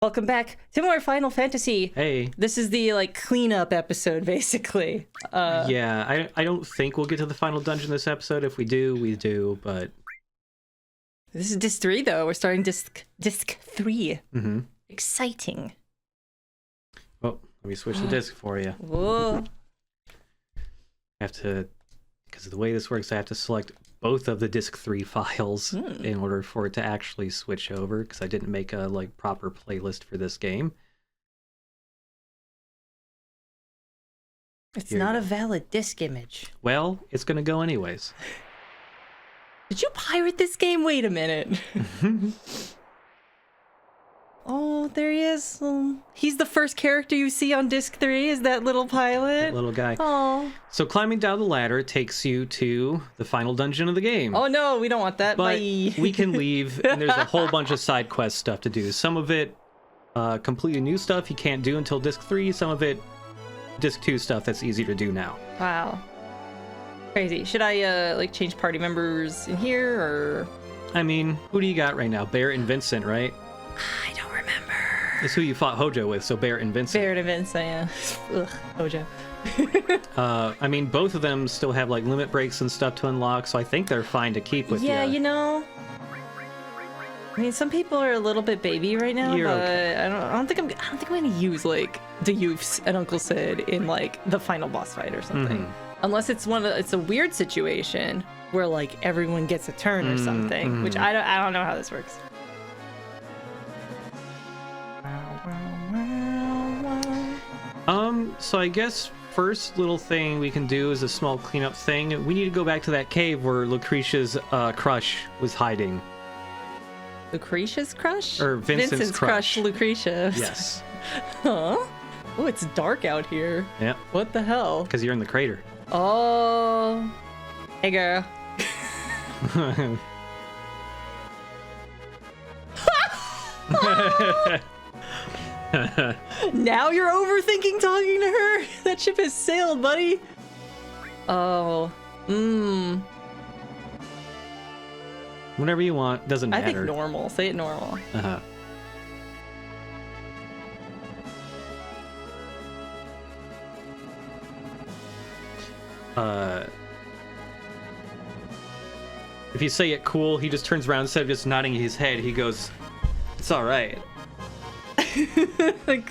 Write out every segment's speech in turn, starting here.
Welcome back to more Final Fantasy. Hey. This is the cleanup episode, basically. Yeah, I don't think we'll get to the final dungeon this episode. If we do, we do, but... This is Disc 3, though. We're starting Disc 3. Mm-hmm. Exciting. Oh, let me switch the disc for you. Whoa. I have to... Because of the way this works, I have to select both of the Disc 3 files in order for it to actually switch over, because I didn't make a proper playlist for this game. It's not a valid disc image. Well, it's going to go anyways. Did you pirate this game? Wait a minute. Oh, there he is. He's the first character you see on Disc 3, is that little pilot. That little guy. Oh. So climbing down the ladder takes you to the final dungeon of the game. Oh no, we don't want that. But Bye. we can leave, and there's a whole bunch of side quest stuff to do. Some of it completely new stuff you can't do until Disc 3. Some of it Disc 2 stuff that's easier to do now. Wow. Crazy. Should I change party members in here, or? I mean, who do you got right now? Barrett and Vincent, right? I don't remember. It's who you fought Hojo with, so Barrett and Vincent. Barrett and Vincent, yeah. Ugh, Hojo. I mean, both of them still have limit breaks and stuff to unlock, so I think they're fine to keep with you. Yeah, you know. I mean, some people are a little bit baby right now, You're but okay. I don't think I'm gonna use the Youths and Uncle Sid in the final boss fight or something. Unless it's it's a weird situation where everyone gets a turn or something, which I don't know how this works. So I guess first little thing we can do is a small cleanup thing. We need to go back to that cave where Lucretia's crush was hiding. Lucretia's crush? Or Vincent's crush. Lucretia. Yes. Huh? Oh, it's dark out here. Yeah. What the hell? Because you're in the crater. Oh. Hey, girl. Now you're overthinking talking to her? That ship has sailed, buddy. Oh. Whenever you want, doesn't matter. I think normal. Say it normal. Uh-huh. If you say it cool, he just turns around instead of just nodding his head. He goes, "It's all right,"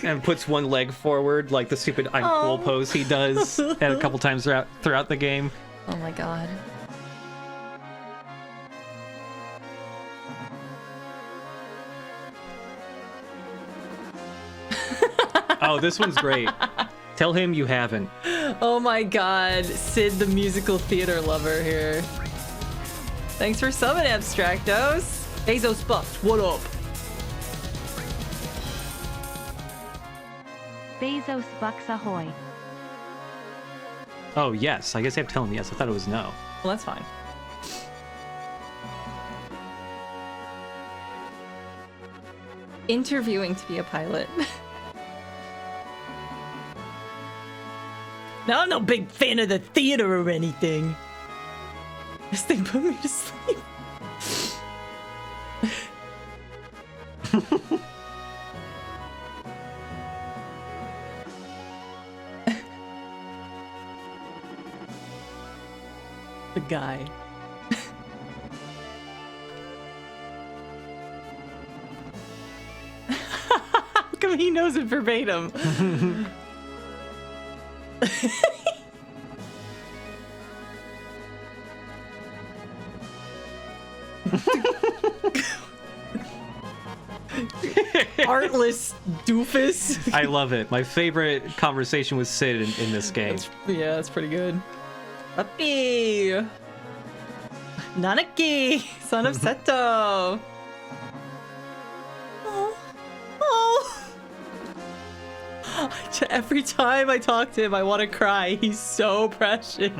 and puts one leg forward, like the stupid "I'm cool" pose he does at a couple times throughout the game. Oh my god. Oh, this one's great. Tell him you haven't. Oh my god, Sid the musical theater lover here. Thanks for summon, Abstractos. Bezos buffed, what up? Bezos bucks ahoy. Oh, yes. I guess I have to tell him yes. I thought it was no. Well, that's fine. Interviewing to be a pilot. Now, I'm no big fan of the theater or anything. This thing put me to sleep. The guy. How come he knows it verbatim? Artless doofus. I love it. My favorite conversation with Sid in this game. Yeah, that's pretty good. Puppy! Nanaki! Son of Seto! Oh. Every time I talk to him, I want to cry. He's so precious.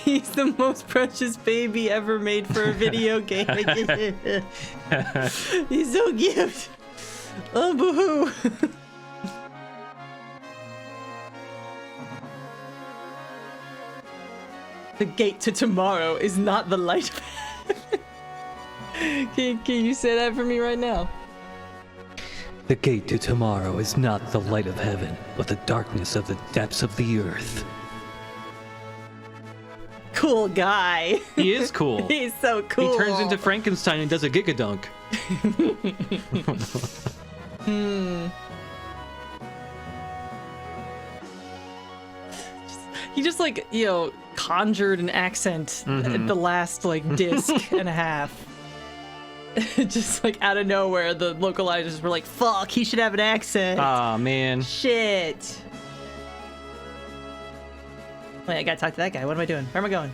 He's the most precious baby ever made for a video game. He's so cute. Oh, boo-hoo. The gate to tomorrow is not the light of heaven. Can you say that for me right now? The gate to tomorrow is not the light of heaven, but the darkness of the depths of the earth. Cool guy. He is cool. He's so cool. He turns into Frankenstein and does a gigadunk. He just like, you know, conjured an accent at the last like disc and a half. Just like out of nowhere, the localizers were like, fuck, he should have an accent. Aw, man. Shit. Wait, I gotta talk to that guy. What am I doing? Where am I going?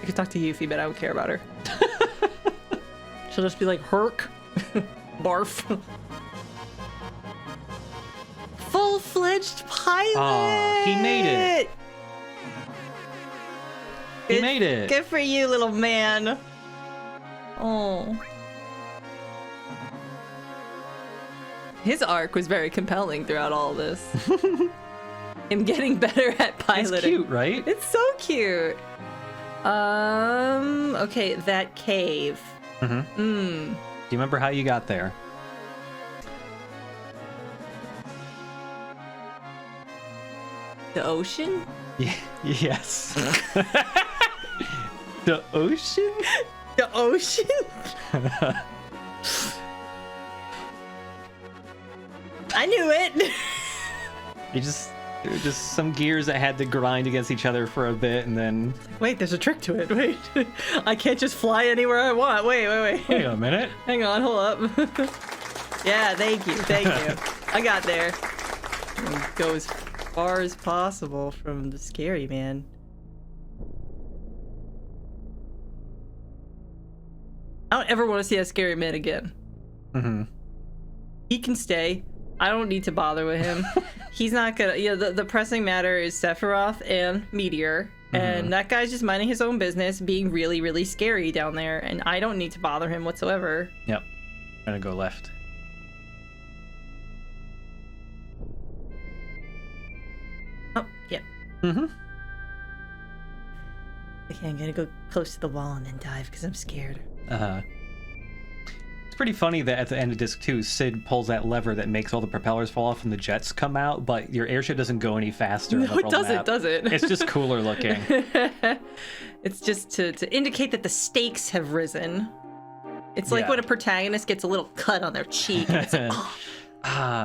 I could talk to Yuffie, but I don't care about her. She'll just be like, Herc. Barf. Full-fledged pilot! Aw, he made it. He made it. Good for you, little man. Oh. His arc was very compelling throughout all of this. Him getting better at piloting. It's cute, right? It's so cute. Okay, that cave. Do you remember how you got there? The ocean? Yes. The ocean? The ocean? I knew it. There were just some gears that had to grind against each other for a bit, and then... Wait, there's a trick to it. Wait. I can't just fly anywhere I want. Wait. Wait a minute. Hang on, hold up. Yeah, thank you. I got there. Go as far as possible from the scary man. I don't ever want to see that scary man again. He can stay. I don't need to bother with him. He's not gonna. Yeah, the pressing matter is Sephiroth and Meteor, and that guy's just minding his own business, being really, really scary down there, and I don't need to bother him whatsoever. Yep. I'm gonna go left. Oh, yeah. Okay, I'm gonna go close to the wall and then dive because I'm scared. It's pretty funny that at the end of disc 2, Sid pulls that lever that makes all the propellers fall off and the jets come out, but your airship doesn't go any faster. No, it doesn't, does it? It's just cooler looking. It's just to indicate that the stakes have risen. It's like when a protagonist gets a little cut on their cheek and it's like,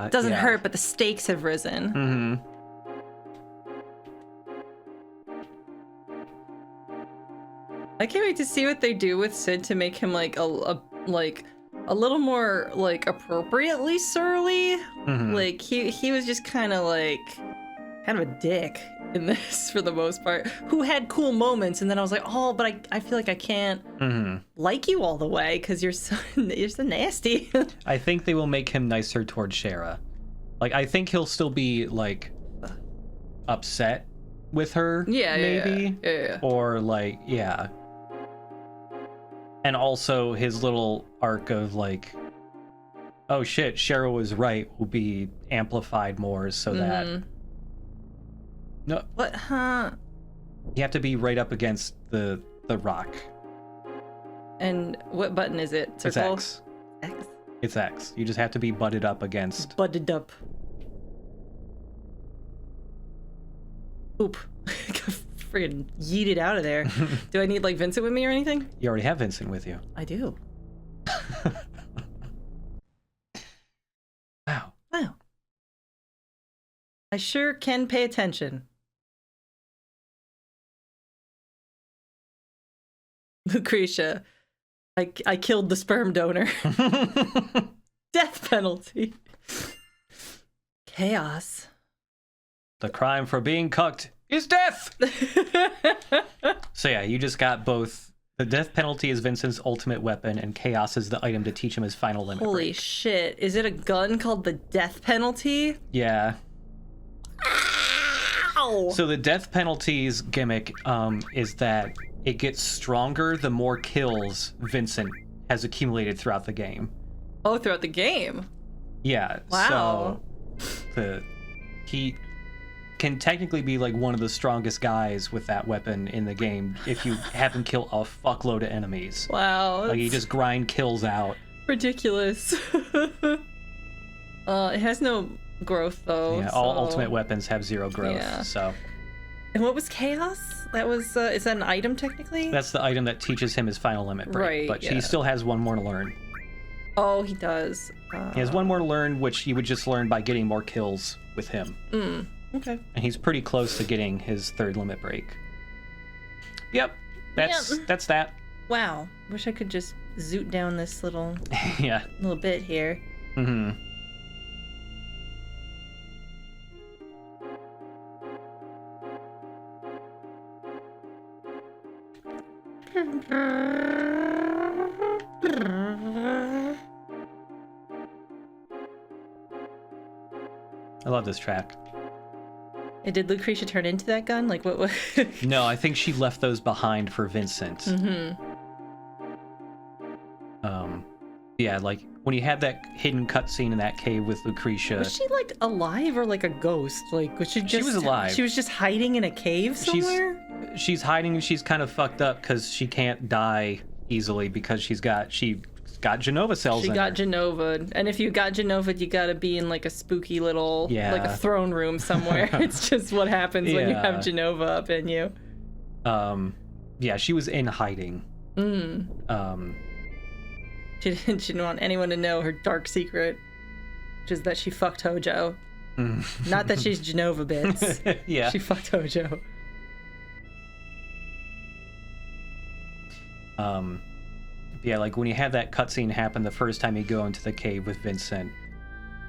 it doesn't hurt, but the stakes have risen. I can't wait to see what they do with Sid to make him like a little more like appropriately surly. Like he was just kind of a dick in this for the most part, who had cool moments, and then I was like, oh, but I feel like I can't like you all the way because you're so nasty. I think they will make him nicer towards Shara. Like, I think he'll still be like upset with her, maybe. Or like, and also his little arc of like, oh shit, Shara was right, will be amplified more so that... No. What? Huh? You have to be right up against the rock. And what button is it? Circle? It's X. X? It's X. You just have to be butted up against... Butted up. Oop. Friggin' yeeted out of there. Do I need like Vincent with me or anything? You already have Vincent with you. I do. Wow. I sure can pay attention. Lucretia, I killed the sperm donor. Death penalty. Chaos. The crime for being cucked is death! So yeah, you just got both. The death penalty is Vincent's ultimate weapon, and chaos is the item to teach him his final limit Holy break. shit. Is it a gun called the death penalty? Yeah. Ow! So the death penalty's gimmick is that it gets stronger the more kills Vincent has accumulated throughout the game. Oh, throughout the game? Yeah. Wow. So he can technically be like one of the strongest guys with that weapon in the game if you have him kill a fuckload of enemies. Wow. Like, he just grind kills out. Ridiculous. It has no growth though. Yeah, all so- ultimate weapons have 0 growth. Yeah. So And what was chaos? That was is that an item technically? that's the item that teaches him his final limit break. Right, But yeah. he still has 1 more to learn. Oh, he does. He has 1 more to learn, which you would just learn by getting more kills with him. Okay. And he's pretty close to getting his 3rd limit break. Yep, that's that. Wow. Wish I could just zoot down this little Yeah. bit here. Mm-hmm. I love this track. Did Lucretia turn into that gun? Like what? No, I think she left those behind for Vincent. Mm-hmm. Yeah, like when you had that hidden cutscene in that cave with Lucretia. Was she like alive or like a ghost? Like was she just? She was alive. She was just hiding in a cave somewhere. She's hiding. She's kind of fucked up because she can't die easily because she got Genova cells. She in got her. Genova, and if you got Genova, you gotta be in like a spooky little, like a throne room somewhere. It's just what happens when you have Genova up in you. Yeah, she was in hiding. She didn't want anyone to know her dark secret, which is that she fucked Hojo. Not that she's Genova bits. Yeah. She fucked Hojo. Yeah, like when you have that cutscene happen the first time you go into the cave with Vincent,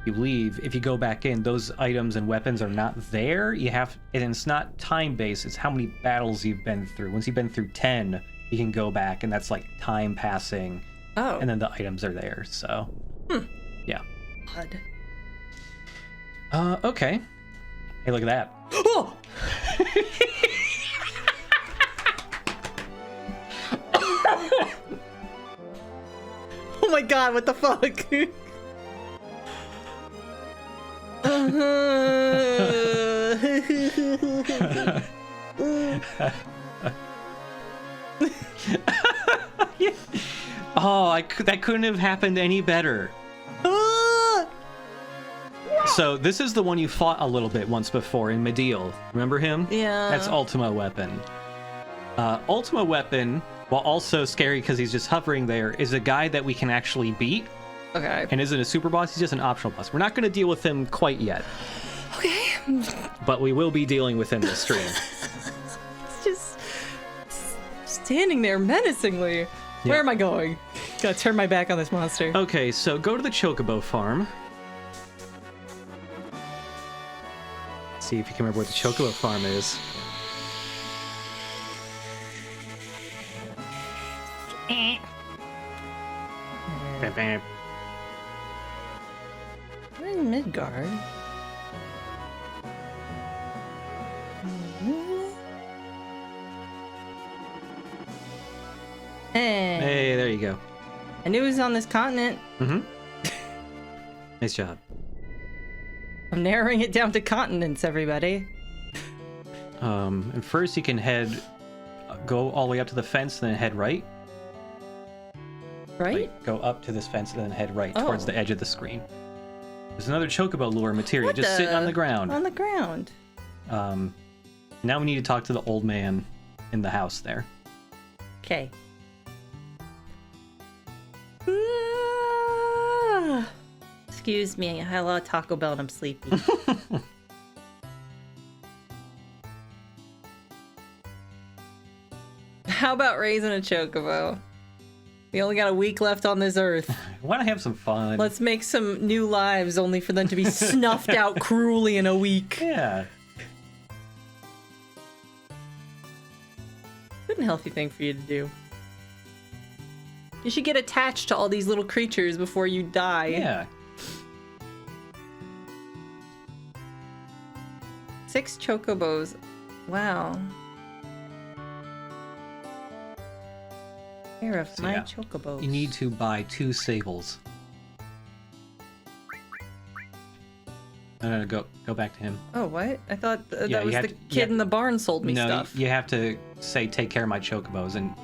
you leave. If you go back in, those items and weapons are not there. And it's not time-based, it's how many battles you've been through. Once you've been through 10, you can go back, and that's like time passing. Oh. And then the items are there, so. Yeah. Odd. Okay. Hey, look at that. Oh! Oh my god, what the fuck? Oh, that couldn't have happened any better. So this is the one you fought a little bit once before in Medial. Remember him? Yeah. That's Ultima Weapon. Ultima Weapon, while also scary because he's just hovering there, is a guy that we can actually beat. Okay. And isn't a super boss, he's just an optional boss. We're not going to deal with him quite yet. Okay. But we will be dealing with him this stream. It's just standing there menacingly. Yeah. Where am I going? Gotta turn my back on this monster. Okay, so go to the Chocobo farm. See if you can remember what the Chocobo farm is. Bam, bam. We're in Midgar. Hey. Hey, there you go. I knew he was on this continent. Mm-hmm. Nice job. I'm narrowing it down to continents, everybody. And first you can go all the way up to the fence, and then head right. Right? Like, go up to this fence and then head right towards Oh. the edge of the screen. There's another Chocobo lure Materia What just sitting on the ground. On the ground. Now we need to talk to the old man in the house there. Okay. Excuse me, I had a lot of Taco Bell and I'm sleepy. How about raising a Chocobo? We only got a week left on this earth. I want to have some fun. Let's make some new lives only for them to be snuffed out cruelly in a week. Yeah. Good and healthy thing for you to do. You should get attached to all these little creatures before you die. Yeah. 6 Chocobos. Wow. Care of So, my yeah. Chocobos. You need to buy 2 sables. No, go back to him. Oh, what? I thought Yeah, that was you the have to- kid in the barn sold me No, stuff. you have to say, take care of my Chocobos, and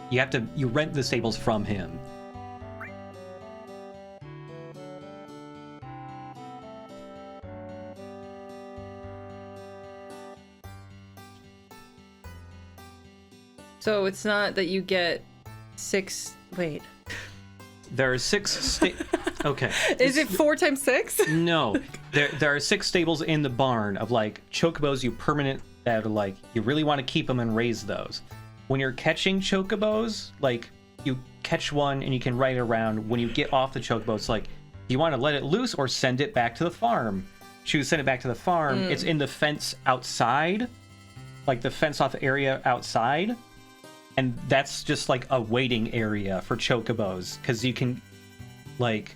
you rent the sables from him. So it's not that you get 6. Wait. There are 6 okay. Is it 4 times 6? No. There are 6 stables in the barn of like chocobos that are like you really want to keep them and raise those. When you're catching chocobos, like you catch one and you can ride it around. When you get off the chocobo, it's like, do you want to let it loose or send it back to the farm? Choose send it back to the farm. It's in the fence outside, like the fence off area outside. And that's just like a waiting area for chocobos because you can like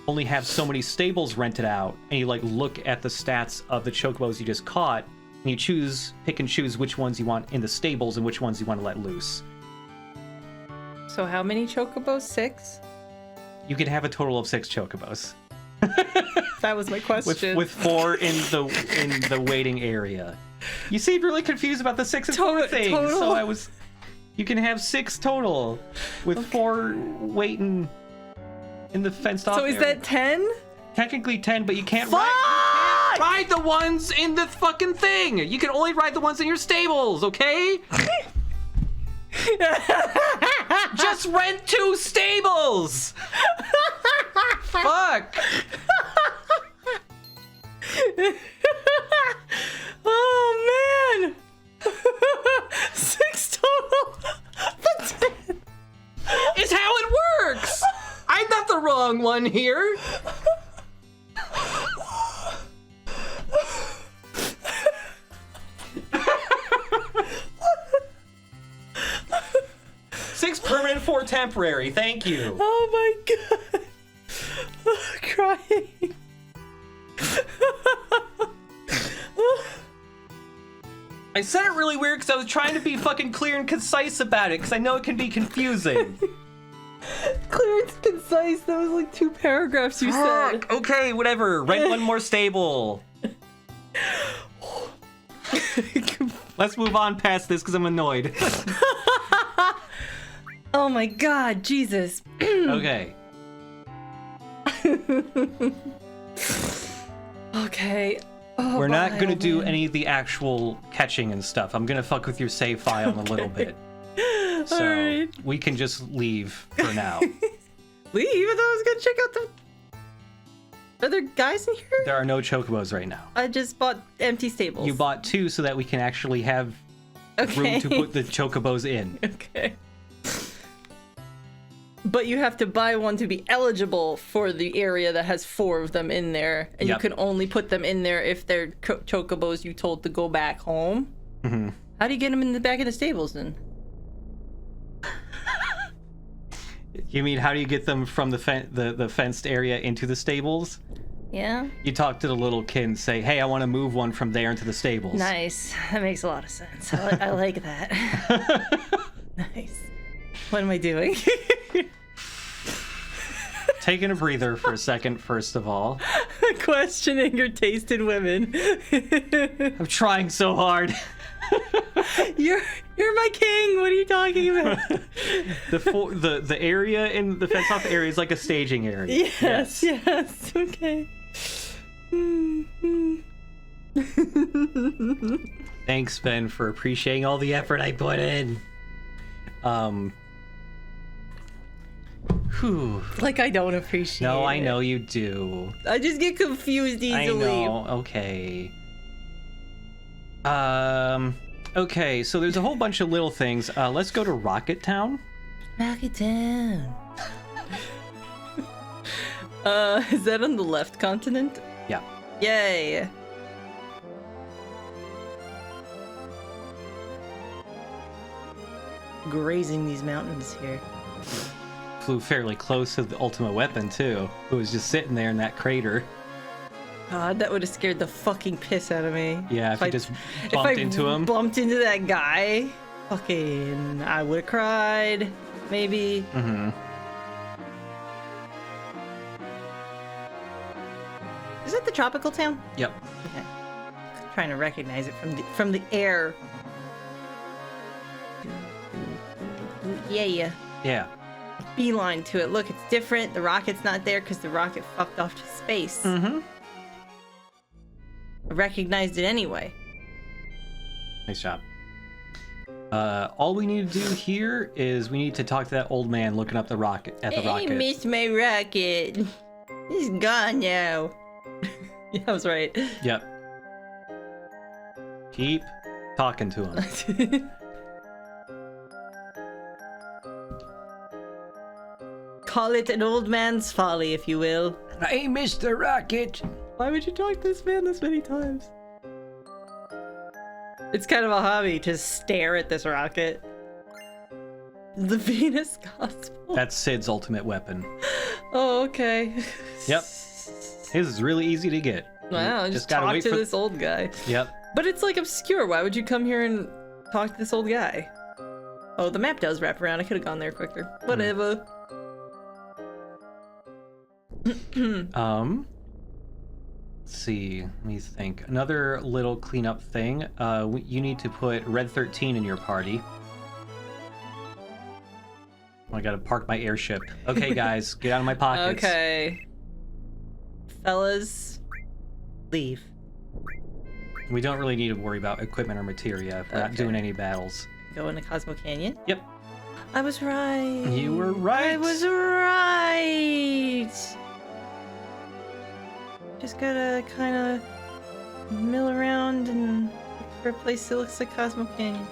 only have so many stables rented out, and you like look at the stats of the chocobos you just caught, and you pick and choose which ones you want in the stables and which ones you want to let loose. So how many chocobos? 6? You can have a total of 6 chocobos. That was my question. With 4 in the waiting area. You seemed really confused about the 6 and 4 thing, total? so you can have 6 total with 4 waiting in the fenced off area. So is that 10? Technically 10, but you can't Fuck! ride the ones in the fucking thing. You can only ride the ones in your stables, okay? Just rent 2 stables. Fuck. Oh man. 6 total. That's it. It's how it works. I'm not the wrong one here. Six permanent, 4 temporary. Thank you. Oh my god. Oh, crying. I said it really weird because I was trying to be fucking clear and concise about it because I know it can be confusing. Clear and concise. That was like 2 paragraphs you said. Okay, whatever. Rent 1 more stable. Let's move on past this because I'm annoyed. Oh my god, Jesus. Okay. Okay. Oh, We're not going to do man. any of the actual catching and stuff. I'm going to fuck with your save file in a little bit. So Alright. we can just leave for now. Leave? I thought I was gonna check out the... Are there guys in here? There are no chocobos right now. I just bought empty stables. You bought 2 so that we can actually have room to put the chocobos in. Okay. But you have to buy one to be eligible for the area that has 4 of them in there. And Yep. you can only put them in there if they're chocobos you told to go back home. Mm-hmm. How do you get them in the back of the stables then? You mean how do you get them from the fenced area into the stables? Yeah? You talk to the little kid and say, hey, I want to move one from there into the stables. Nice. That makes a lot of sense. I like that. Nice. What am I doing? Taking a breather for a second, first of all. Questioning your taste in women. I'm trying so hard. You're my king. What are you talking about? The area in the fence off area is like a staging area. Yes. Okay. Thanks, Ben, for appreciating all the effort I put in. Whew. Like I don't appreciate No, it. I know you do. I just get confused easily. I know. Okay. Okay, so there's a whole bunch of little things. Let's go to Rocket Town. Rocket Town. Is that on the left continent? Yeah. Yay. Grazing these mountains here. Flew fairly close to the Ultimate Weapon, too, who was just sitting there in that crater. God, that would have scared the fucking piss out of me. Yeah, if you just if bumped into him. Bumped into that guy, fucking, I would have cried. Maybe. Mm-hmm. Is that the tropical town? Yep. Okay. I'm trying to recognize it from the air. Yeah. Yeah. Beeline to it. Look, it's different. The rocket's not there because the rocket fucked off to space. Mm-hmm. I recognized it anyway. Nice job. All we need to do here is we need to talk to that old man looking up the rocket at the rocket. I missed my rocket. He's gone now. Yeah, I was right. Yep. Keep talking to him. Call it an old man's folly, if you will. I missed the rocket. Why would you talk to this man this many times? It's kind of a hobby to stare at this rocket. The Venus Gospel. That's Sid's ultimate weapon. Oh, okay. Yep. His is really easy to get. Wow, You just gotta talk wait to for... this old guy. Yep. But it's like obscure. Why would you come here and talk to this old guy? Oh, the map does wrap around. I could have gone there quicker. Whatever. Let's see. Let me think. Another little cleanup thing. You need to put Red 13 in your party. I gotta park my airship. Okay, guys, get out of my pockets. Okay. Fellas, leave. We don't really need to worry about equipment or materia if we're not doing any battles. Go into Cosmo Canyon? Yep. I was right. You were right. I was right. Just gotta kind of mill around and look for a place that looks like Cosmo Canyon.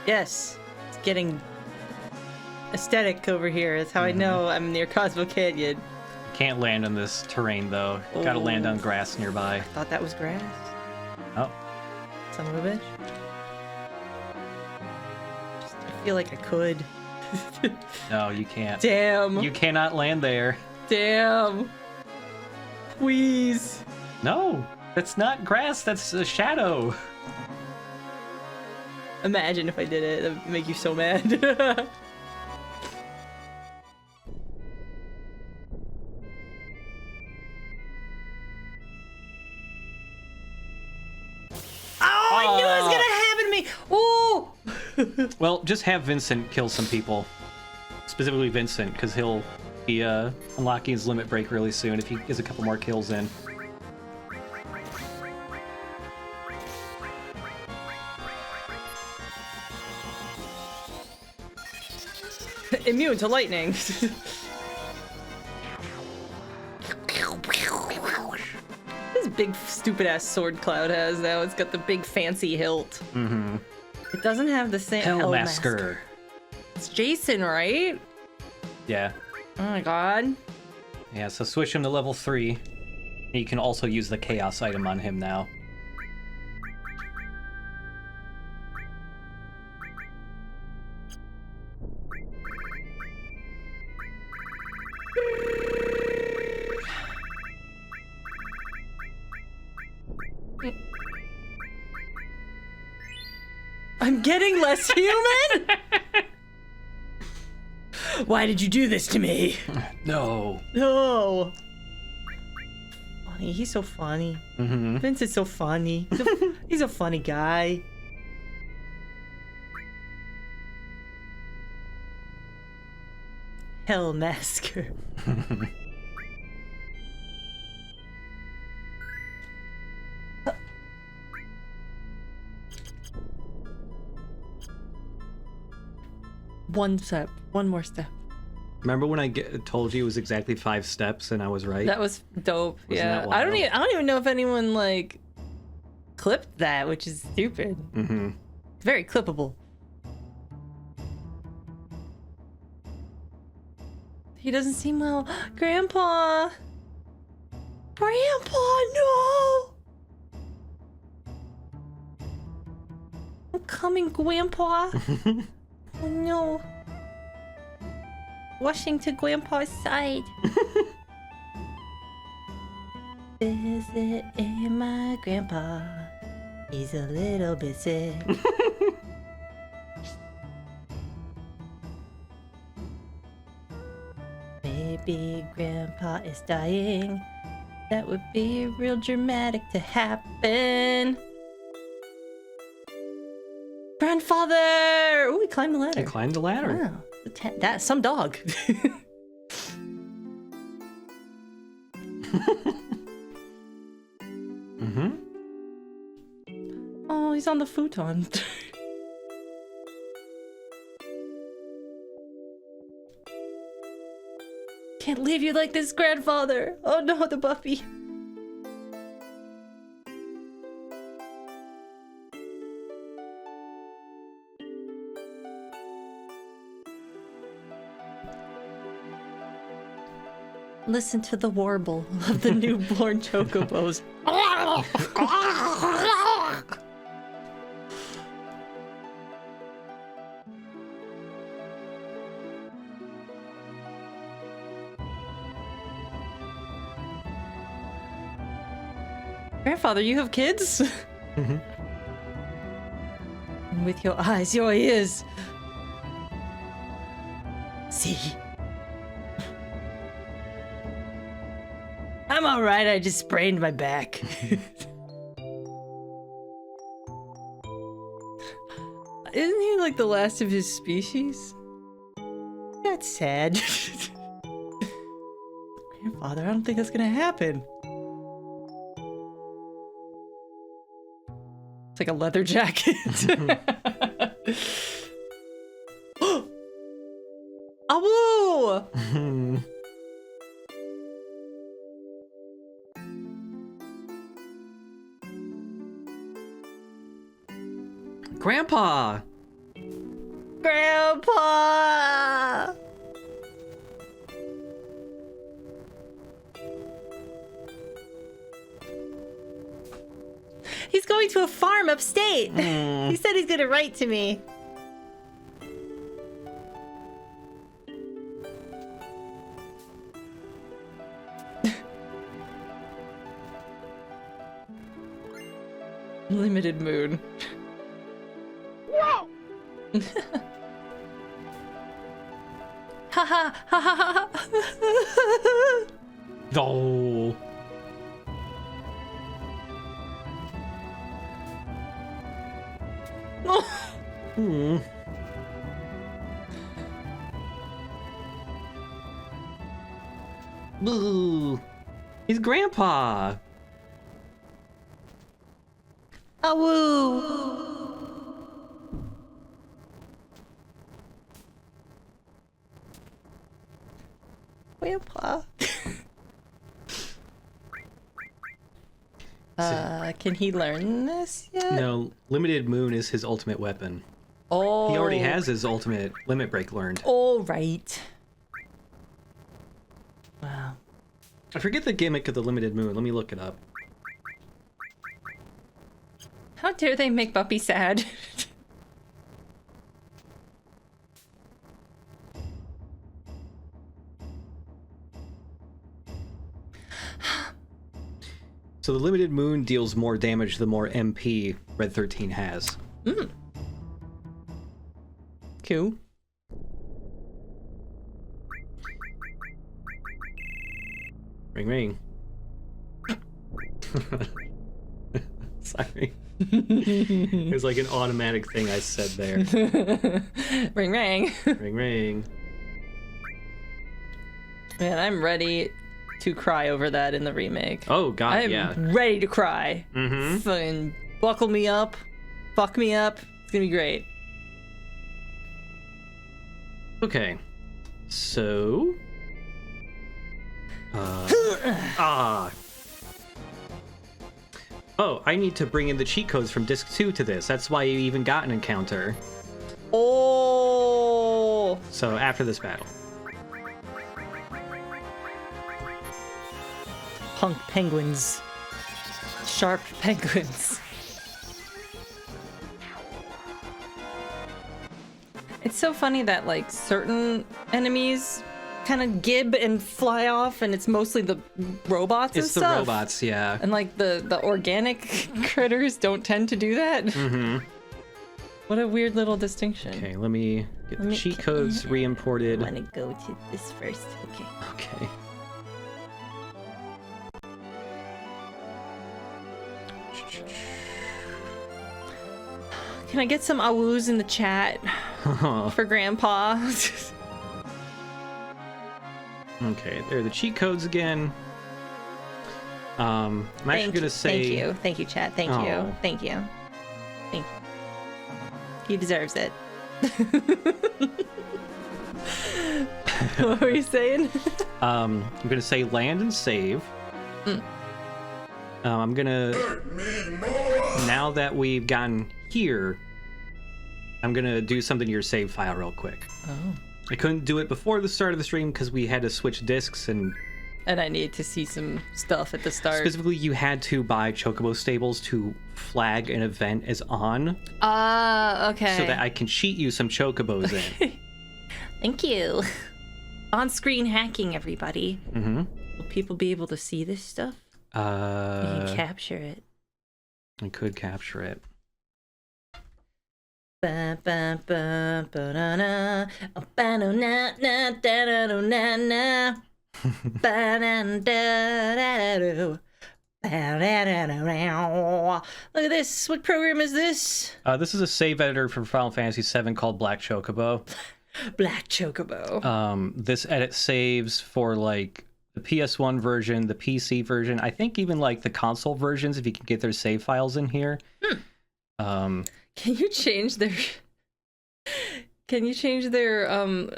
Yes, it's getting aesthetic over here. That's how I know I'm near Cosmo Canyon. Can't land on this terrain though. Gotta land on grass nearby. Thought that was grass. Oh. Son of a bitch. Just, I feel like I could. No, you can't. Damn. You cannot land there. Damn. Please. No, that's not grass. That's a shadow. Imagine if I did it. That would make you so mad. Oh, I knew it was gonna happen to me. Oh. Well, just have Vincent kill some people. Specifically Vincent, because he'll be unlocking his limit break really soon if he gets a couple more kills in. Immune to lightning. This big stupid ass sword Cloud has now. It's got the big fancy hilt. Mm-hmm. It doesn't have the same Hellmasker. It's Jason, right? Yeah. Oh my god. Yeah, so switch him to level 3. You can also use the chaos item on him now. I'm getting less human? Why did you do this to me? No. No. Funny. He's so funny. Mm-hmm. Vince is so funny. He's a funny guy. Hellmasker. One step. One more step. Remember when I told you it was exactly 5 steps and I was right? That was dope. Wasn't Yeah. that I don't wild? even know if anyone like clipped that, which is stupid. Mm-hmm. It's very clippable. He doesn't seem well. Grandpa! Grandpa, no! I'm coming, Grandpa. Oh no. Rushing to Grandpa's side. Visiting my grandpa. He's a little bit sick. Maybe Grandpa is dying. That would be real dramatic to happen. Grandfather! Oh, we climbed the ladder. I climbed the ladder. Wow. That's some dog. he's on the futon. Can't leave you like this, grandfather. Oh no, the puppy. Listen to the warble of the newborn chocobos. Grandfather, you have kids? Mm-hmm. And with your eyes, your ears. See? I'm alright, I just sprained my back. Isn't he like the last of his species? That's sad. Grandfather, I don't think that's gonna happen. It's like a leather jacket. Awoo! Grandpa! Grandpa! He's going to a farm upstate. He said he's gonna write to me. Limited moon. Whoa! Ha ha ha ha ha. Oh. Hmm. Boo. He's Grandpa. Awoo. Grandpa. Can he learn this yet? No, Limited Moon is his ultimate weapon. Oh. He already has his ultimate Limit Break learned. All right. Wow. I forget the gimmick of the Limited Moon. Let me look it up. How dare they make Buppy sad? So the Limited Moon deals more damage the more MP Red 13 has. Mm. Cool. Ring ring. Sorry. It was like an automatic thing I said there. Ring ring. Ring ring. Man, I'm ready to cry over that in the remake. Oh god, I'm yeah. ready to cry. Mm-hmm. Fucking buckle me up. Fuck me up. It's gonna be great. Okay. So Oh, I need to bring in the cheat codes from disc 2 to this. That's why you even got an encounter. Oh. So after this battle. Punk penguins. Sharp penguins. It's so funny that like certain enemies kind of gib and fly off, and it's mostly the robots and It's the stuff. robots, yeah. And like the organic critters don't tend to do that. Mm-hmm. What a weird little distinction. Okay, let me get the cheat codes re-imported. I want to go to this first. Okay. Okay. Can I get some awoos in the chat for Grandpa? Okay, there are the cheat codes again. I'm actually gonna say Thank you, chat. Thank you. He deserves it. What were you saying? I'm gonna say land and save. I'm gonna, now that we've gotten here, I'm gonna do something to your save file real quick. Oh. I couldn't do it before the start of the stream because we had to switch discs, and I need to see some stuff at the start. specifically you had to buy Chocobo stables to flag an event as on. Okay. So that I can cheat you some Chocobos in. Thank you. On-screen hacking, everybody. Mm-hmm. Will people be able to see this stuff? You can capture it. I could capture it. Ba ba ba ba na na ba na na na da da na na ba na da da da. Look at this. What program is this? This is a save editor for Final Fantasy VII called Black Chocobo. Black Chocobo. This edit saves for like the PS1 version, the PC version, I think even like the console versions if you can get their save files in here. Can you change their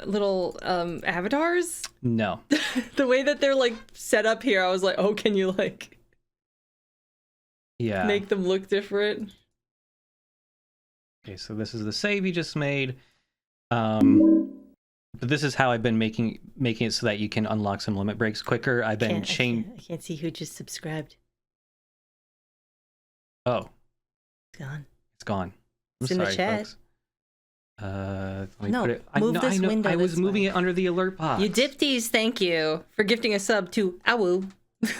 little avatars? No. The way that they're like set up here, I was like, oh, can you like make them look different? Okay, so this is the save you just made. But this is how I've been making it so that you can unlock some limit breaks quicker. I've been I can't see who just subscribed. Oh. It's gone. It's gone. It's in the chat. Folks. Let me No, put it. move this window I was this moving way. it under the alert box. You dipties, thank you for gifting a sub to Awu. It's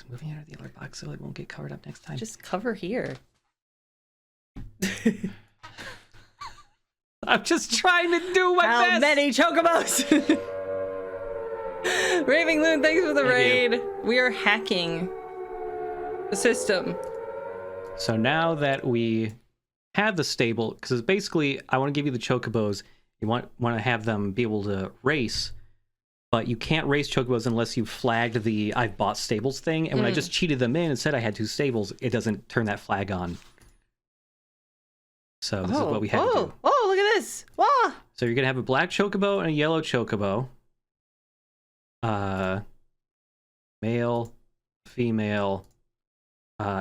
moving it under the alert box so it won't get covered up next time. Just cover here. I'm just trying to do my best. How many Chocobos? Raving Loon, thanks for the Thank raid. you. We are hacking the system. So now that we have the stable, because basically I want to give you the Chocobos. You want to have them be able to race, but you can't race Chocobos unless you flagged the I've bought stables thing. And when I just cheated them in and said I had 2 stables, it doesn't turn that flag on. So this is what we had to do. Oh, look at this. Wow. So you're going to have a black Chocobo and a yellow Chocobo. Male, female.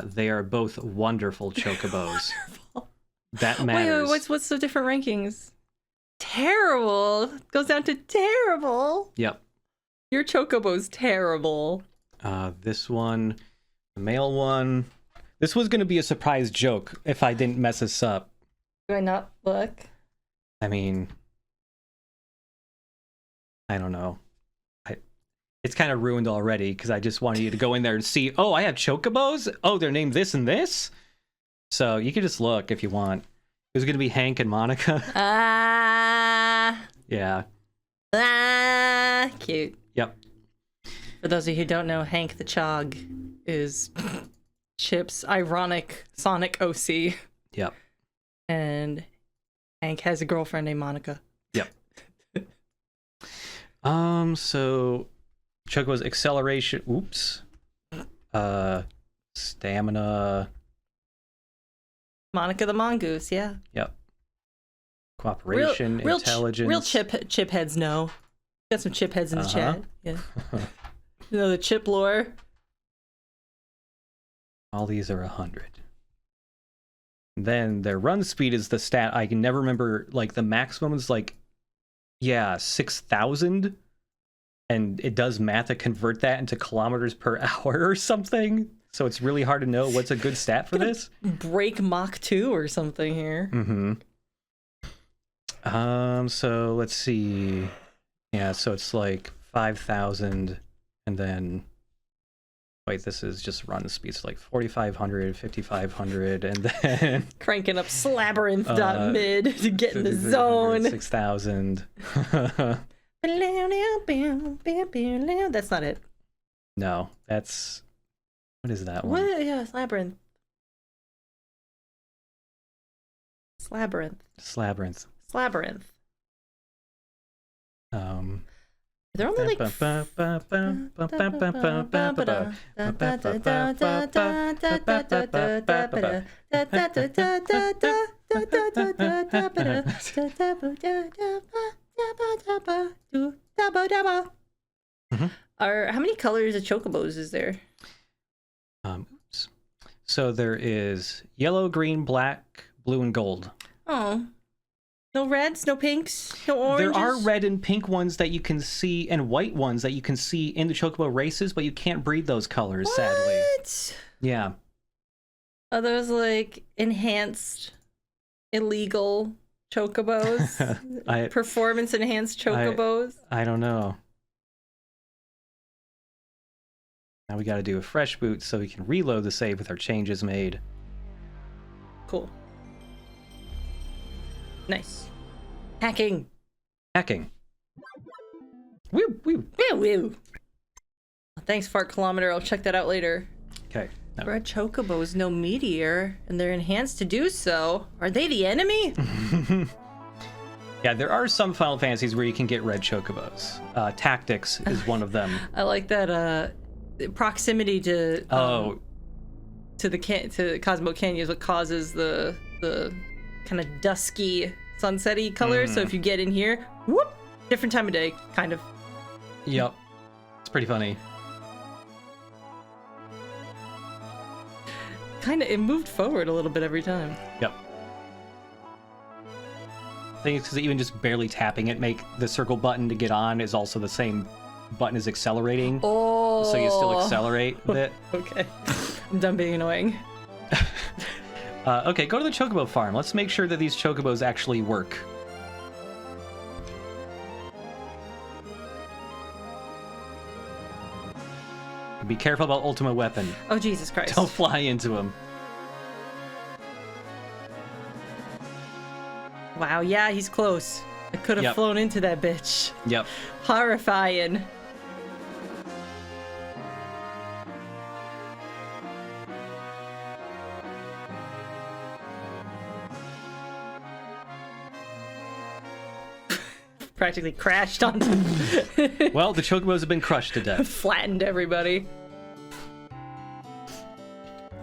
They are both wonderful Chocobos. That matters. Wait, what's the different rankings? Terrible. Goes down to terrible. Yep. Your Chocobo's terrible. This one, the male one. This was going to be a surprise joke if I didn't mess this up. Do I not look? I mean, I don't know. It's kind of ruined already because I just wanted you to go in there and see, oh, I have Chocobos? Oh, they're named this and this? So you can just look if you want. It was going to be Hank and Monica. Yeah. Cute. Yep. For those of you who don't know, Hank the Chog is Chip's ironic Sonic OC. Yep. And Hank has a girlfriend named Monica. Yep. So Chocobo's acceleration, stamina. Monica the Mongoose, yeah. Yep. Cooperation, intelligence. Real chip heads know. Got some chip heads in the chat. Yeah. You know the chip lore. All these are 100. Then their run speed is the stat I can never remember. Like the maximum is like, 6,000. And it does math to convert that into kilometers per hour or something. So it's really hard to know what's a good stat for this. Break Mach 2 or something here. Mm-hmm. So let's see. Yeah, so it's like 5,000 and then wait, this is just run speed. So like 4,500, 5,500, and then cranking up slabyrinth.mid to get in the zone. 6,000. That's not it. No, that's what is that one? What? Yeah, labyrinth. Slabyrinth. Slabyrinth. Slabyrinth. They're only like How many colors of chocobos is there? Oops. So there is yellow, green, black, blue, and gold. Oh. No reds, no pinks, no oranges? There are red and pink ones that you can see, and white ones that you can see in the chocobo races, but you can't breed those colors, sadly. What? Yeah. Are those like enhanced, illegal chocobos? Performance enhanced chocobos? I don't know. Now we got to do a fresh boot so we can reload the save with our changes made. Cool. Nice. Hacking. Woo, woo. Woo, woo. Thanks, Fart Kilometer. I'll check that out later. Okay. No. Red chocobos, no meteor, and they're enhanced to do so. Are they the enemy? Yeah, there are some Final Fantasies where you can get red chocobos. Tactics is one of them. I like that proximity to to Cosmo Canyon is what causes the kind of dusky, sunsetty color. So if you get in here, whoop, different time of day, kind of. Yep, it's pretty funny. Kind of, it moved forward a little bit every time. Yep. I think it's because even just barely tapping it, make the circle button to get on is also the same button as accelerating. Oh. So you still accelerate with it. Okay. I'm done being annoying. Okay, go to the chocobo farm. Let's make sure that these chocobos actually work. Be careful about ultimate weapon. Oh, Jesus Christ. Don't fly into him. Wow, yeah, he's close. I could have flown into that bitch. Yep. Horrifying. Practically crashed onto Well, the chocobos have been crushed to death. flattened everybody.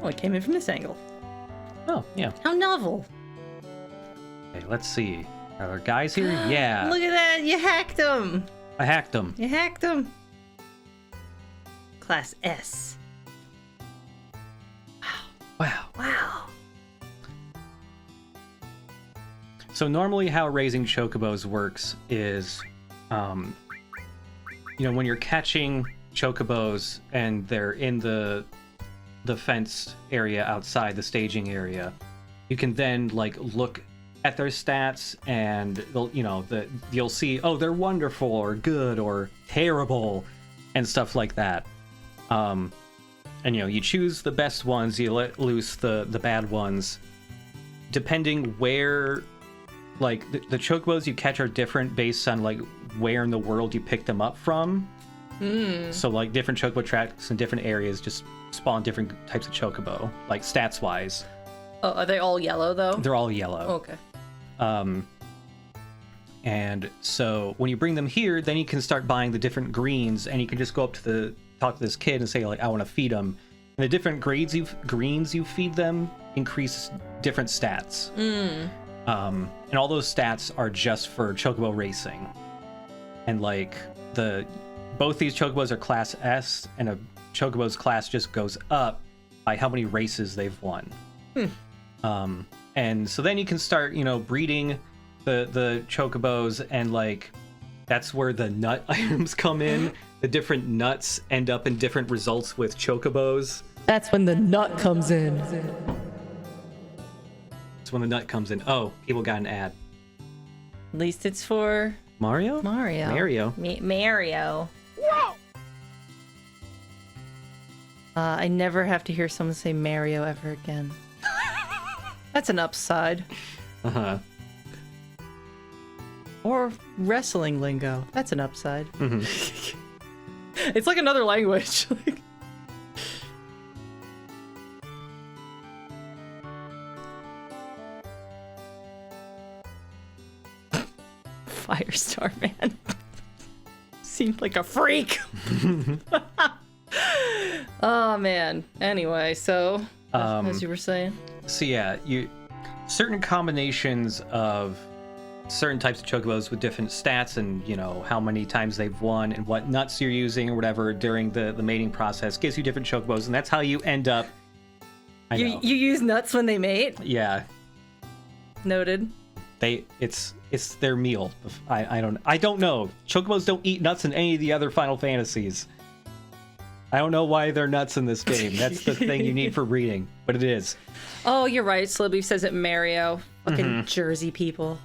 Oh, it came in from this angle. Oh, yeah. How novel. Okay, let's see. Are there guys here? Yeah. Look at that. You hacked them. I hacked them. You hacked them. Class S. Wow. Wow. So normally how raising chocobos works is, when you're catching chocobos and they're in the fenced area outside the staging area, you can then like look at their stats and you'll see, oh, they're wonderful or good or terrible and stuff like that. And you choose the best ones, you let loose the bad ones, depending where. Like, the chocobos you catch are different based on, like, where in the world you pick them up from. So, like, different chocobo tracks in different areas just spawn different types of chocobo, like, stats-wise. Oh, are they all yellow, though? They're all yellow. Okay. And so, when you bring them here, then you can start buying the different greens, and you can just go up to talk to this kid and say, like, I want to feed them. And the different greens you feed them increase different stats. And all those stats are just for chocobo racing. And like both these chocobos are class S, and a chocobo's class just goes up by how many races they've won. And so then you can start, breeding the chocobos, and like that's where the nut items come in. The different nuts end up in different results with chocobos. That's when the nut comes in. When the nut comes in. Oh, people got an ad. At least it's for Mario. Mario. Wow. I never have to hear someone say Mario ever again. That's an upside. Or wrestling lingo. That's an upside. It's like another language. Firestar Man. seemed like a freak. Oh man. Anyway, so as you were saying. So yeah, certain combinations of certain types of chocobos with different stats and how many times they've won and what nuts you're using or whatever during the mating process gives you different chocobos, and that's how you end up. You use nuts when they mate? Yeah. Noted. It's their meal. I don't know. Chocobos don't eat nuts in any of the other Final Fantasies. I don't know why they're nuts in this game. That's the thing you need for breeding, but it is. Oh, you're right. Slibby says it Mario. Fucking Jersey people.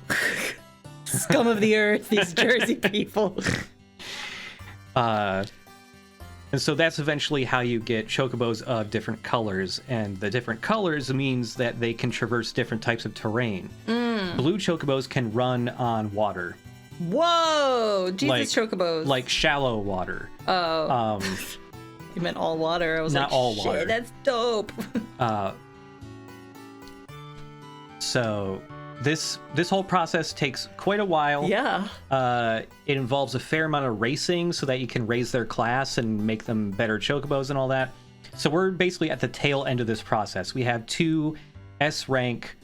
Scum of the earth, these Jersey people. And so that's eventually how you get chocobos of different colors, and the different colors means that they can traverse different types of terrain. Blue chocobos can run on water. Whoa! Jesus, chocobos. Like shallow water. Oh. You meant all water. I was not like, all shit, water. That's dope. So this whole process takes quite a while. Yeah. It involves a fair amount of racing so that you can raise their class and make them better chocobos and all that. So we're basically at the tail end of this process. We have 2 S-rank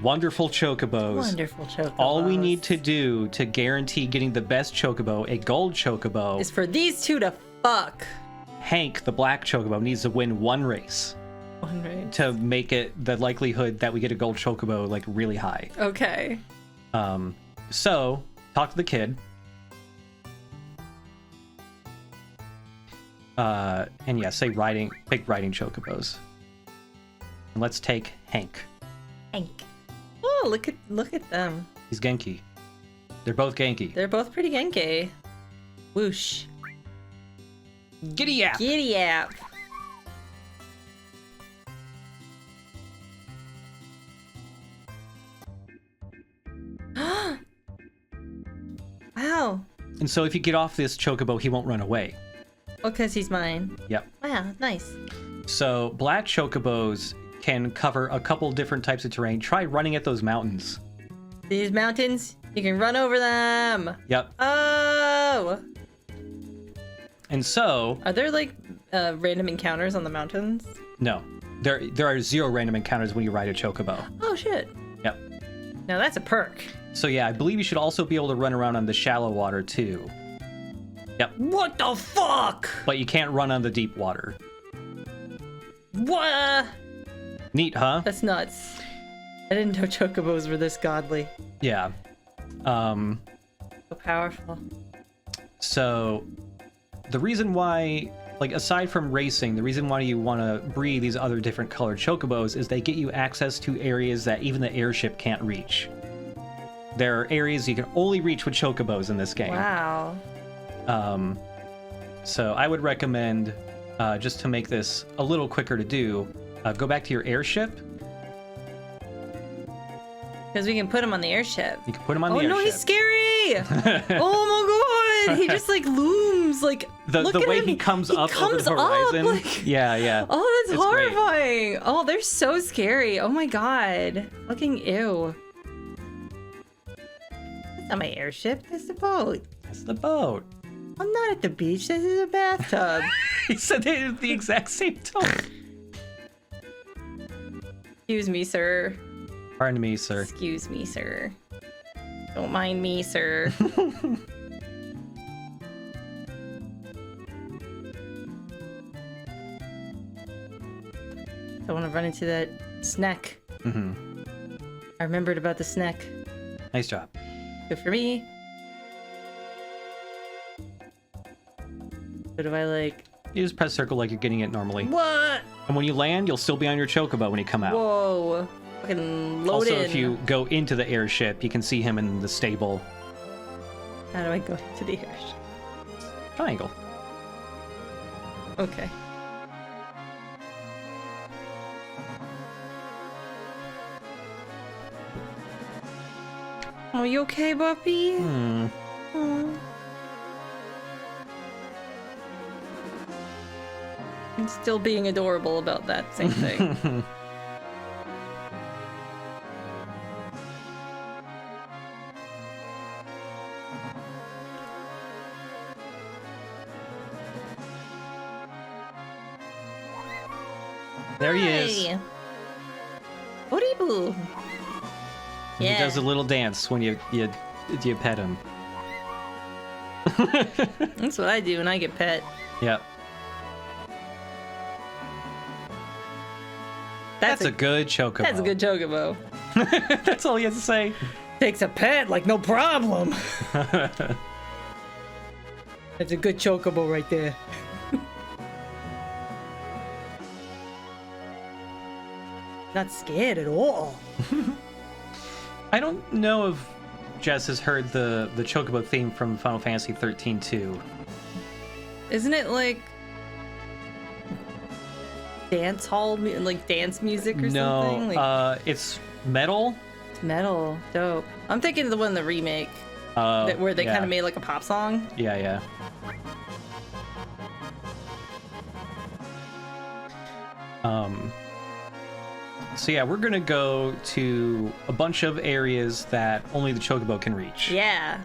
wonderful chocobos. Wonderful chocobos. All we need to do to guarantee getting the best chocobo, a gold chocobo, is for these 2 to fuck. Hank, the black chocobo, needs to win 1 race. 1 race. To make it the likelihood that we get a gold chocobo like really high. Okay. So talk to the kid. And yeah, say pick riding chocobos. And let's take Hank. Hank. Oh, look at them. He's Genki. They're both Genki. They're both pretty Genki. Whoosh. Giddy yap. Giddy yap. Wow. And so if you get off this chocobo, he won't run away. Oh, because he's mine. Yep. Wow, nice. So black chocobos can cover a couple different types of terrain. Try running at those mountains. These mountains, you can run over them. Yep. Oh. And so... Are there like random encounters on the mountains? No. There are 0 random encounters when you ride a chocobo. Oh, shit. Yep. Now that's a perk. So yeah, I believe you should also be able to run around on the shallow water too. Yep. What the fuck? But you can't run on the deep water. What? Neat, huh? That's nuts. I didn't know chocobos were this godly. Yeah. So powerful. So the reason why, like, aside from racing, the reason why you want to breed these other different colored chocobos is they get you access to areas that even the airship can't reach. There are areas you can only reach with chocobos in this game. Wow. So I would recommend, just to make this a little quicker to do, go back to your airship. Because we can put him on the airship. You can put him on the Oh airship. no, he's scary! Oh my god! He just like looms like. The look at way him. he comes up over the up, horizon. like- Yeah. Oh, that's It's great. horrifying! Oh, they're so scary. Oh my god! Fucking ew. That's not my airship. That's the boat. That's the boat. I'm not at the beach. This is a bathtub. He said they did the exact same tone. Excuse me, sir. Pardon me, sir. Excuse me, sir. Don't mind me, sir. I want to run into that snack. Mm-hmm. I remembered about the snack. Nice job. Good for me. So do I like... You just press circle like you're getting it normally. What? And when you land, you'll still be on your chocobo when you come out. Whoa. Fucking load Also, in. if you go into the airship, you can see him in the stable. How do I go into the airship? Triangle. Okay. Are you okay, Buffy? Hmm. Aw. I'm still being adorable about that same thing. There he is. Hi. Boo. He does a little dance when you pet him. That's what I do when I get pet. Yep. That's a good Chocobo. That's a good Chocobo. That's all he has to say. Takes a pet like no problem. That's a good Chocobo right there. Not scared at all. I don't know if Jess has heard the Chocobo theme from Final Fantasy 13 too. Isn't it like dance hall, like dance music or something? No, it's metal. It's metal. Dope. I'm thinking of the one in the remake, where they kind of made like a pop song. Yeah. So yeah, we're gonna go to a bunch of areas that only the Chocobo can reach. Yeah.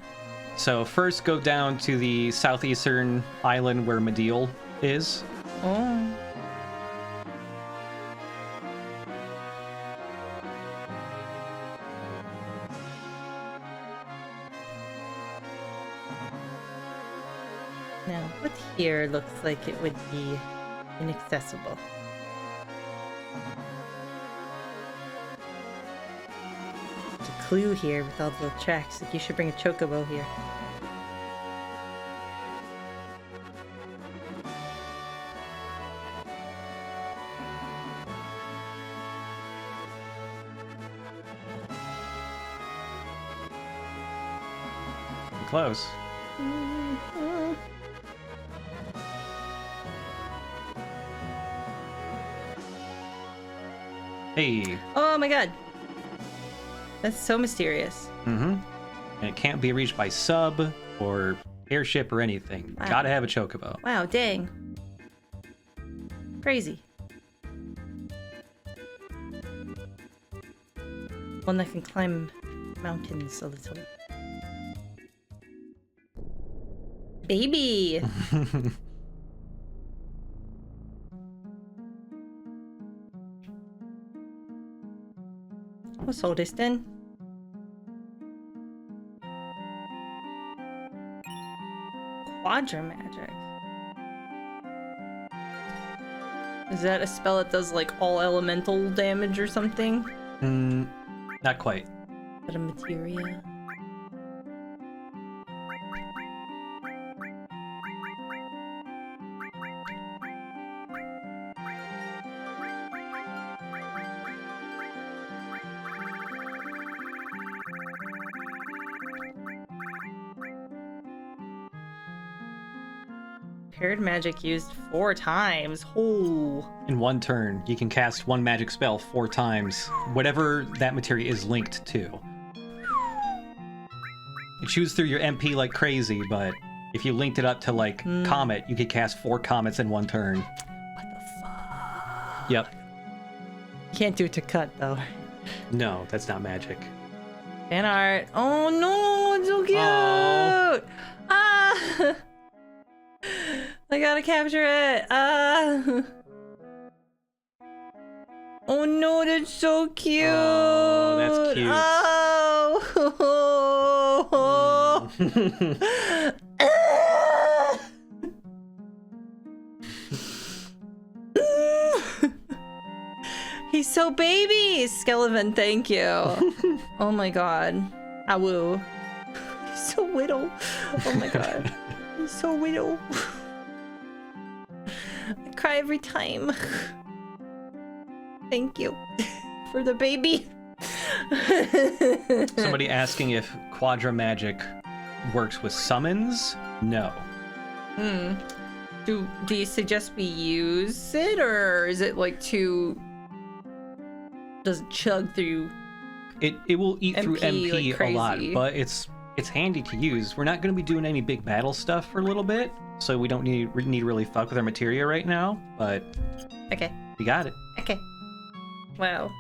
So first, go down to the southeastern island where Mediel is. Oh. Now, what here looks like it would be inaccessible? There's a clue here with all the little tracks. Like you should bring a Chocobo here. Close. Hey. Oh my god. That's so mysterious. Mm-hmm. And it can't be reached by sub or airship or anything. Wow. Gotta have a Chocobo. Wow, dang. Crazy. One that can climb mountains a little. Baby! What's all this then? Quadra magic. Is that a spell that does like all elemental damage or something? Not quite. Is that a materia? Paired magic used 4 times. Oh. In one turn, you can cast one magic spell 4 times, whatever that materia is linked to. You choose through your MP like crazy, but if you linked it up to like Comet, you could cast 4 comets in one turn. What the fuck? Yep. You can't do it to cut though. No, that's not magic. Fan art. Oh no, it's so cute. Aww. Ah. I gotta capture it. Oh no, that's so cute. Oh, that's cute. Oh. He's so baby. Skeleton, thank you. Oh my god. Awoo. He's so little. Oh my god. He's so little. I cry every time. Thank you for the baby. Somebody asking if Quadra magic works with summons? No. Do you suggest we use it, or is it like too... does it chug through? It will eat through MP like a lot, crazy. but it's handy to use. We're not going to be doing any big battle stuff for a little bit, so we don't need to really fuck with our materia right now, but Okay. we got it. Okay. Wow.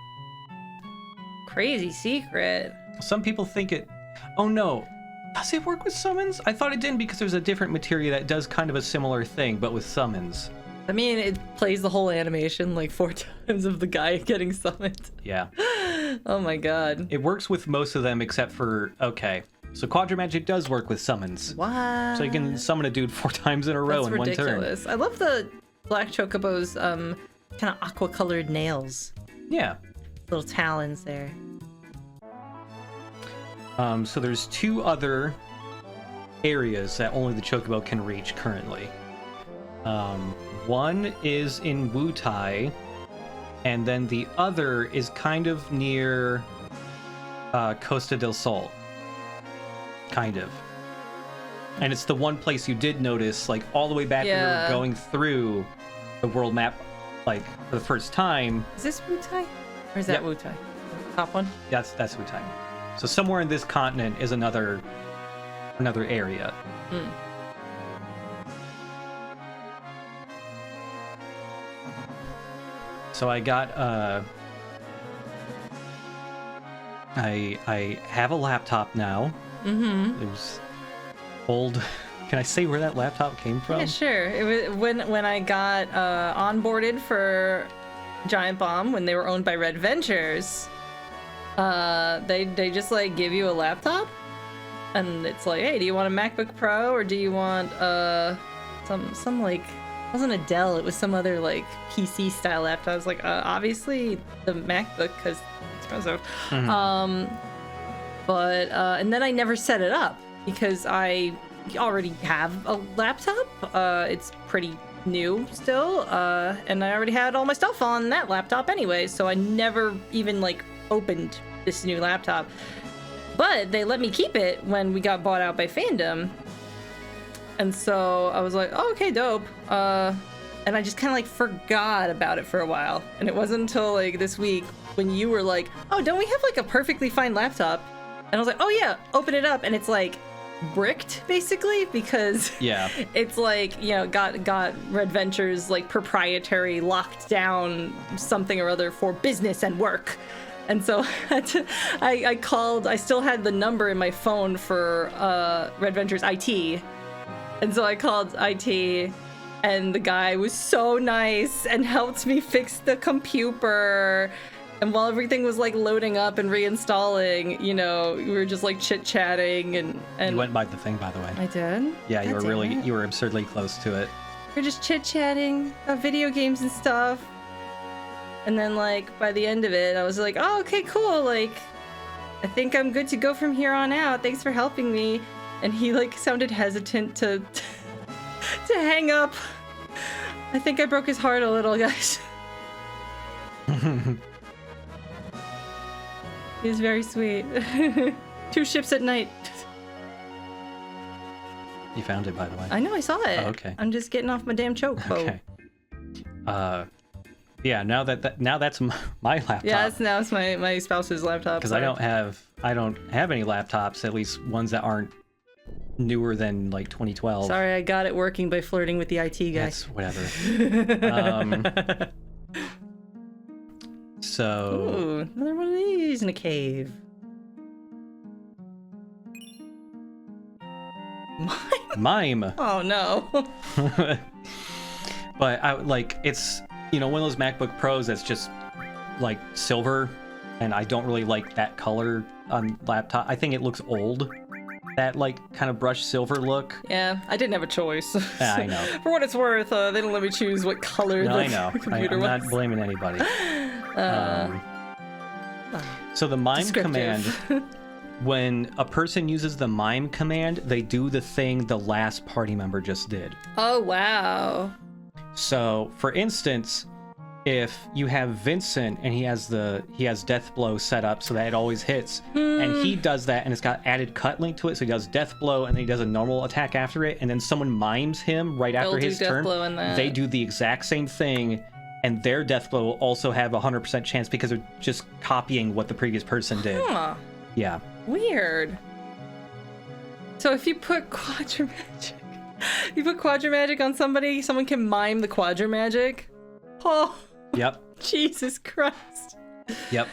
Crazy secret. Some people think it... Oh no. Does it work with summons? I thought it didn't because there's a different materia that does kind of a similar thing, but with summons. I mean, it plays the whole animation like 4 times of the guy getting summoned. Yeah. Oh my god. It works with most of them except for, okay, so Quadramagic does work with summons. What? So you can summon a dude 4 times in a row That's in ridiculous. I love the Black Chocobo's kind of aqua-colored nails. one turn. Yeah. Little talons there. So there's 2 other areas that only the Chocobo can reach currently. One is in Wutai, and then the other is kind of near Costa del Sol. Kind of. And it's the one place you did notice, like, all the way back when we were going through the world map, like, for the first time. Is this Wutai? Or is that Wutai? Top one? That's Wutai. So somewhere in this continent is another area. Mm. So I got I have a laptop now. Mm-hmm. It was old. Can I say where that laptop came from? Yeah, sure. It was when I got onboarded for Giant Bomb when they were owned by Red Ventures. They just like give you a laptop, and it's like, hey, do you want a MacBook Pro or do you want some like, it wasn't a Dell, it was some other like PC style laptop. I was like, obviously the MacBook because it's expensive. Mm-hmm. But and then I never set it up because I already have a laptop. It's pretty new still, and I already had all my stuff on that laptop anyway, so I never even like opened this new laptop. But they let me keep it when we got bought out by Fandom, and so I was like, oh, okay, dope. And I just kind of like forgot about it for a while, and it wasn't until like this week when you were like, oh, don't we have like a perfectly fine laptop? And I was like, oh yeah, open it up, and it's like bricked basically because it's like, you know, got Red Ventures like proprietary locked down something or other for business and work. And so I called, I still had the number in my phone for Red Ventures IT, and so I called IT, and the guy was so nice and helped me fix the computer. And while everything was like loading up and reinstalling, you know, we were just like chit-chatting and You went by the thing, by the way. I did? Yeah, God you were absurdly close to it. We were just chit-chatting about video games and stuff. And then like by the end of it, I was like, oh, okay, cool. Like, I think I'm good to go from here on out. Thanks for helping me. And he like sounded hesitant to hang up. I think I broke his heart a little, guys. He was very sweet. 2 ships at night. You found it, by the way. I know, I saw it. Oh, okay. I'm just getting off my damn Chocobo. Okay. Yeah, now that's my laptop. Yeah, now it's my spouse's laptop. Because I don't have any laptops, at least ones that aren't newer than like 2012. Sorry, I got it working by flirting with the IT guy. That's whatever. So Ooh, another one of these in a cave. Mime. Oh no. But I like, it's, you know, one of those MacBook Pros that's just like silver, and I don't really like that color on laptop. I think it looks old. That like kind of brushed silver look. Yeah, I didn't have a choice. Yeah, I know. For what it's worth, they didn't let me choose what color No, the I know. computer I'm was. not blaming anybody. So the mime command, when a person uses the mime command, they do the thing the last party member just did. Oh, wow. So, for instance, if you have Vincent and he has Death Blow set up so that it always hits, and he does that and it's got added cut link to it, so he does Death Blow and then he does a normal attack after it, and then someone mimes him right after his turn, they do the exact same thing, and their Death Blow will also have 100% chance because they're just copying what the previous person did. Huh. Yeah. Weird. So if you put Quadramagic on somebody, someone can mime the Quadramagic? Oh. Yep. Jesus Christ. Yep.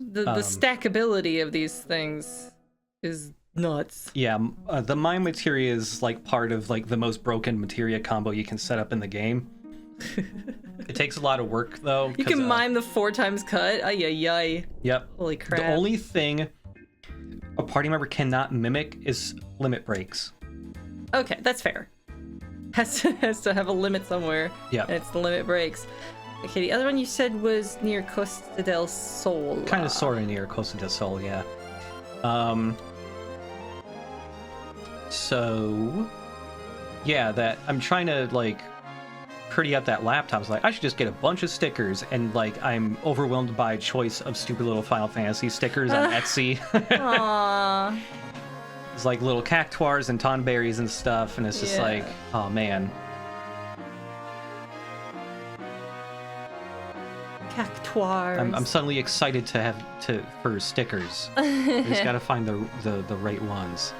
The stackability of these things is nuts. Yeah, the mine materia is like part of like the most broken materia combo you can set up in the game. It takes a lot of work though. You can mime the 4 times cut. Ay ay ay. Yep. Holy crap. The only thing a party member cannot mimic is limit breaks. Okay, that's fair. Has to have a limit somewhere. Yeah. And it's the limit breaks. Okay, the other one you said was near Costa del Sol. Kind of sort of near Costa del Sol, yeah. So yeah, that I'm trying to like pretty up that laptop. I was like, I should just get a bunch of stickers, and like I'm overwhelmed by a choice of stupid little Final Fantasy stickers on Etsy. Aww. It's like little cactuars and tonberries and stuff, and it's just like, oh man. Cactuars. I'm suddenly excited to have for stickers. I just gotta find the right ones.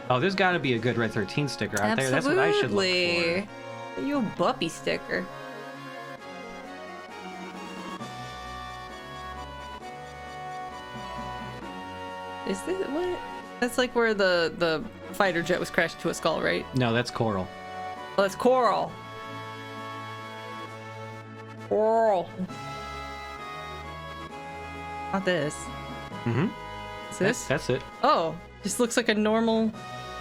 Oh, there's gotta be a good Red 13 sticker out there. That's what I should look for. You a Buppy sticker. Is this what? That's like where the fighter jet was crashed into a skull, right? No, that's Coral. Oh, that's Coral. Coral. Not this. Mm-hmm. Is this? That's it. Oh, this looks like a normal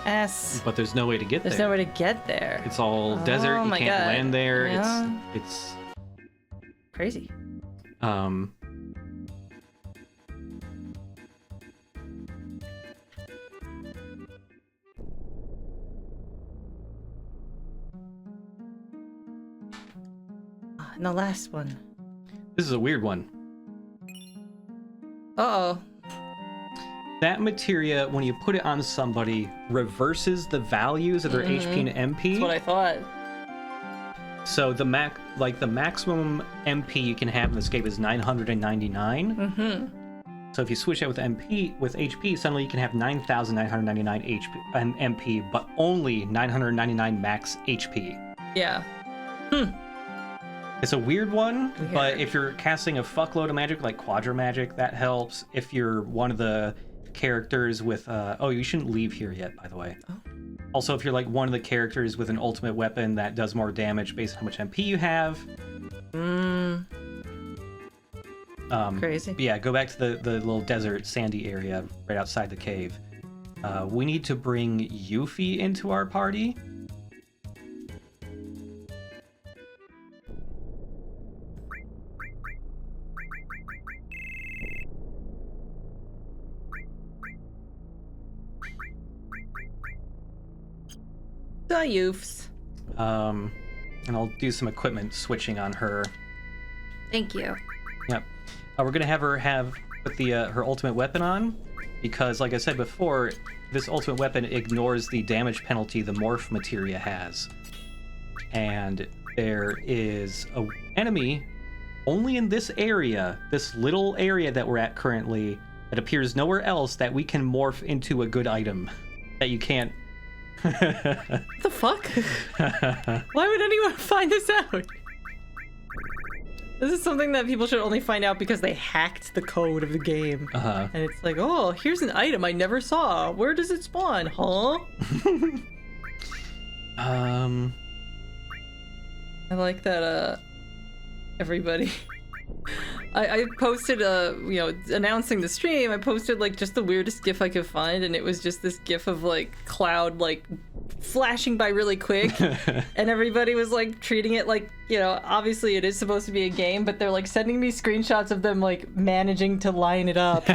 ass. But there's no way to get There's there. no way to get there. It's all desert. Oh You my can't God. land there. Yeah. It's Crazy. And the last one. This is a weird one. Uh-oh. That materia, when you put it on somebody, reverses the values of their HP and MP. That's what I thought. So the maximum MP you can have in this game is 999. Mm-hmm. So if you switch out with HP, suddenly you can have 9,999 MP, but only 999 max HP. Yeah. It's a weird one, Weird. but if you're casting a fuckload of magic, like Quadra Magic, that helps. If you're one of the characters with... oh, you shouldn't leave here yet, by the way. Oh. Also, if you're like one of the characters with an ultimate weapon that does more damage based on how much MP you have. Crazy. But yeah, go back to the little desert sandy area right outside the cave. We need to bring Yuffie into our party. The youths. And I'll do some equipment switching on her. Thank you. Yep. We're gonna have her put the her ultimate weapon on, because like I said before, this ultimate weapon ignores the damage penalty the morph materia has. And there is a enemy only in this area, this little area that we're at currently, that appears nowhere else, that we can morph into a good item that you can't. What the fuck? Why would anyone find this out? This is something that people should only find out because they hacked the code of the game. Uh-huh. And it's like, oh, here's an item I never saw. Where does it spawn? Huh? I like that, everybody... I posted announcing the stream. I posted like just the weirdest gif I could find, and it was just this gif of like Cloud like flashing by really quick, and everybody was like treating it like, obviously it is supposed to be a game, but they're like sending me screenshots of them like managing to line it up.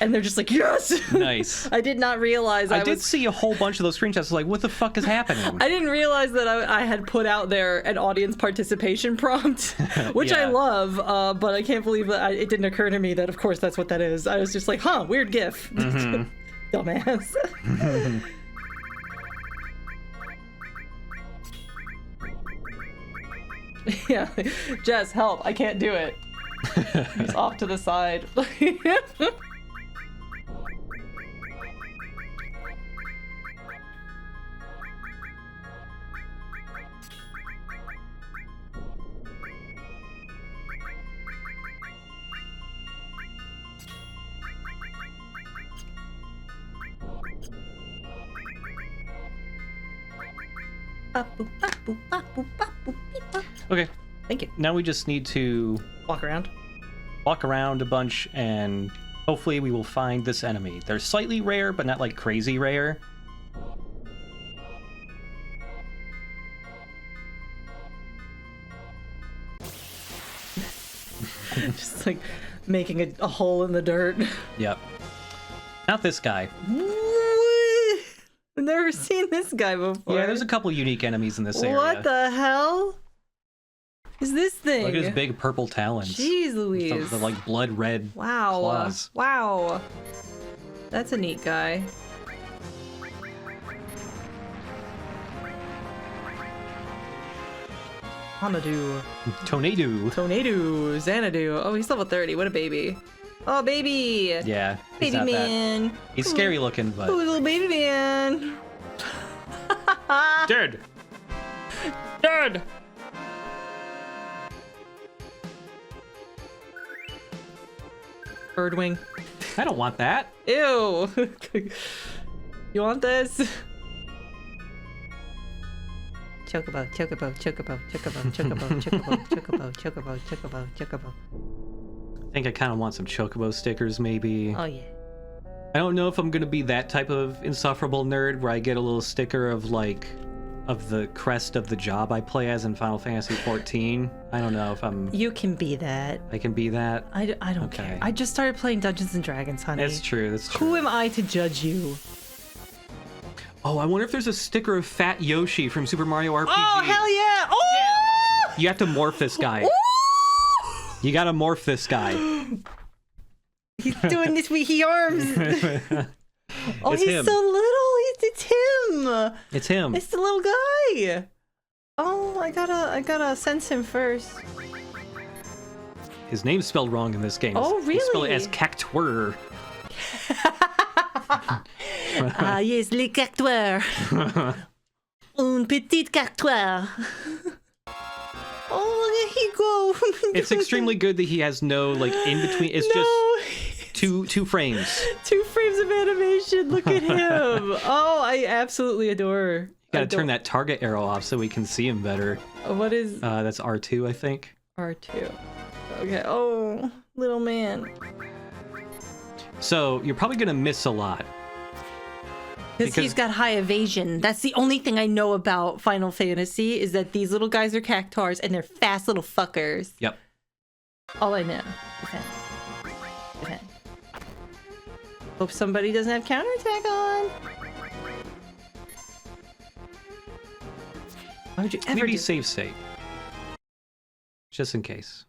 And they're just like, yes! Nice. I did not realize I did see a whole bunch of those screenshots. Like, what the fuck is happening? I didn't realize that I had put out there an audience participation prompt, which I Yeah. love, but I can't believe that it didn't occur to me that, of course, that's what that is. I was just like, huh, weird gif. Dumbass. Yeah, Jess, help. I can't do it. He's off to the side. Okay, Thank you. now we just need to Walk around a bunch, and hopefully we will find this enemy. They're slightly rare, but not like crazy rare. Just like making a hole in the dirt. Yep. Not this guy. I've never seen this guy before. Yeah, there's a couple unique enemies in this area. What the hell is this thing? Look at his big purple talons. Jeez Louise. The like blood red Wow. claws. Wow. That's a neat guy. Honadu. Tornado. Xanadu. Oh, he's level 30. What a baby. Oh, baby. Yeah. he's Baby not bad. man. He's scary looking, but Oh, little baby man. dead. Dead. Birdwing. I don't want that. Ew. You want this? Chocobo, chocobo, chocobo, chocobo, chocobo, chocobo, chocobo, chocobo, chocobo, chocobo. I think I kind of want some Chocobo stickers, maybe. Oh yeah. I don't know if I'm gonna be that type of insufferable nerd where I get a little sticker of like, of the crest of the job I play as in Final Fantasy XIV. I don't know if You can be that. I can be that. I don't Okay. care. I just started playing Dungeons and Dragons, honey. That's true. That's true. Who am I to judge you? Oh, I wonder if there's a sticker of Fat Yoshi from Super Mario RPG. Oh hell yeah! Oh! You have to morph this guy. You gotta morph this guy. He's doing this with his arms. Oh, It's he's him. so little. It's him. It's him. It's the little guy. Oh, I gotta sense him first. His name's spelled wrong in this game. Oh, They spell it really? as Cacteur. Ah yes, les Cacteur. Un petite Cacteur. Oh, look at he go. It's extremely good that he has no like in between. It's just two frames. 2 frames of animation. Look at him. Oh, I absolutely adore. Gotta turn that target arrow off so we can see him better. What is That's R2, I think. R2? Okay. Oh, little man. So you're probably gonna miss a lot. Because he's got high evasion. That's the only thing I know about Final Fantasy is that these little guys are cactars and they're fast little fuckers. Yep. All I know. Defend. Defend. Hope somebody doesn't have counterattack on. Why would you ever Maybe do save state. Just in case.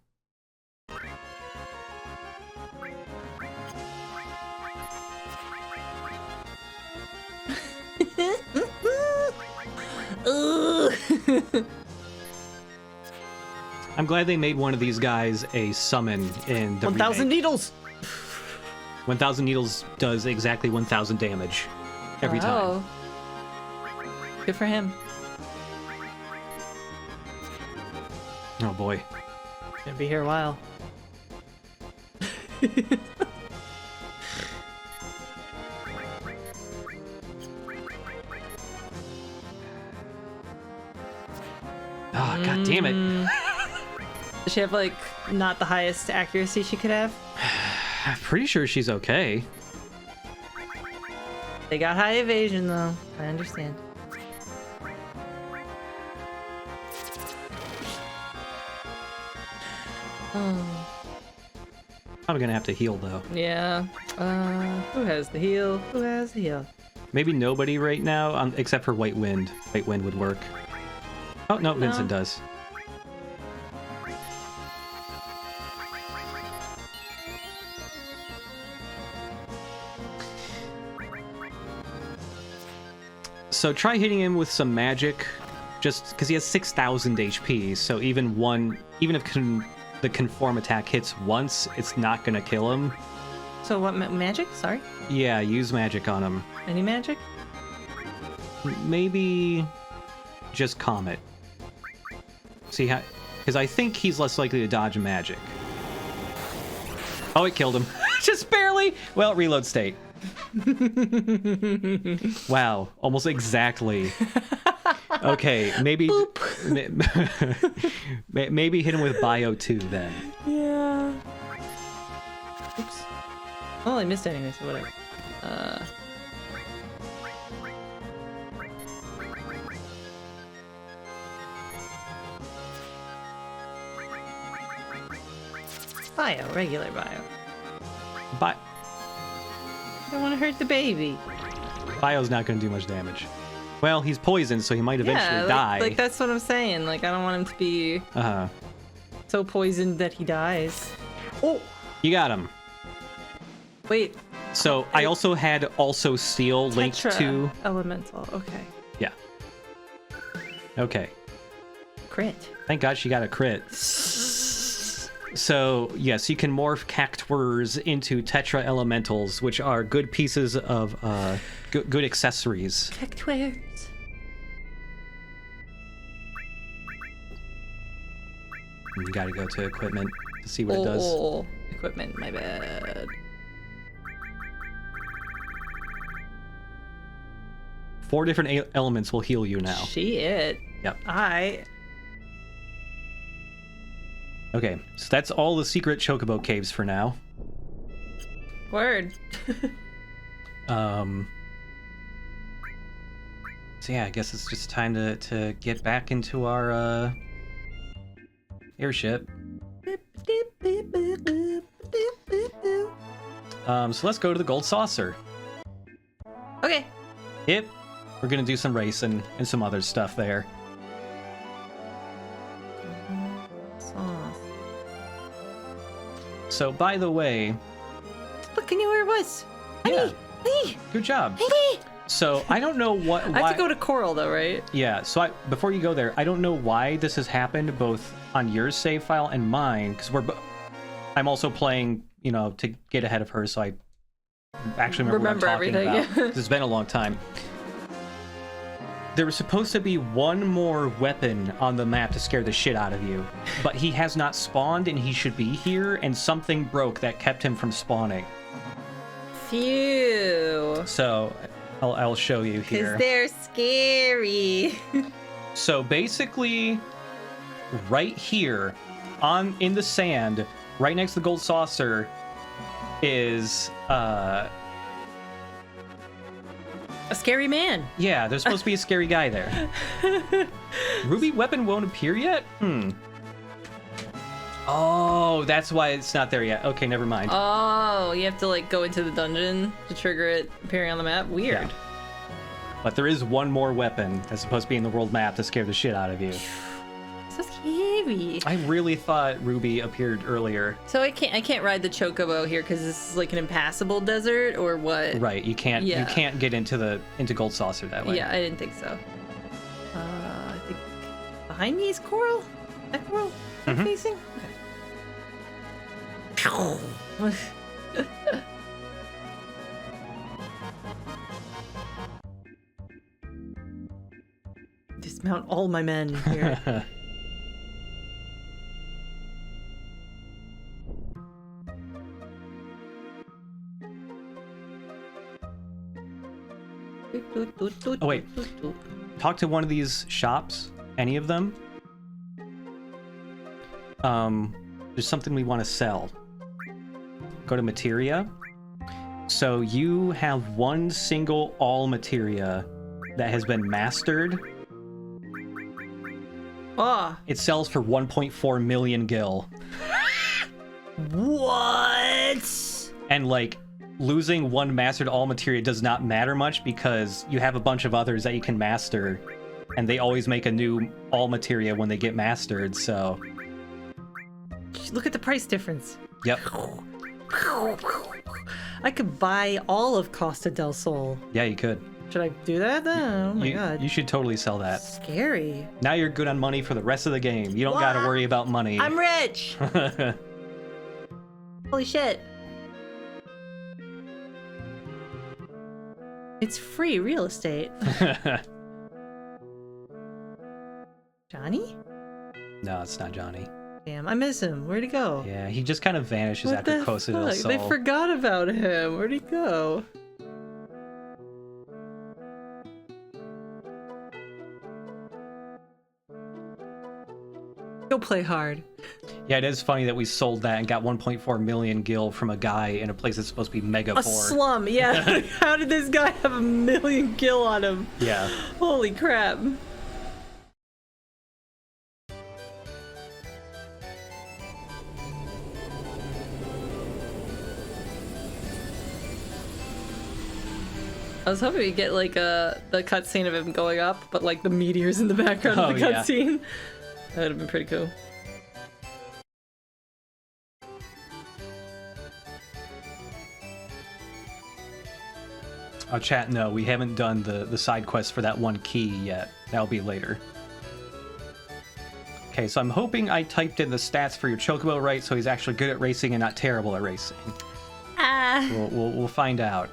Ugh. I'm glad they made one of these guys a summon in the 1,000 remake. needles. 1,000 needles does exactly 1,000 damage every time. Good for him. Oh boy. Gonna be here a while. Oh, god damn it. Does she have like not the highest accuracy she could have? I'm pretty sure she's okay. They got high evasion though. I understand. Oh. I'm gonna have to heal though. Yeah. Who has the heal? Who has the heal? Maybe nobody right now, except for White Wind. White Wind would work. Oh, no, Vincent does. So try hitting him with some magic, just because he has 6,000 HP, so even if the conform attack hits once, it's not gonna kill him. So what magic? Sorry? Yeah, use magic on him. Any magic? Maybe just Comet. See how... Because I think he's less likely to dodge magic. Oh, it killed him. Just barely! Well, reload state. Wow, almost exactly. Okay, maybe maybe hit him with Bio 2 then. Yeah. Oops. Oh, I missed anyway, so whatever. Bio, regular bio. Bi- I don't want to hurt the baby. Bio's not going to do much damage. Well, he's poisoned, so he might eventually die. Like that's what I'm saying. Like I don't want him to be so poisoned that he dies. Oh, you got him. Wait. So I also had also steel linked to elemental. Okay. Yeah. Okay. Crit. Thank God she got a crit. So yes, you can morph Cacteurs into Tetra Elementals, which are good pieces of good accessories. Cacteurs. You gotta go to equipment to see what it does. Oh, equipment, my bad. Four different elements will heal you now. Shit. Yep. Okay, so that's all the secret Chocobo caves for now. Word. So yeah, I guess it's just time to get back into our airship. So let's go to the Gold Saucer. Okay. Yep. We're gonna do some racing and some other stuff there. So, by the way... Look, can you where it was? Yeah. Hey. Good job. Hey. So, I don't know why... I have to go to Coral, though, right? Yeah, so before you go there, I don't know why this has happened, both on your save file and mine, because I'm also playing, you know, to get ahead of her, so I actually remember what I'm talking everything, about. yeah. It's been a long time. There was supposed to be one more weapon on the map to scare the shit out of you, but he has not spawned and he should be here, and something broke that kept him from spawning. Phew. So, I'll show you here. Because they're scary. So basically, right here, in the sand, right next to the Gold Saucer, is a scary man. Yeah, there's supposed to be a scary guy there. Ruby weapon won't appear yet? Oh, that's why it's not there yet. Okay, never mind. Oh, you have to like go into the dungeon to trigger it appearing on the map? Weird. Yeah. But there is one more weapon that's supposed to be in the world map to scare the shit out of you. So scary. I really thought Ruby appeared earlier. So I can't ride the Chocobo here because this is like an impassable desert or what? Right, you can't get into Gold Saucer that way. Yeah, I didn't think so. I think behind me is Coral? That Coral? Mm-hmm. Facing? Okay. Dismount all my men here. Oh, wait. Talk to one of these shops, any of them. There's something we want to sell. Go to Materia. So you have one single all Materia that has been mastered. Oh. It sells for 1.4 million gil. What? And like, losing one mastered all Materia does not matter much because you have a bunch of others that you can master, and they always make a new all Materia when they get mastered, so... Look at the price difference. Yep. I could buy all of Costa del Sol. Yeah, you could. Should I do that then? Oh my god. You should totally sell that. Scary. Now you're good on money for the rest of the game. You don't gotta worry about money. I'm rich! Holy shit. It's free real estate. Johnny? No, it's not Johnny. Damn, I miss him. Where'd he go? Yeah, he just kind of vanishes What after the Costa del fuck? Sol. They forgot about him. Where'd he go? Go play hard. Yeah, it is funny that we sold that and got 1.4 million gil from a guy in a place that's supposed to be mega A poor. slum, yeah. How did this guy have 1 million gil on him? Yeah. Holy crap. I was hoping we'd get like the cutscene of him going up, but like the meteors in the background of the yeah. cutscene. That would have been pretty cool. Oh, chat, no, we haven't done the side quest for that one key yet. That'll be later. Okay, so I'm hoping I typed in the stats for your Chocobo right, so he's actually good at racing and not terrible at racing. We'll find out.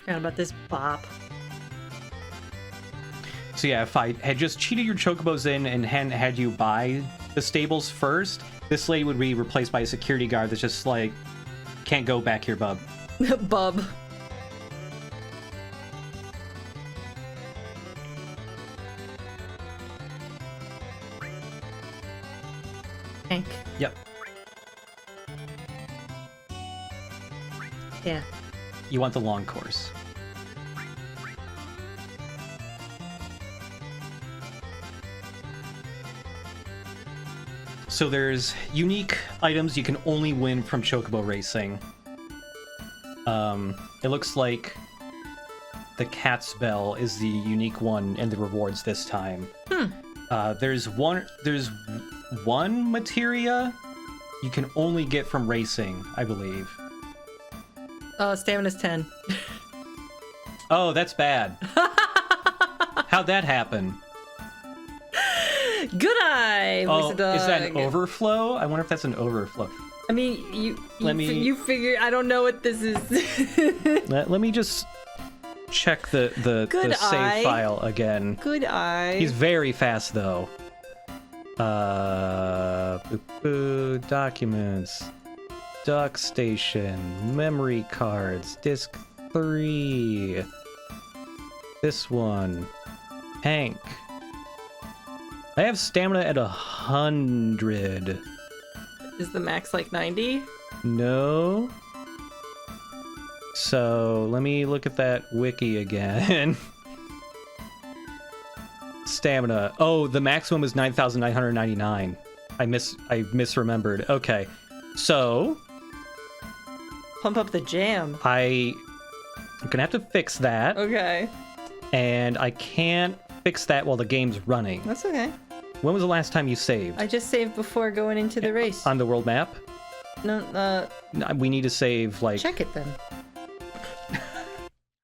Forgot about this bop. So yeah, if I had just cheated your Chocobos in and hadn't had you buy the stables first, this lady would be replaced by a security guard that's just like, can't go back here, bub. Bub. Hank. Yep. Yeah. You want the long course. So there's unique items you can only win from Chocobo racing. It looks like the cat's bell is the unique one in the rewards this time. There's one materia you can only get from racing, I believe. Stamina's 10. Oh, that's bad. How'd that happen? Good eye, Oh, Lisa Dog. is that an overflow? I wonder if that's an overflow. I mean, you figure. I don't know what this is. Let me just check the Good save eye. file again. Good eye. He's very fast though. Documents, dock station, memory cards, disc 3. This one, Hank. I have stamina at 100. Is the max like 90? No. So let me look at that wiki again. Stamina. Oh, the maximum is 9,999. I misremembered. Okay. So Pump up the jam. I'm gonna have to fix that. Okay. And I can't fix that while the game's running. That's okay. When was the last time you saved? I just saved before going into the race. On the world map? No, No, we need to save, like... check it then.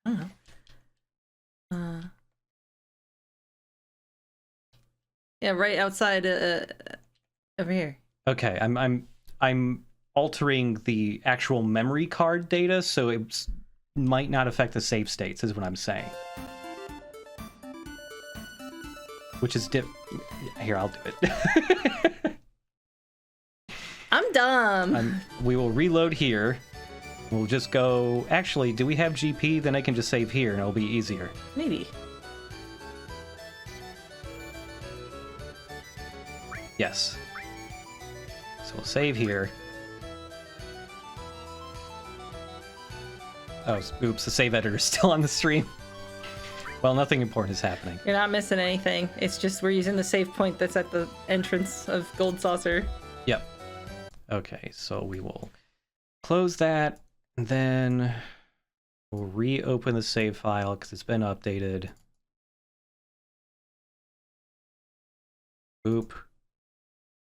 I don't know. Yeah, right outside over here. Okay, I'm altering the actual memory card data, so it might not affect the save states, is what I'm saying. Which is Here, I'll do it. I'm dumb. We will reload here. We'll just go... Actually, do we have GP? Then I can just save here and it'll be easier. Maybe. Yes. So we'll save here. Oh, oops, the save editor's still on the stream. Well, nothing important is happening. You're not missing anything. It's just we're using the save point that's at the entrance of Gold Saucer. Yep. Okay, so we will close that, and then we'll reopen the save file because it's been updated. Oop.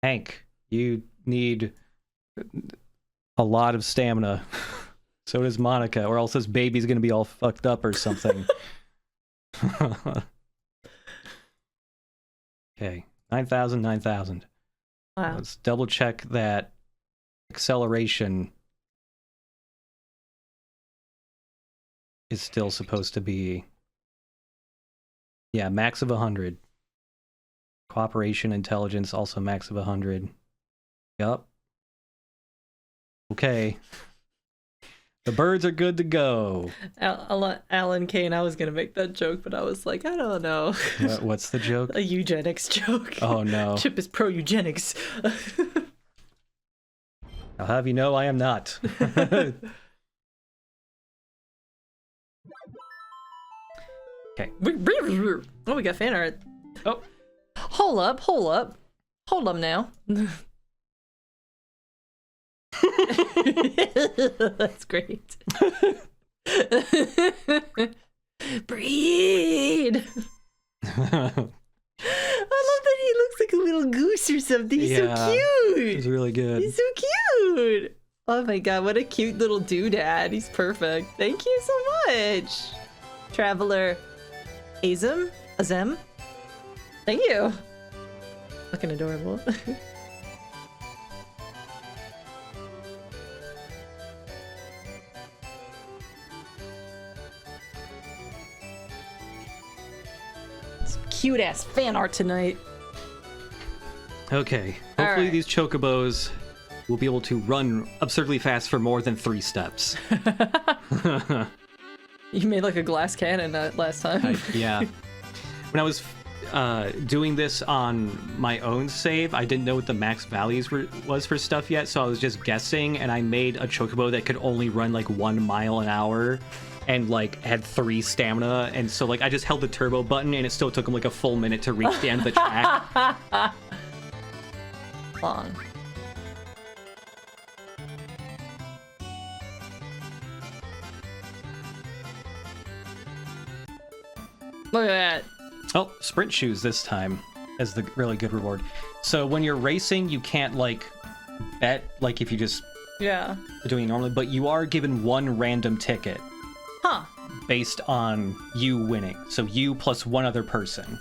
Hank, you need a lot of stamina. So does Monica, or else this baby's gonna be all fucked up or something. Okay, 9,000, 9,000. Wow. Let's double check that acceleration is still supposed to be, yeah, max of 100. Cooperation, intelligence, also max of 100. Yup. Okay. The birds are good to go. Alan Kane, I was going to make that joke, but I was like, I don't know. What's the joke? A eugenics joke. Oh, no. Chip is pro-eugenics. I'll have you know I am not. Okay. Oh, we got fan art. Oh. Hold up. Hold up now. That's great. Breed. I love that he looks like a little goose or something. He's so cute. He's really good. He's so cute. Oh my god, what a cute little doodad. He's perfect. Thank you so much. Traveler Azem? Thank you. Fucking adorable. Cute ass fan art tonight. Okay. Hopefully right. these chocobos will be able to run absurdly fast for more than 3 steps. You made like a glass cannon last time. Yeah. When I was doing this on my own save, I didn't know what the max values was for stuff yet, so I was just guessing, and I made a chocobo that could only run like 1 mile an hour and like had 3 stamina, and so like I just held the turbo button and it still took him like a full minute to reach the end of the track. Long. Look at that. Oh, sprint shoes this time as the really good reward. So when you're racing, you can't like bet like if you just Yeah. are doing it normally, but you are given 1 random ticket. Huh. Based on you winning. So you plus 1 other person.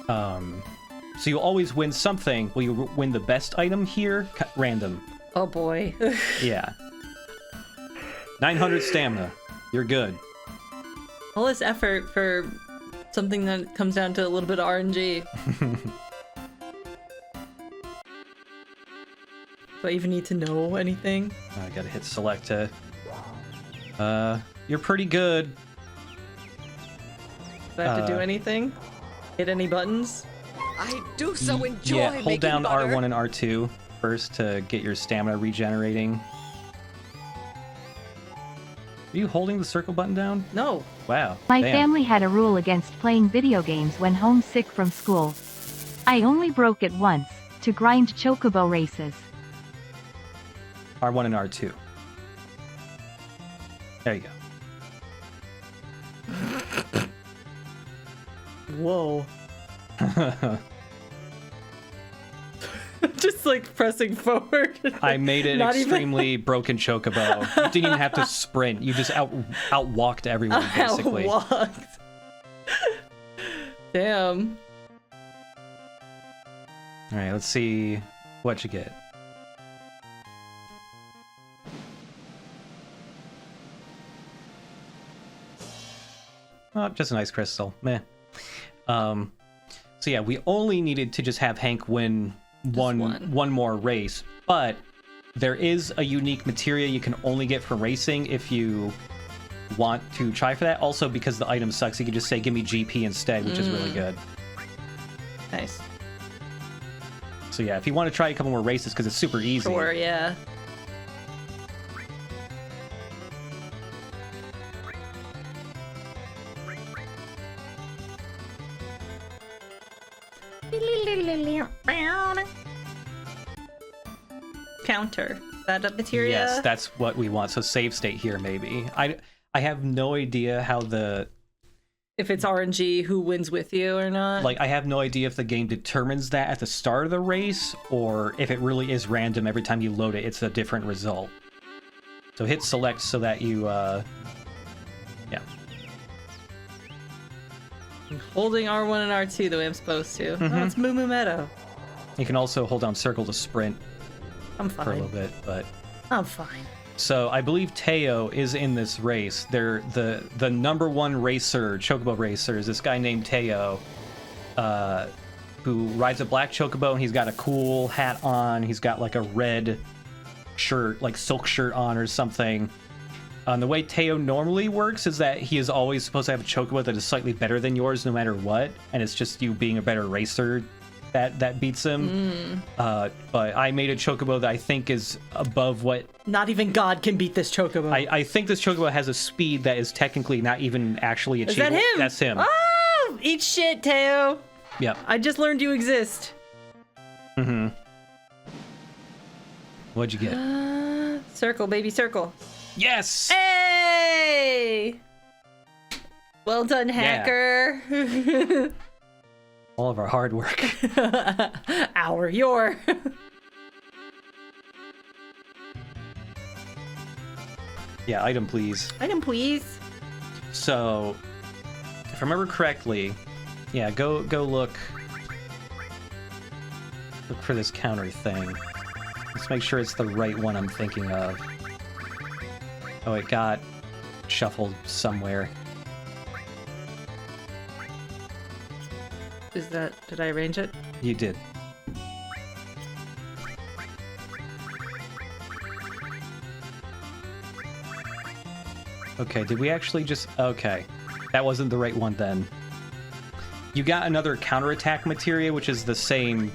So you always win something. Will you win the best item here? Random. Oh boy. Yeah. 900 stamina. You're good. All this effort for something that comes down to a little bit of RNG. Do I even need to know anything? I gotta hit select to... you're pretty good. Do I have to do anything? Hit any buttons? I do so enjoy Yeah, making hold down butter. R1 and R2 first to get your stamina regenerating. Are you holding the circle button down? No. Wow. My damn. family had a rule against playing video games when homesick from school. I only broke it once, to grind chocobo races. R1 and R2. There you go. Whoa. Just like pressing forward. I made it Not extremely broken chocobo. You didn't even have to sprint. You just outwalked everyone, basically. Outwalked. Damn. All right, let's see what you get. Oh, just an ice crystal. Meh. So yeah, we only needed to just have Hank win one more race, but there is a unique materia you can only get from racing if you want to try for that. Also, because the item sucks, you can just say, give me GP instead, which is really good. Nice. So yeah, if you want to try a couple more races, because it's super easy. Sure, yeah. Counter. Is that a materia? Yes, that's what we want. So save state here, maybe. I have no idea how if it's RNG, who wins with you or not? I have no idea if the game determines that at the start of the race, or if it really is random every time you load it, it's a different result. So hit select so that you, yeah. I'm holding R1 and R2 the way I'm supposed to. Mm-hmm. Oh, it's Moo Moo Meadow. You can also hold down circle to sprint I'm for a fine. little bit, but... I'm fine. So I believe Teo is in this race. They're the number 1 racer, Chocobo racer, is this guy named Teo, who rides a black Chocobo, and he's got a cool hat on. He's got like a red shirt, like silk shirt on or something. The way Teo normally works is that he is always supposed to have a Chocobo that is slightly better than yours no matter what, and it's just you being a better racer that beats him. But I made a Chocobo that I think is above what... Not even God can beat this Chocobo. I think this Chocobo has a speed that is technically not even actually achievable. Is that him? That's him. Oh! Eat shit, Teo! Yep. I just learned you exist. Mm-hmm. What'd you get? Circle, baby, circle. Yes! Hey! Well done, hacker. Yeah. All of our hard work. Your. Yeah, item please. Item please. So, if I remember correctly, yeah, go look for this counter thing. Let's make sure it's the right one I'm thinking of. Oh, it got shuffled somewhere. Is that... Did I arrange it? You did. Okay, did we actually just... Okay. That wasn't the right one then. You got another counterattack materia, which is the same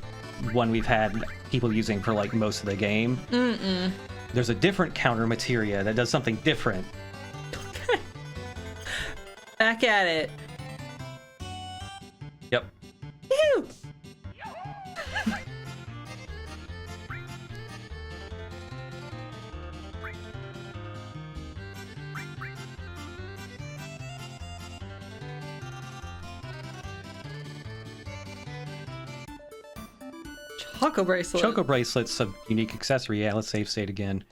one we've had people using for, like, most of the game. Mm-mm. There's a different counter materia that does something different. Back at it. Yep. Woo! Choco bracelet. Choco bracelet's a unique accessory. Yeah, let's save state again.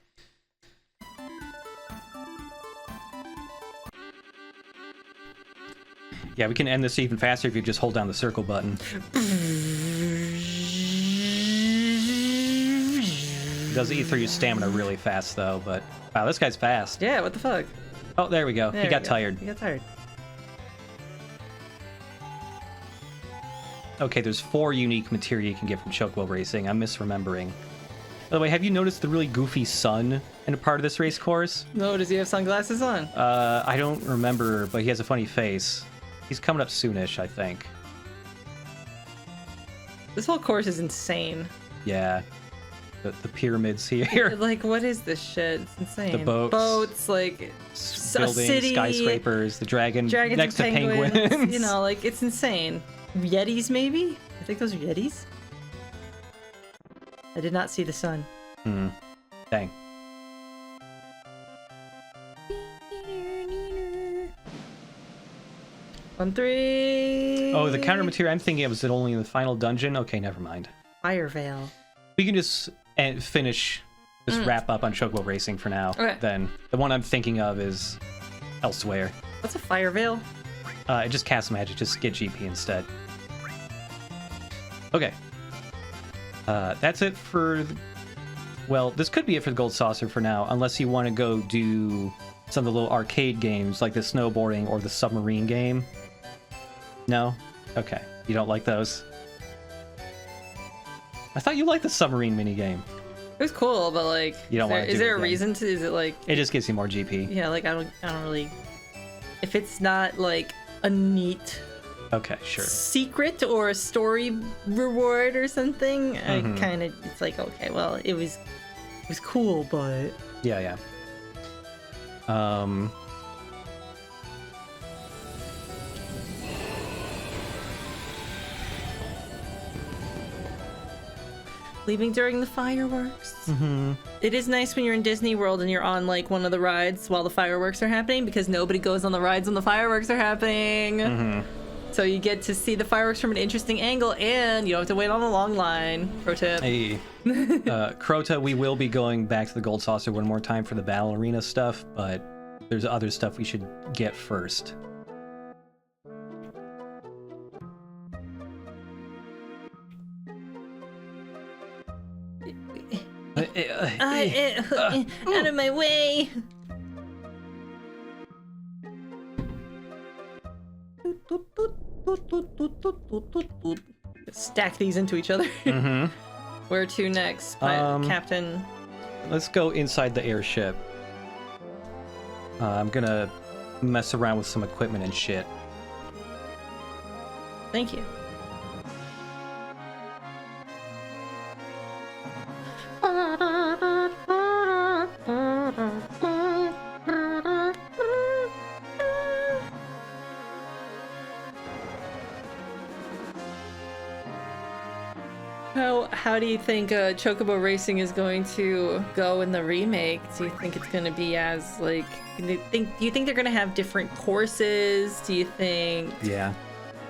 Yeah, we can end this even faster if you just hold down the circle button. It does eat through your stamina really fast, though, but... Wow, this guy's fast. Yeah, what the fuck? Oh, there we go. He got tired. He got tired. Okay, there's 4 unique materia you can get from Chocobo Racing. I'm misremembering. By the way, have you noticed the really goofy sun in a part of this race course? No, does he have sunglasses on? I don't remember, but he has a funny face. He's coming up soonish, I think. This whole course is insane. Yeah. The pyramids here. Like, what is this shit? It's insane. The boats. Boats, like, Buildings, a city. Skyscrapers, the dragons and next to penguins. You know, like, it's insane. Yetis, maybe? I think those are Yetis. I did not see the sun. Dang. On 3. Oh, the counter material I'm thinking of is it only in the final dungeon? Okay, never mind. Fire Veil. We can just finish this wrap up on Chocobo Racing for now. Okay. Then the one I'm thinking of is elsewhere. What's a Fire Veil? It just casts magic, just get GP instead. Okay. That's it for... Well, this could be it for the Gold Saucer for now, unless you want to go do some of the little arcade games like the snowboarding or the submarine game. No? Okay. You don't like those? I thought you liked the submarine minigame. It was cool, but like, You don't want to do is there it a again. reason to? Is it like? It just gives you more GP. Yeah, like I don't really. If it's not like a neat Okay, sure. secret or a story reward or something, Mhm. I kind of it's like okay, well, it was cool, but Yeah. leaving during the fireworks. It is nice when you're in Disney World and you're on like one of the rides while the fireworks are happening because nobody goes on the rides when the fireworks are happening. So you get to see the fireworks from an interesting angle and you don't have to wait on a long line. Pro tip. Hey, Crota, we will be going back to the Gold Saucer one more time for the Battle Arena stuff, but there's other stuff we should get first. Out of my way. Stack these into each other. Where to next, Captain? Let's go inside the airship. I'm gonna mess around with some equipment and shit. Thank you. How do you think Chocobo Racing is going to go in the remake? Do you think it's going to be as like? Do you think they're going to have different courses? Do you think? Yeah,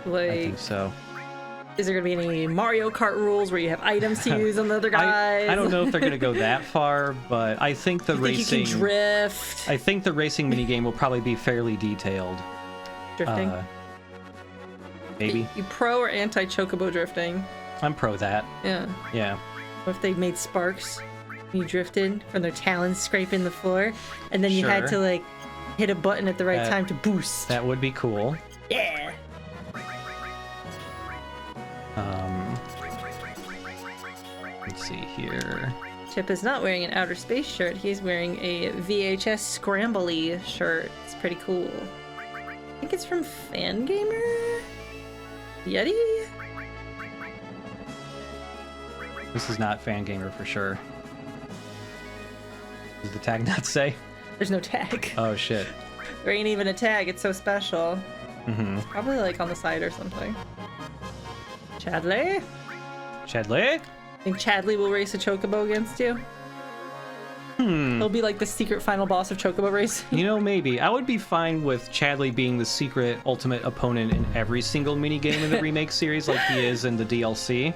like, I think so. Is there going to be any Mario Kart rules where you have items to use on the other guys? I don't know if they're going to go that far, but I think the racing. You can drift. I think the racing minigame will probably be fairly detailed. Drifting. Maybe. You pro or anti Chocobo drifting? I'm pro that. Yeah. Yeah. What if they made sparks and you drifted from their talons scraping the floor, and then you had to like hit a button at the right time to boost? That would be cool. Yeah. Let's see here. Chip is not wearing an outer space shirt. He's wearing a VHS Scrambly shirt. It's pretty cool. I think it's from Fangamer? Yeti? This is not Fangamer for sure. Does the tag not say? There's no tag. Oh shit. There ain't even a tag. It's so special. Mm-hmm. Probably like on the side or something. Chadley? Chadley? Think Chadley will race a Chocobo against you? He'll be like the secret final boss of Chocobo Race. You know, maybe. I would be fine with Chadley being the secret ultimate opponent in every single minigame in the remake series like he is in the DLC.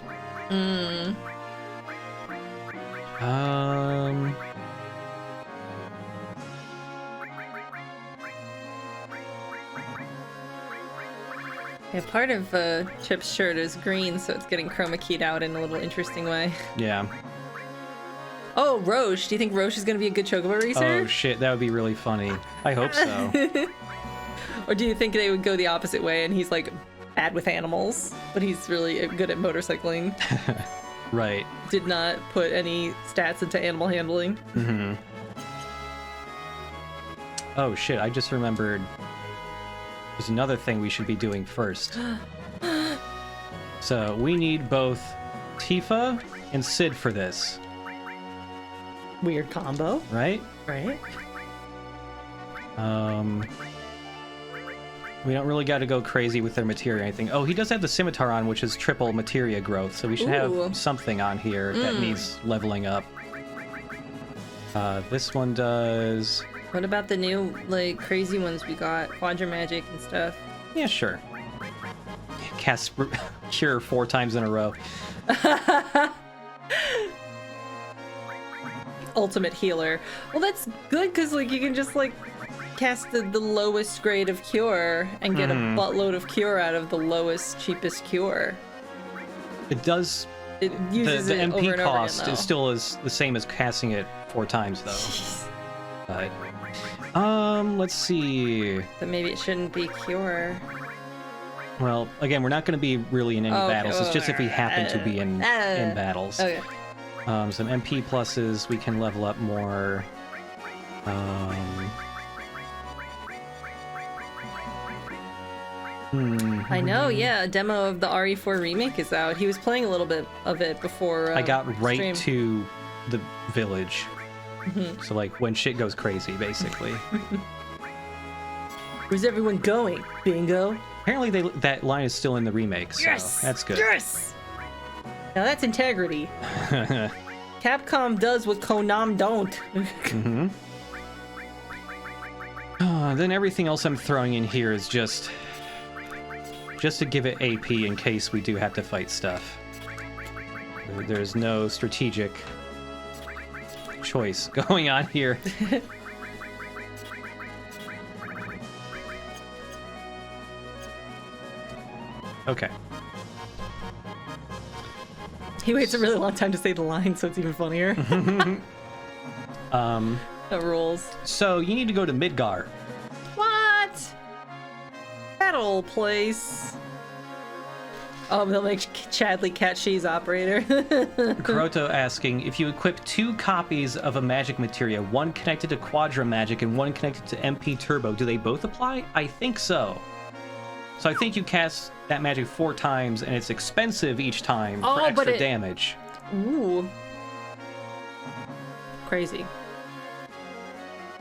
Yeah, part of Chip's shirt is green, so it's getting chroma keyed out in a little interesting way. Yeah. Oh, Roche. Do you think Roche is going to be a good Chocobo racer? Oh shit, that would be really funny. I hope so. Or do you think they would go the opposite way and he's like bad with animals, but he's really good at motorcycling? Right. Did not put any stats into animal handling. Mm-hmm. Oh shit, I just remembered there's another thing we should be doing first. So we need both Tifa and Sid for this. Weird combo. Right? Right. We don't really got to go crazy with their materia or anything. Oh, he does have the scimitar on, which is triple materia growth, so we should have something on here that needs leveling up. This one does... What about the new, like, crazy ones we got? Quadra Magic and stuff. Yeah, sure. Cast Cure 4 times in a row. Ultimate healer. Well, that's good, because, like, you can just, like, cast the lowest grade of cure and get a buttload of cure out of the lowest, cheapest cure. It does... It uses the it MP over and cost over again, is still the same as casting it 4 times, though. But... let's see... So maybe it shouldn't be cure. Well, again, we're not going to be really in any battles. It's just if we happen to be in battles. Okay. Some MP pluses, we can level up more. I know, yeah. A demo of the RE4 remake is out. He was playing a little bit of it before. I got right stream. to the village. So, like, when shit goes crazy, basically. Where's everyone going? Bingo. Apparently, that line is still in the remake, so that's good. Yes! Now that's integrity. Capcom does what Konami don't. Then everything else I'm throwing in here is just to give it AP in case we do have to fight stuff. There's no strategic choice going on here. Okay. He waits a really long time to say the line, so it's even funnier. That rules. So you need to go to Midgar. What? That old place. Oh, they'll make Chadley Cat Cheese operator. Kuroto asking, if you equip 2 copies of a magic materia, one connected to Quadra Magic and one connected to MP Turbo, do they both apply? I think so. So I think you cast that magic 4 times, and it's expensive each time for extra damage. Ooh. Crazy.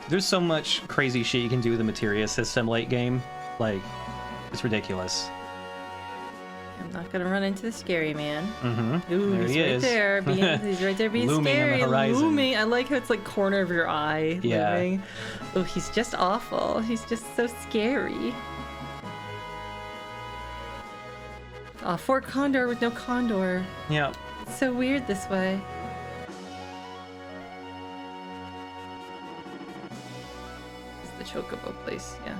There's so much crazy shit you can do with the materia system late game. Like, it's ridiculous. I'm not gonna run into the scary man. Mm-hmm. Ooh, there he's he right is. there. He's right there being Looming scary. on the horizon. Looming. I like how it's like corner of your eye. Yeah. Looming. Oh, he's just awful. He's just so scary. Oh, Fort Condor with no condor. Yeah. It's so weird this way. This is the Chocobo place, yeah.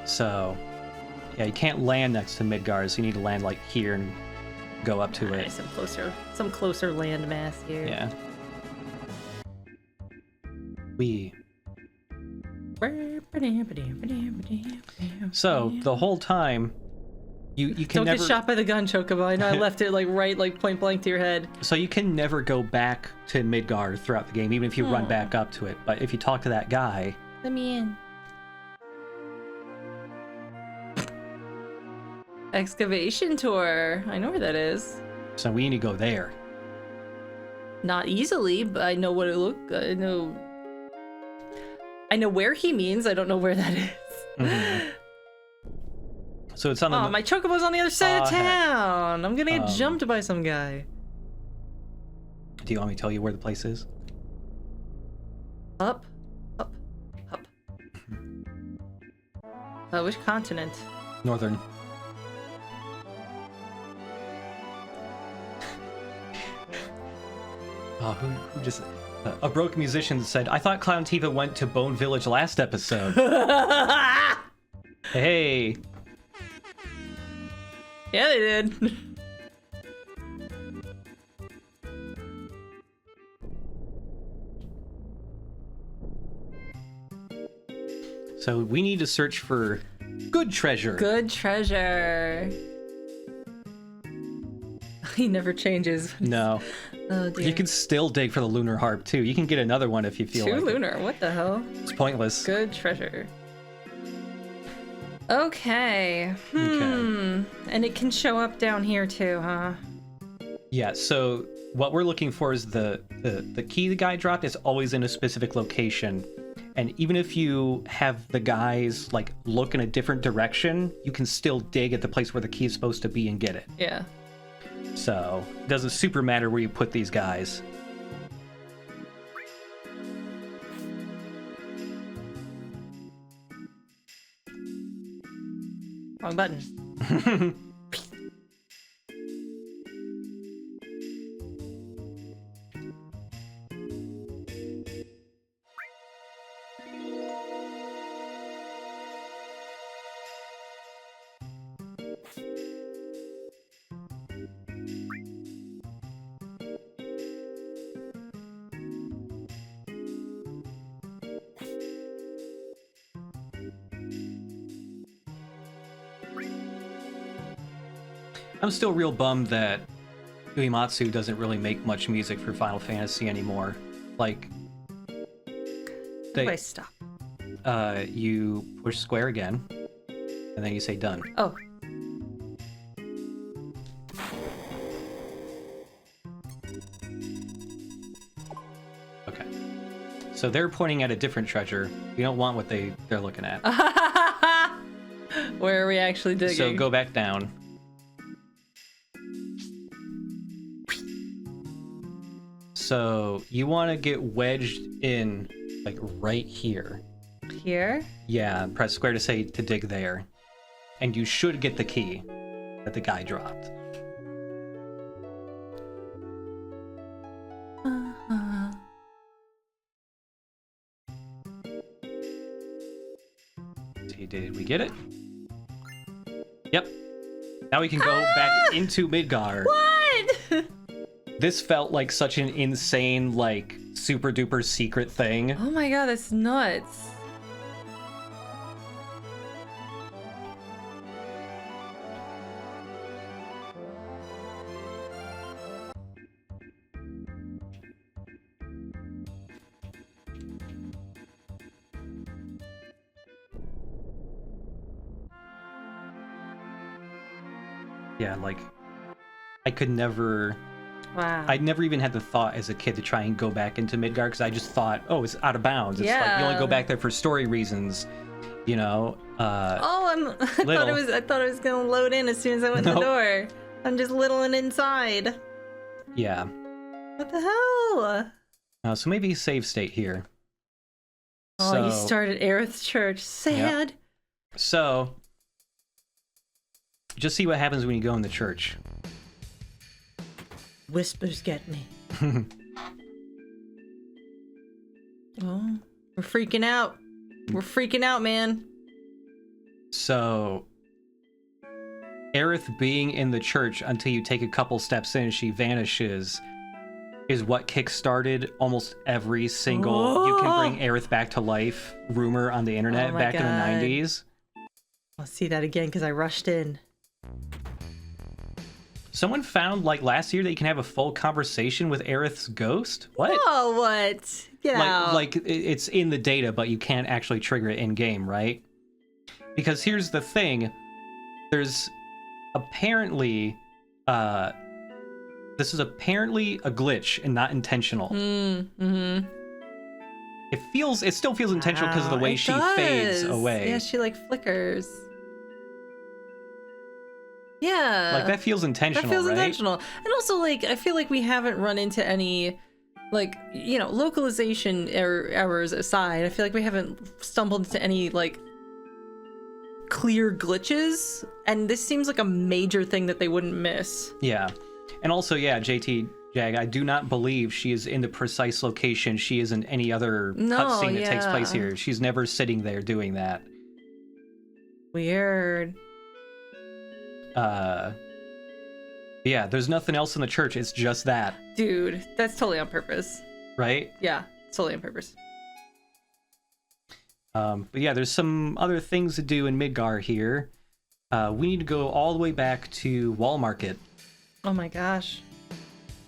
So, yeah, you can't land next to Midgar, so you need to land like here and go up to Alright, it. some closer land mass here. Yeah. So the whole time, you can Don't never get shot by the gun, Chocobo. I know I left it like point blank to your head. So you can never go back to Midgar throughout the game, even if you run back up to it. But if you talk to that guy, Let me in. Excavation tour. I know where that is. so we need to go there. Not easily, but I know what it looked. I know where he means. I don't know where that is. Mm-hmm. So it's on the. Oh, my Chocobo's on the other side of heck. town. I'm gonna get jumped by some guy. Do you want me to tell you where the place is? Up, up, up. Which continent? Northern. Oh, who just... a broke musician said, I thought Clown Tifa went to Bone Village last episode. Hey. Yeah, they did. So we need to search for good treasure. Good treasure. He never changes. No. Oh dear. You can still dig for the lunar harp too. You can get another one if you feel Two like lunar. What the hell? It's pointless. Good treasure. Okay. And it can show up down here too, huh? Yeah, so what we're looking for is the key the guy dropped is always in a specific location. And even if you have the guys like look in a different direction, you can still dig at the place where the key is supposed to be and get it. Yeah. So it doesn't super matter where you put these guys. Wrong button. I'm still real bummed that Uematsu doesn't really make much music for Final Fantasy anymore. Like, How do I stop? you push square again, and then you say done. Oh. Okay. So they're pointing at a different treasure. We don't want what they're looking at. Where are we actually digging? So go back down. So you want to get wedged in, like, right here. Here? Yeah, press square to say to dig there. And you should get the key that the guy dropped. See, did we get it? Yep. Now we can go back into Midgar. What? This felt like such an insane, like, super duper secret thing. Oh my god, that's nuts. yeah, like I could never. Wow. I never even had the thought as a kid to try and go back into Midgar because I just thought, oh, it's out of bounds. It's like you only go back there for story reasons, you know. I thought it was gonna load in as soon as I went in the door. I'm just littling inside. Yeah. What the hell? So maybe save state here. Oh, you started Aerith's church. Sad. Yep. So, just see what happens when you go in the church. Whispers get me. Oh, we're freaking out. We're freaking out, man. So, Aerith being in the church until you take a couple steps in and she vanishes is what kick-started almost every single you can bring Aerith back to life rumor on the internet back in the 90s. I'll see that again because I rushed in. Someone found like last year that you can have a full conversation with Aerith's ghost. What? Oh, what? Yeah. Like it's in the data, but you can't actually trigger it in game, right? Because here's the thing: there's apparently this is apparently a glitch and not intentional. Mm-hmm. It still feels intentional because of the way she fades away. Yeah, she like flickers. Yeah. Like that feels intentional, That feels right? intentional. And also like I feel like we haven't run into any like, you know, localization errors aside, I feel like we haven't stumbled into any like clear glitches, and this seems like a major thing that they wouldn't miss. Yeah. And also, yeah, JT Jag, I do not believe she is in the precise location she is in any other cutscene that takes place here. She's never sitting there doing that. Weird. Yeah, there's nothing else in the church. It's just that. Dude, that's totally on purpose. Right? Yeah, it's totally on purpose. But yeah, there's some other things to do in Midgar here. We need to go all the way back to Wall Market. Oh my gosh.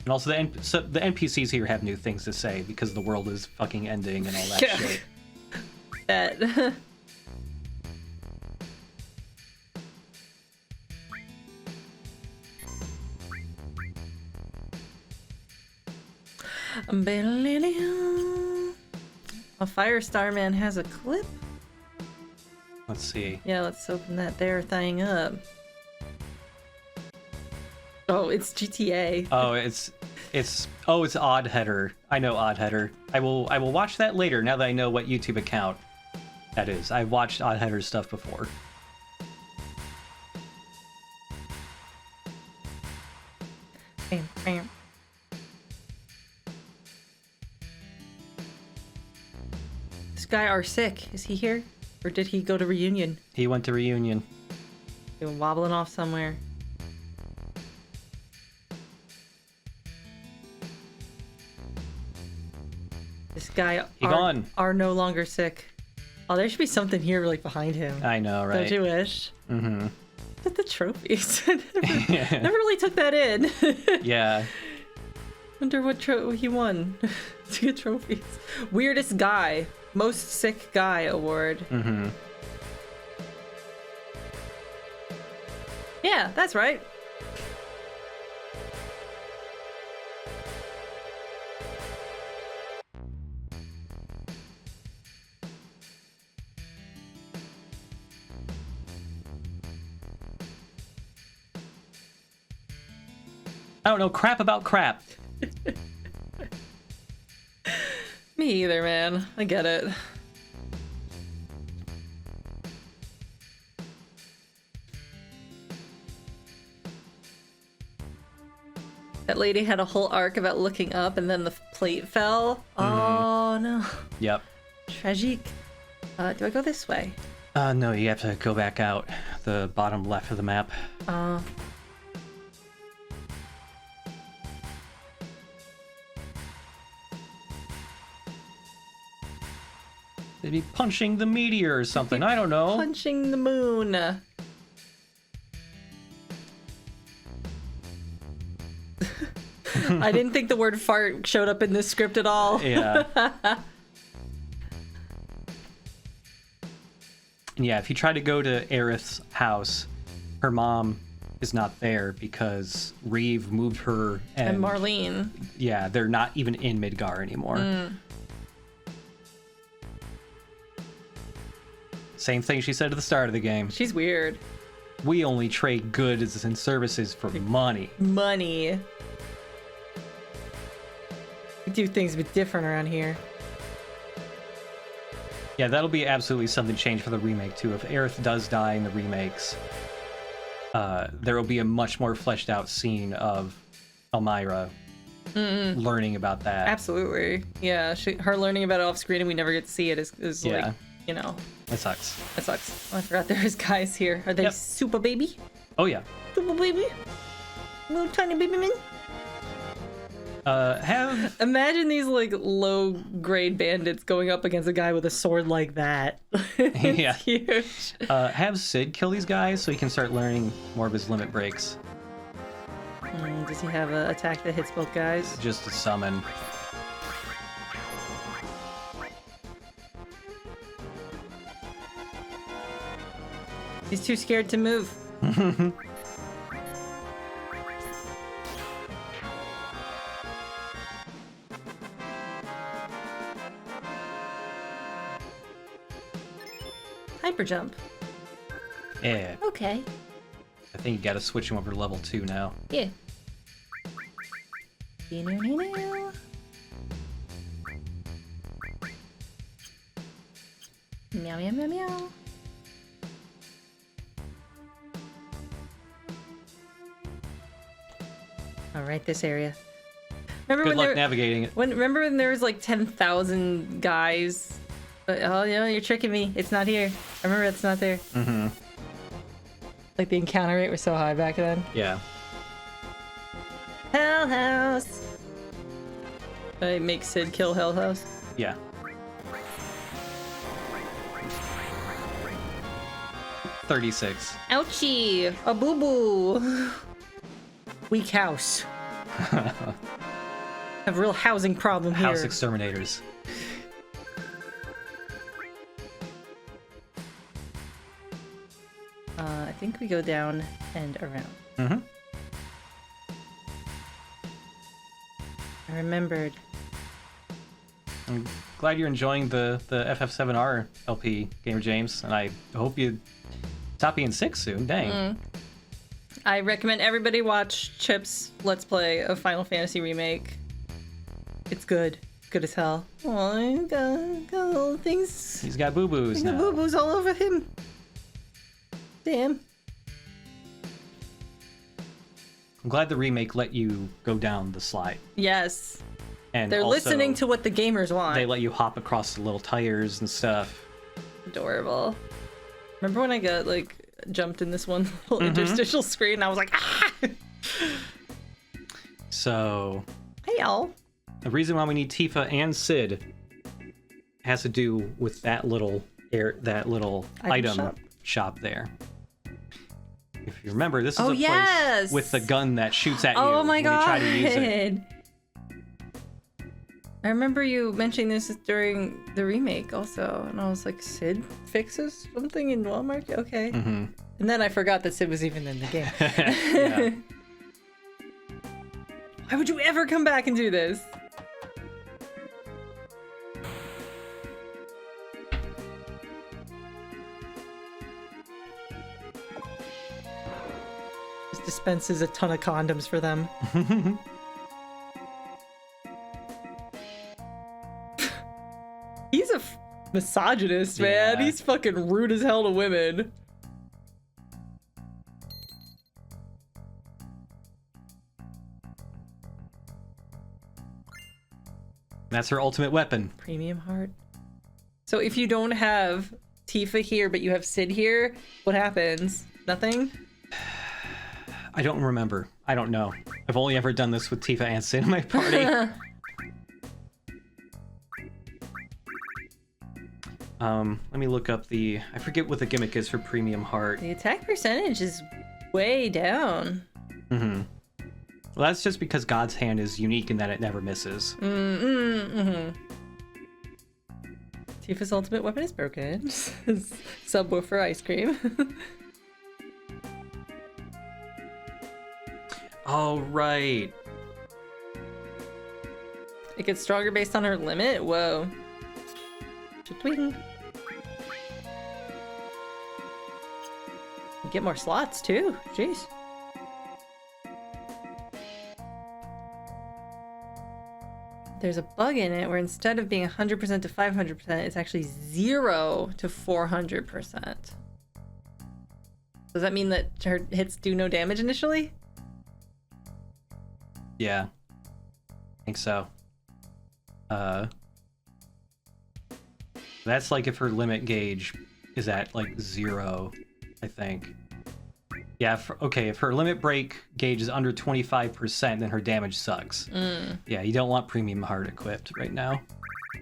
And also the NPCs here have new things to say because the world is fucking ending and all that Yeah. shit. Bet. A Firestar Man has a clip? Let's see. Yeah, let's open that there thing up. Oh, it's GTA. Oh, it's Odd Header. I know Odd Header. I will watch that later now that I know what YouTube account that is. I've watched Odd Header's stuff before. Bam, bam. This guy Arsic, is he here? Or did he go to reunion? He went to reunion. He was wobbling off somewhere. This guy are no longer sick. Oh, there should be something here like behind him. I know, right? Don't you wish? Mm-hmm. But the trophies. Never really took that in. Yeah. Wonder what he won to get trophies. Weirdest guy. Most sick guy award. Mm-hmm. Yeah, that's right. I don't know crap about crap. Me either, man. I get it. That lady had a whole arc about looking up and then the plate fell. Mm-hmm. Oh no. Yep. Tragique. Do I go this way? No, you have to go back out the bottom left of the map. Maybe punching the meteor or something. I don't know. Punching the moon. I didn't think the word fart showed up in this script at all. Yeah. And yeah, if you try to go to Aerith's house, her mom is not there because Reeve moved her And Marlene. Yeah, they're not even in Midgar anymore. Same thing she said at the start of the game. She's weird. We only trade goods and services for money. Money. We do things a bit different around here. Yeah, that'll be absolutely something changed for the remake too. If Aerith does die in the remakes, there will be a much more fleshed out scene of Elmira learning about that. Absolutely. Yeah, her learning about it off screen and we never get to see it is like, you know. That sucks. That sucks. Oh, I forgot there's guys here. Are they super baby? Oh yeah. Super baby? Little tiny baby men? Imagine these like low grade bandits going up against a guy with a sword like that. Yeah. Huge. Have Sid kill these guys so he can start learning more of his limit breaks. Does he have an attack that hits both guys? Just to summon. He's too scared to move. Hyper jump. Yeah. Okay. I think you gotta switch him over to level 2 now. Yeah. Meow meow meow meow. All right, this area. Remember Good luck navigating it. Remember when there was like 10,000 guys? Oh, yeah, you're tricking me. It's not here. I remember it's not there. Mm-hmm. Like the encounter rate was so high back then. Yeah. Hell House. I make Sid kill Hell House. Yeah. $36. Ouchie! A boo boo! Weak house. Have a real housing problem here. House exterminators. I think we go down and around. Mm-hmm. I remembered. I'm glad you're enjoying the FF7R LP, Gamer James, and I hope you stop being sick soon. Dang. I recommend everybody watch Chip's Let's Play of Final Fantasy Remake. It's good. Good as hell. Oh, got little things. He's got boo-boos He's now. got boo-boos all over him. Damn. I'm glad the remake let you go down the slide. Yes. And They're also, listening to what the gamers want. They let you hop across the little tires and stuff. Adorable. Remember when I got, like, jumped in this one little interstitial screen and I was like, ah! So, Hey, y'all. the reason why we need Tifa and Sid has to do with that little item shop there. If you remember, this is a place with the gun that shoots at you Oh my when god. you try to use it. I remember you mentioning this during the remake also, and I was like, Sid fixes something in Walmart? Okay. Mm-hmm. And then I forgot that Sid was even in the game. Yeah. Why would you ever come back and do this? Just dispenses a ton of condoms for them. He's a misogynist, man. Yeah. He's fucking rude as hell to women. That's her ultimate weapon. Premium heart. So if you don't have Tifa here, but you have Sid here, what happens? Nothing? I don't remember. I don't know. I've only ever done this with Tifa and Sid in my party. Let me look up I forget what the gimmick is for Premium Heart. The attack percentage is way down. Mm-hmm. Well, that's just because God's hand is unique in that it never misses. Tifa's ultimate weapon is broken. Subwoofer ice cream. Oh, right. It gets stronger based on her limit? Whoa. Twing. You get more slots too. Jeez. There's a bug in it where instead of being 100% to 500%, it's actually 0 to 400%. Does that mean that her hits do no damage initially? Yeah. I think so. That's like if her limit gauge is at like 0, I think. Yeah, if her limit break gauge is under 25%, then her damage sucks. Yeah, you don't want premium heart equipped right now.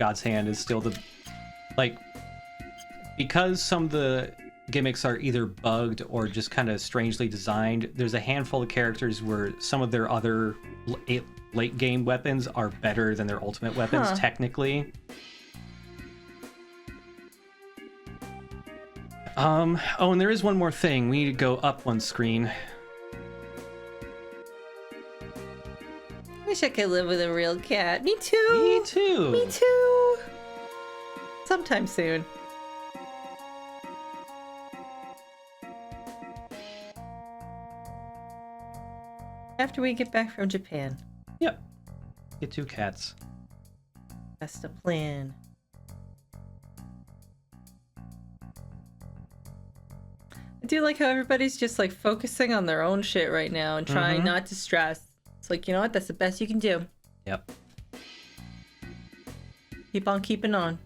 God's Hand is still the... Like, because some of the gimmicks are either bugged or just kind of strangely designed, there's a handful of characters where some of their other late game weapons are better than their ultimate weapons, technically. Oh, and there is one more thing. We need to go up one screen. Wish I could live with a real cat. Me too. Me too. Me too. Sometime soon. After we get back from Japan. Yep. Get 2 cats. That's the plan. I do like how everybody's just like focusing on their own shit right now and trying not to stress. It's like, you know what? That's the best you can do. Yep. Keep on keeping on.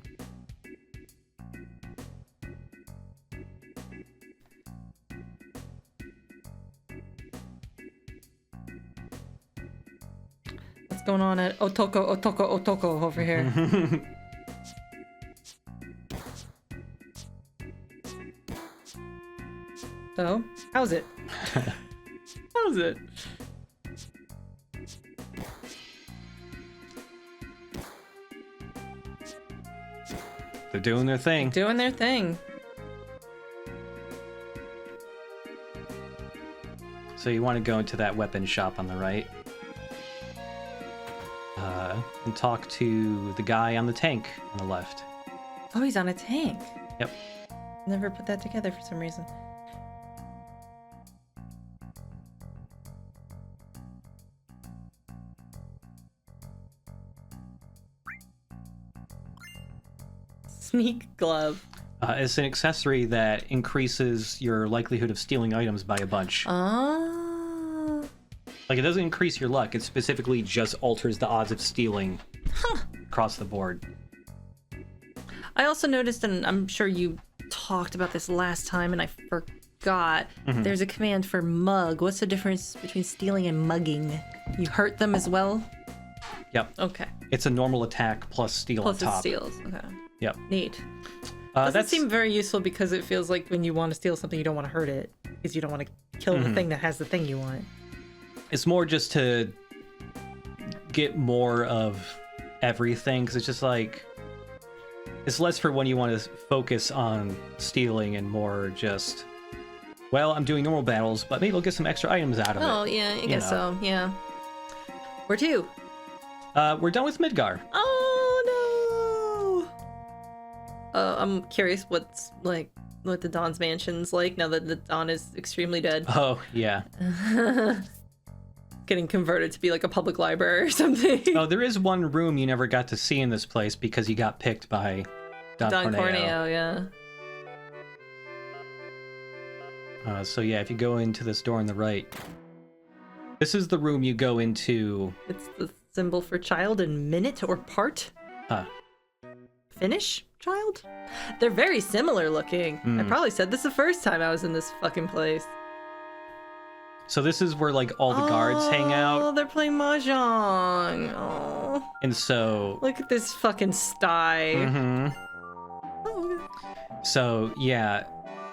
What's going on at Otoko over here? So, how's it? How's it? They're doing their thing. Doing their thing. So you want to go into that weapon shop on the right. And talk to the guy on the tank on the left. Oh, he's on a tank. Yep. Never put that together for some reason. Sneak glove. It's an accessory that increases your likelihood of stealing items by a bunch. Oh. Like, it doesn't increase your luck. It specifically just alters the odds of stealing across the board. I also noticed, and I'm sure you talked about this last time, and I forgot, there's a command for mug. What's the difference between stealing and mugging? You hurt them as well? Yep. Okay. It's a normal attack plus steal Plus on top. it steals. Okay. Yep. Neat. Doesn't seem very useful because it feels like when you want to steal something, you don't want to hurt it. Because you don't want to kill the thing that has the thing you want. It's more just to get more of everything, because it's just like... It's less for when you want to focus on stealing and more just... Well, I'm doing normal battles, but maybe I'll get some extra items out of it. Oh, yeah, I guess so, yeah. Where to? We're done with Midgar. Oh, no! I'm curious what the Dawn's mansion's like now that the Dawn is extremely dead. Oh, yeah. Getting converted to be like a public library or something. Oh, there is one room you never got to see in this place because you got picked by Don Corneo. Yeah. So yeah, if you go into this door on the right, this is the room you go into. It's the symbol for child and minute or part. Finish child? They're very similar looking. I probably said this the first time I was in this fucking place. So this is where like all the guards hang out. Oh, they're playing mahjong. Oh. And so Look at this fucking sty. Oh, okay. So yeah,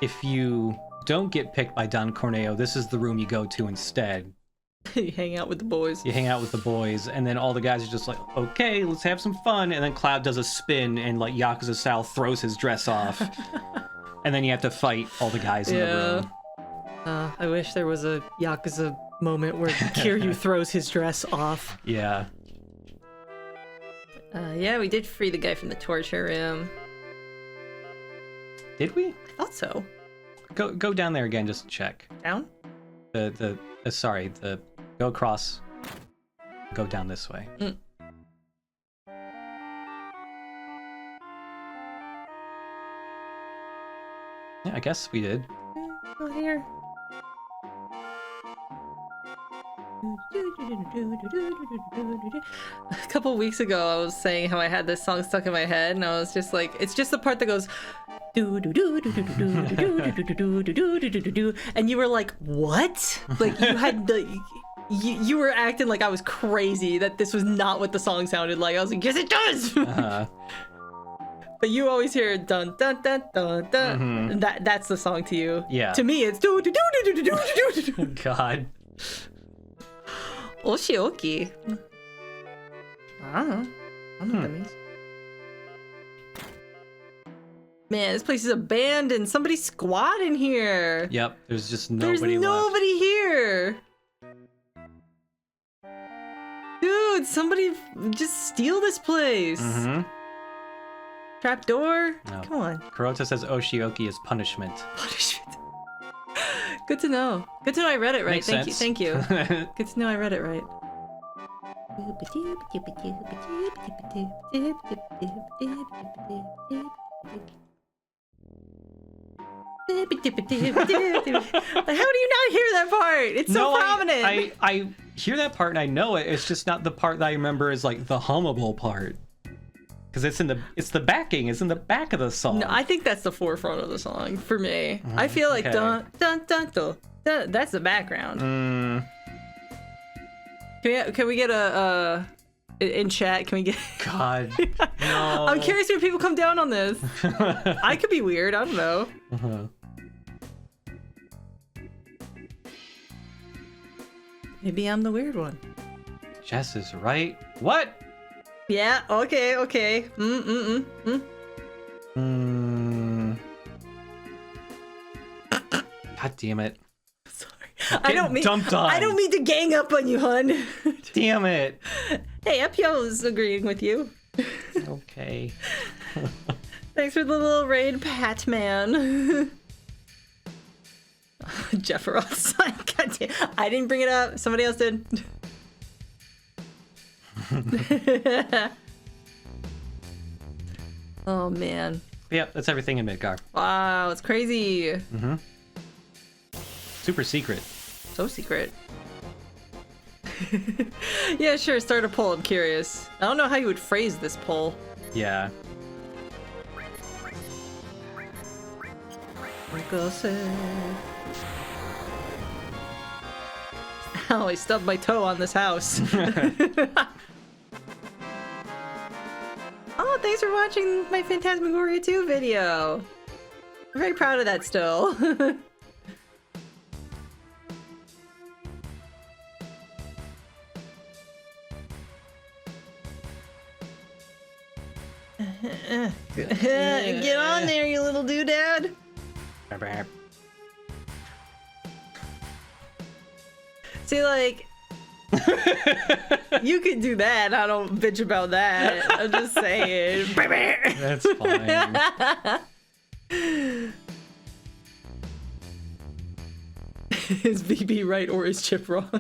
if you don't get picked by Don Corneo, this is the room you go to instead. You hang out with the boys. You hang out with the boys, and then all the guys are just like, okay, let's have some fun. And then Cloud does a spin and like Yakuza style throws his dress off. And then you have to fight all the guys in the room. I wish there was a Yakuza moment where Kiryu throws his dress off. Yeah. Yeah, we did free the guy from the torture room. Did we? I thought so. Go down there again, just to check. Down? Go across. Go down this way. Mm. Yeah, I guess we did. Go here. A couple weeks ago, I was saying how I had this song stuck in my head, and I was just like, it's just the part that goes, and you were like, what? Like you had the, you were acting like I was crazy that this was not what the song sounded like. I was like, yes, it does. But you always hear dun dun dun dun dun. Mm-hmm. That's the song to you. Yeah. To me, it's do do do do do do do do. God. Oshioki. I don't know. I don't know what that means. Man, this place is abandoned. Somebody's squatting here. Yep. There's just There's nobody nobody here. Dude, somebody just steal this place. Mm-hmm. Trap door? No. Come on. Kurota says Oshioki is punishment. Punishment. Good to know. Good to know I read it right. Makes Thank sense. you. Thank you. Good to know I read it right. How do you not hear that part? It's so prominent. I hear that part and I know it. It's just not the part that I remember is like the hummable part. Because it's the backing. It's in the back of the song. No, I think that's the forefront of the song for me. I feel like okay. dun dun dun dun. That's the background. Can we get a in chat? Can we get? God, no. I'm curious if people come down on this. I could be weird. I don't know. Maybe I'm the weird one. Jess is right. What? Yeah. Okay. God damn it. Sorry. I don't mean to gang up on you, hun. Damn it. Hey, Epio's agreeing with you. Okay. Thanks for the little raid, Patman. Jefferon's sign. God damn. I didn't bring it up. Somebody else did. Oh, man. Yep, that's everything in Midgar. Wow, it's crazy. Super secret. So secret. Yeah, sure. Start a poll. I'm curious. I don't know how you would phrase this poll. Yeah. Ow, I stubbed my toe on this house. Oh, thanks for watching my Phantasmagoria 2 video. I'm very proud of that still. Get on there, you little doodad. See, like, you can do that. I don't bitch about that. I'm just saying. That's fine. Is VB right or is Chip wrong? I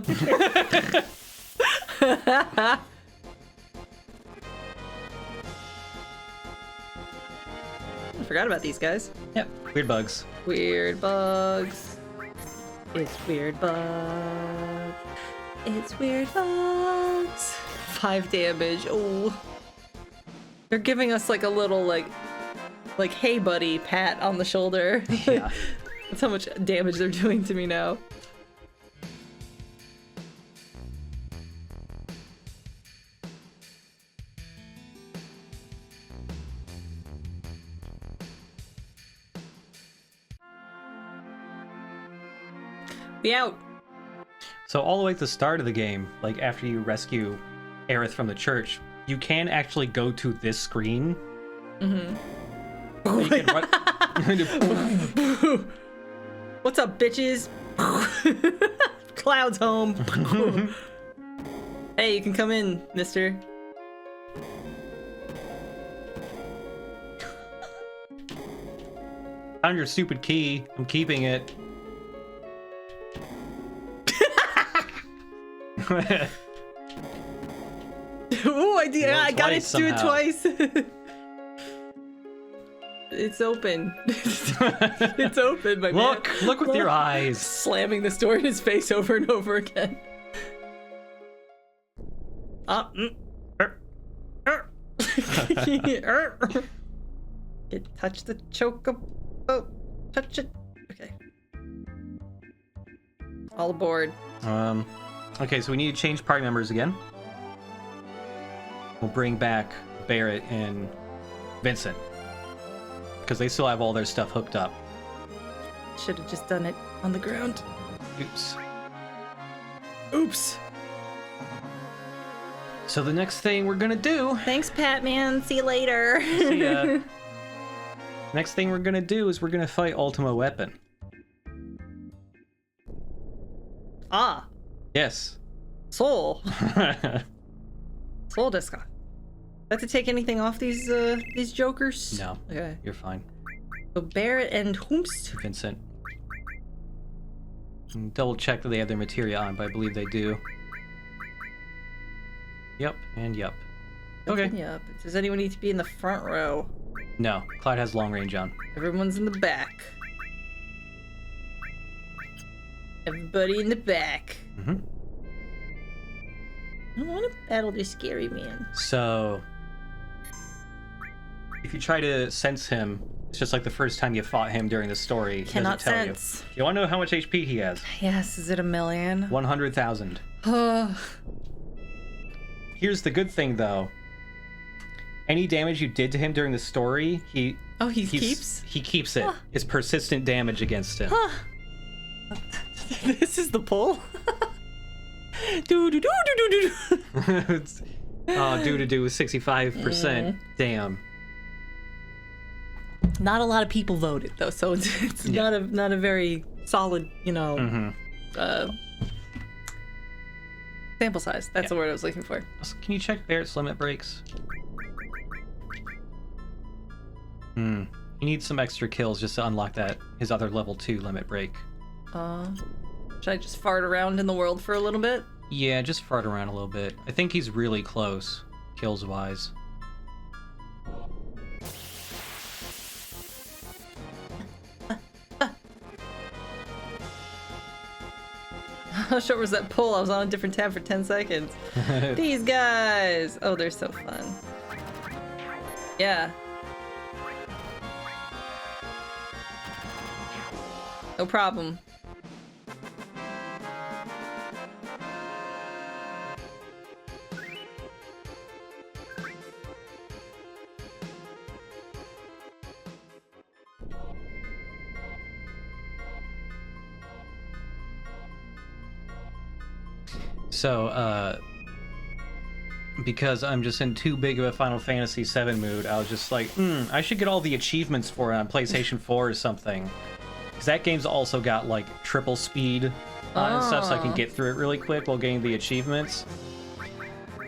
forgot about these guys. Yep. Weird bugs. Weird bugs. It's weird bugs. It's weird bugs. 5 damage. Oh. They're giving us like a little like hey buddy pat on the shoulder. Yeah. That's how much damage they're doing to me now. We out. So all the way at the start of the game, like after you rescue Aerith from the church, you can actually go to this screen. Mm-hmm. You can run... What's up, bitches? Cloud's home. Hey, you can come in, mister. Found your stupid key. I'm keeping it. Ooh, I got it. Do it somehow. twice. It's open. It's open, my man. Look with your eyes. Slamming this door in his face over and over again. Touch the chocobo. Touch it. Okay. All aboard. Okay, so we need to change party members again. We'll bring back Barrett and Vincent. Because they still have all their stuff hooked up. Should have just done it on the ground. Oops. Oops. So the next thing we're gonna do... Thanks, Patman. See you later. See ya. Next thing we're gonna do is we're gonna fight Ultima Weapon. Ah. Yes. Soul. Soul Disca. Have to take anything off these jokers? No. Okay. You're fine. So Barrett and Whomst. Vincent. Double check that they have their materia on, but I believe they do. Yep, and yep. Okay. Yep. Does anyone need to be in the front row? No, Cloud has long range on. Everyone's in the back. Everybody in the back. Mm-hmm. I don't want to battle this scary man. So, if you try to sense him, it's just like the first time you fought him during the story. He Cannot doesn't tell sense. You want to know how much HP he has? Yes, is it 1,000,000? 100,000. Oh. Here's the good thing, though. Any damage you did to him during the story, he keeps it. Huh. It's persistent damage against him. Huh. This is the pull. Do do do do do do. It's, oh, do with 65%. Damn. Not a lot of people voted though, so it's Yeah. not a very solid, sample size. That's the word I was looking for. Also, can you check Barrett's limit breaks? You need some extra kills just to unlock his other level 2 limit break. Should I just fart around in the world for a little bit? Yeah, just fart around a little bit. I think he's really close, kills wise. How short was that pull? I was on a different tab for 10 seconds. These guys! Oh, they're so fun. Yeah. No problem. So, because I'm just in too big of a Final Fantasy VII mood, I was just like, I should get all the achievements for it on PlayStation 4 or something. Because that game's also got, like, triple speed and stuff, so I can get through it really quick while getting the achievements.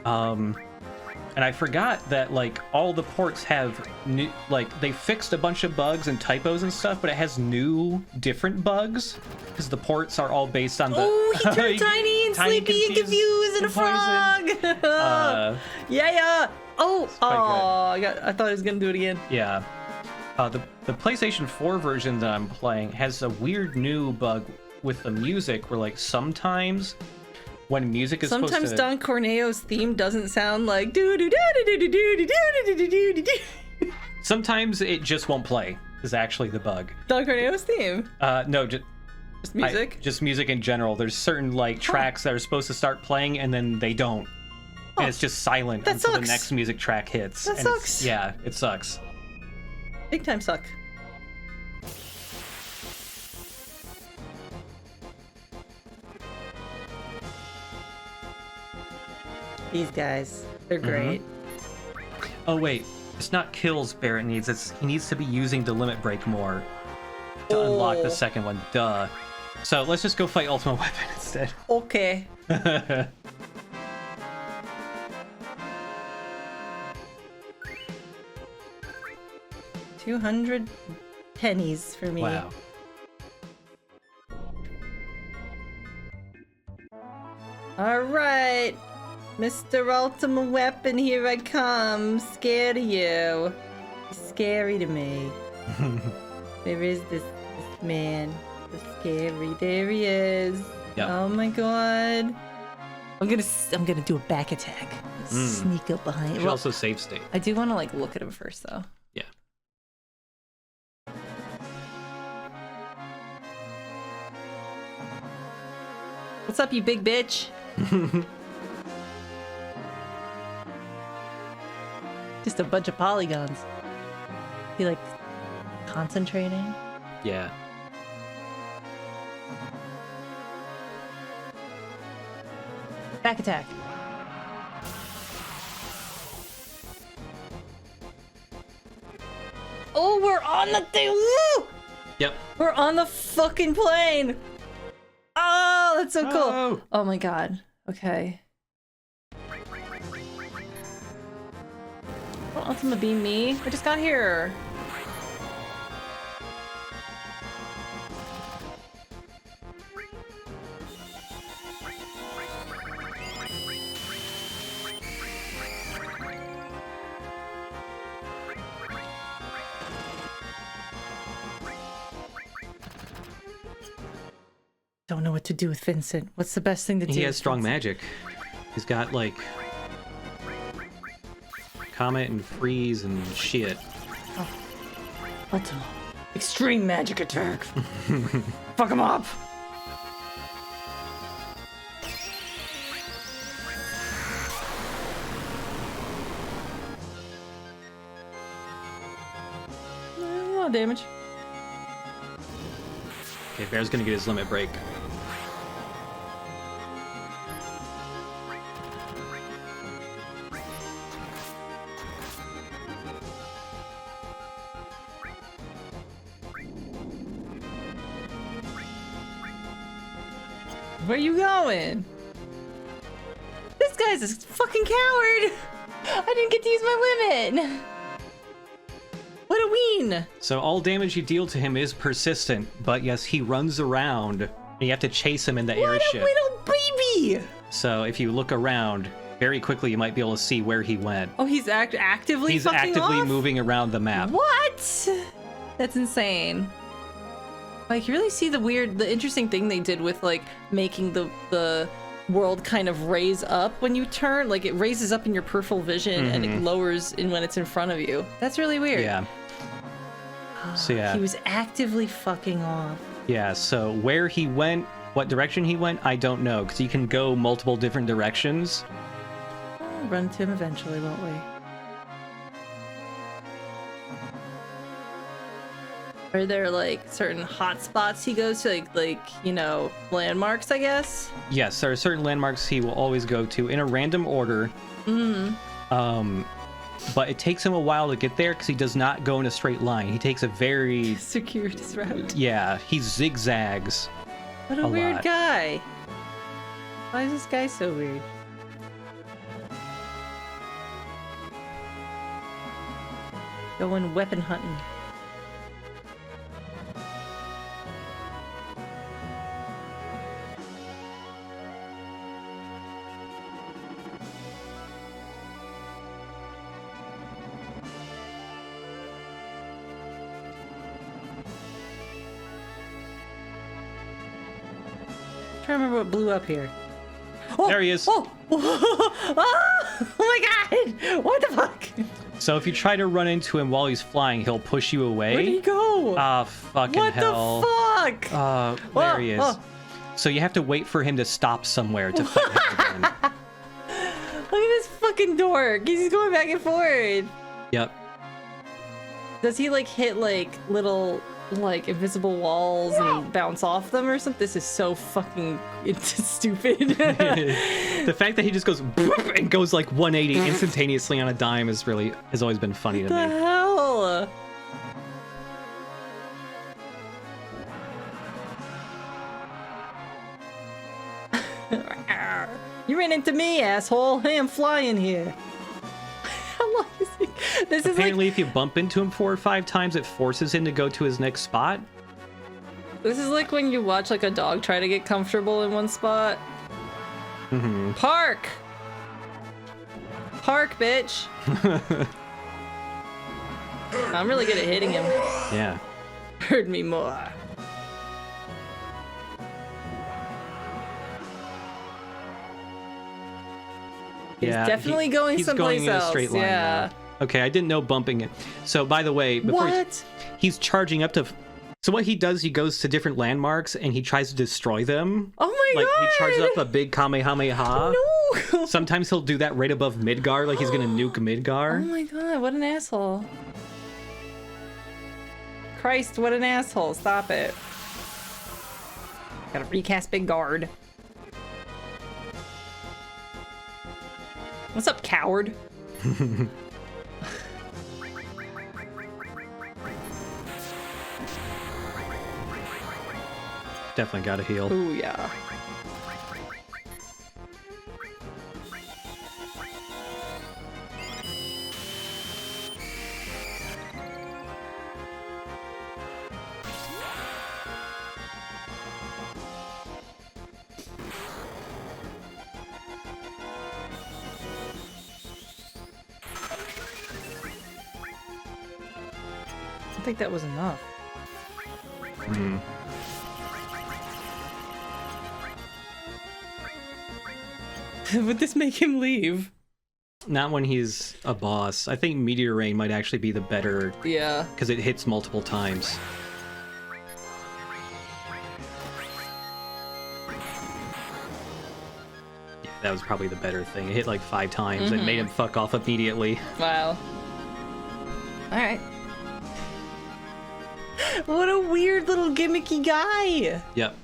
And I forgot that, like, all the ports have new, like, they fixed a bunch of bugs and typos and stuff, but it has new, different bugs. Because the ports are all based on the... Oh, he turned tiny and sleepy and confused and a frog! Yeah! Oh! I thought I was gonna do it again. Yeah. The PlayStation 4 version that I'm playing has a weird new bug with the music where, like, sometimes when music is supposed Sometimes to... Don Corneo's theme doesn't sound like do do do do do do do do do do do do. Sometimes it just won't play, is actually the bug. Don Corneo's theme. No, just music? just music in general. There's certain, like, tracks that are supposed to start playing and then they don't. And it's just silent that until sucks. the next music track hits. That And it's- sucks. Yeah, it sucks. Big time suck. These guys, they're great. Oh wait, it's not kills Barrett needs. He needs to be using the limit break more. to unlock the second one. Duh. So let's just go fight Ultimate Weapon instead. Okay. 200 pennies for me. Wow. Alright, Mr. Ultimate Weapon, here I come. Scared of you. You're scary to me. Where is this man? So scary. There he is. Yep. Oh my god. I'm gonna do a back attack. Sneak up behind. You should also save state. I do want to like look at him first though. Yeah. What's up, you big bitch? Just a bunch of polygons. He like concentrating. Yeah. Back attack. Oh, we're on the thing. Woo! Yep. We're on the fucking plane. Oh, that's so cool. Oh. Oh my god. Okay. Will Ultima be me? I just got here. Don't know what to do with Vincent. What's the best thing to do? He has with strong Vincent? magic. He's got like Comet and Freeze and shit. Oh. Ultima. Extreme magic attack. Fuck him up. A lot of damage. Okay, Bear's gonna get his limit break. Where you going? This guy's a fucking coward. I didn't get to use my limit. What a ween. So all damage you deal to him is persistent, but yes, he runs around and you have to chase him in the What airship. a little baby. So if you look around very quickly, you might be able to see where he went. Oh, he's actively He's fucking actively off? moving around the map. What? That's insane. Like, you really see the interesting thing they did with like making the world kind of raise up when you turn. Like, it raises up in your peripheral vision and it lowers in when it's in front of you. That's really weird. Yeah. So yeah. He was actively fucking off. Yeah, so where he went, what direction he went, I don't know, because you can go multiple different directions. We'll run to him eventually, won't we? Are there like certain hot spots he goes to, like you know, landmarks, I guess? Yes, there are certain landmarks he will always go to in a random order. But it takes him a while to get there because he does not go in a straight line. He takes a very Circuitous route. yeah, he zigzags. What a weird lot. guy. Why is this guy so weird? Going weapon hunting. I'm trying to remember what blew up here. Oh, There he is. Oh, oh my god! What the fuck? So if you try to run into him while he's flying, he'll push you away. Where'd he go? Ah, fucking What hell. the fuck? There he is. Oh. So you have to wait for him to stop somewhere to fight him again. Look at this fucking dork. He's just going back and forth. Yep. Does he like hit like little like invisible walls and bounce off them or something? This is so fucking stupid. The fact that he just goes boop and goes like 180 instantaneously on a dime has always been funny to The me. hell? You ran into me, asshole. Hey, I'm flying here. How long is he? This Apparently, is if you bump into him 4 or 5 times, it forces him to go to his next spot. this is like when you watch like a dog try to get comfortable in one spot. Mm-hmm. Park, bitch. I'm really good at hitting him. Yeah. Hurt me more. He's definitely going he's someplace going in a else. straight line Yeah. now. Okay, I didn't know bumping it. So, by the way, before What? he's charging up to. So what he does, he goes to different landmarks and he tries to destroy them. Oh my Like god! he charges up a big Kamehameha. No! Sometimes he'll do that right above Midgar, like he's gonna nuke Oh Midgar. my god! What an asshole! Christ! What an asshole! Stop it! Gotta recast Big Guard. What's up, coward? Definitely gotta heal. Ooh yeah. I think that was enough. Hmm. Would this make him leave? Not when he's a boss. I think Meteor Rain might actually be the better, Yeah. because it hits multiple times. Yeah, that was probably the better thing. It hit like 5 times and made him fuck off immediately. Wow. Alright. What a weird little gimmicky guy! Yep.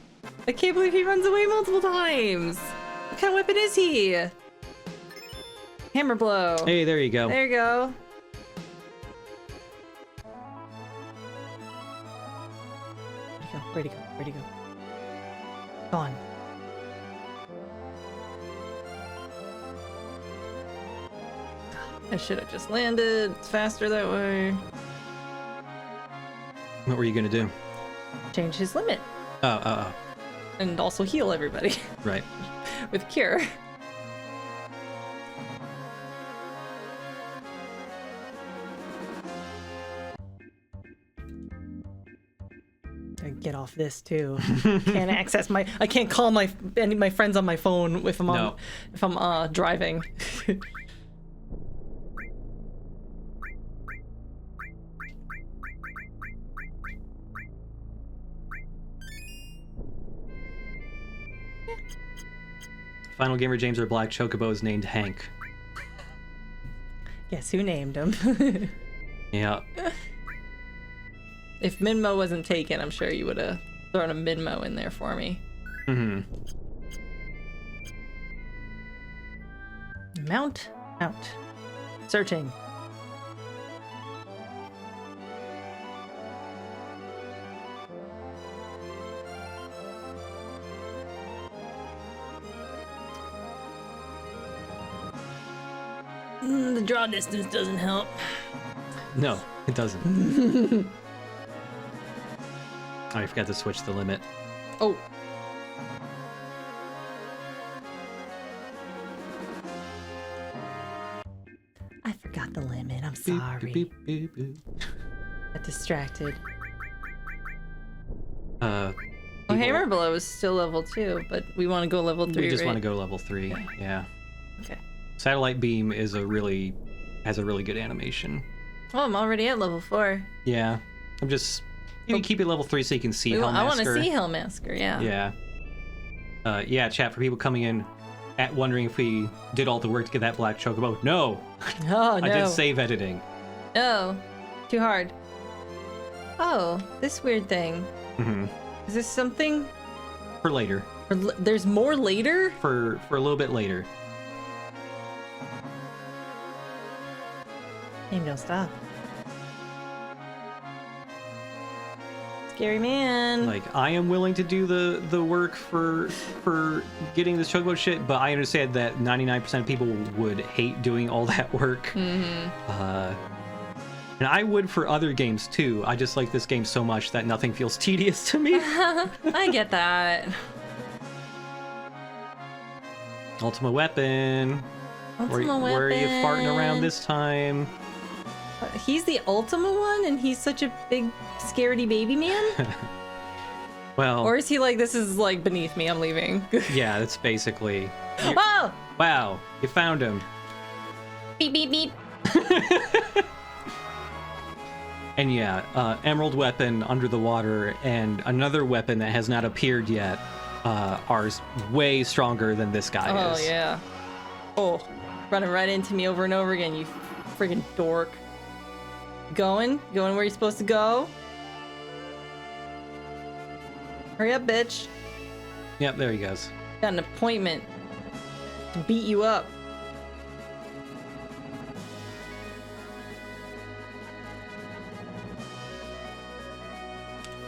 I can't believe he runs away multiple times! What kind of weapon is he? Hammer blow. Hey, there you go. There you go. Where'd he go? Where'd he go? Gone. I should have just landed. It's faster that way. What were you gonna do? Change his limit. Oh. And also heal everybody Right. with cure. I get off this too. Can't access my. I can't call any of my friends on my phone if I'm on. No. If I'm driving. Final Gamer James or Black Chocobo is named Hank. Guess who named him? Yeah. If Minmo wasn't taken, I'm sure you would have thrown a Minmo in there for me. Mm-hmm. Mount. Searching. The draw distance doesn't help. No, it doesn't. Oh, I forgot to switch the limit. Oh. I forgot the limit. I'm sorry. Beep, beep, beep, beep. Got distracted. Uh, Oh, people- Hammer Blow is still level 2, but we want to go level 3, We just right? want to go level 3. Yeah. Okay. Satellite Beam has a really good animation. Oh, I'm already at level 4. Yeah. You can keep it level 3 so you can see Hellmasker. I want to see Hellmasker, yeah. Yeah. Yeah, chat, for people coming in wondering if we did all the work to get that Black Chocobo. No! Oh, no. I did save editing. No. Too hard. Oh, this weird thing. Mm-hmm. Is this something? For later. There's more later? For a little bit later. Game don't stop. Scary man. Like, I am willing to do the work for getting this Chocobo shit, but I understand that 99% of people would hate doing all that work. Mm-hmm. And I would for other games too. I just like this game so much that nothing feels tedious to me. I get that. Ultimate weapon. Where are you farting around this time? He's the Ultima one, and he's such a big, scaredy baby man? Well... Or is he like, this is, like, beneath me, I'm leaving? Yeah, that's basically... Oh! Wow, you found him. Beep, beep, beep. And yeah, Emerald weapon under the water and another weapon that has not appeared yet are way stronger than this guy is. Oh, yeah. Oh, running right into me over and over again, you friggin' dork. Going where you're supposed to go. Hurry up, bitch. Yep, there he goes. Got an appointment to beat you up.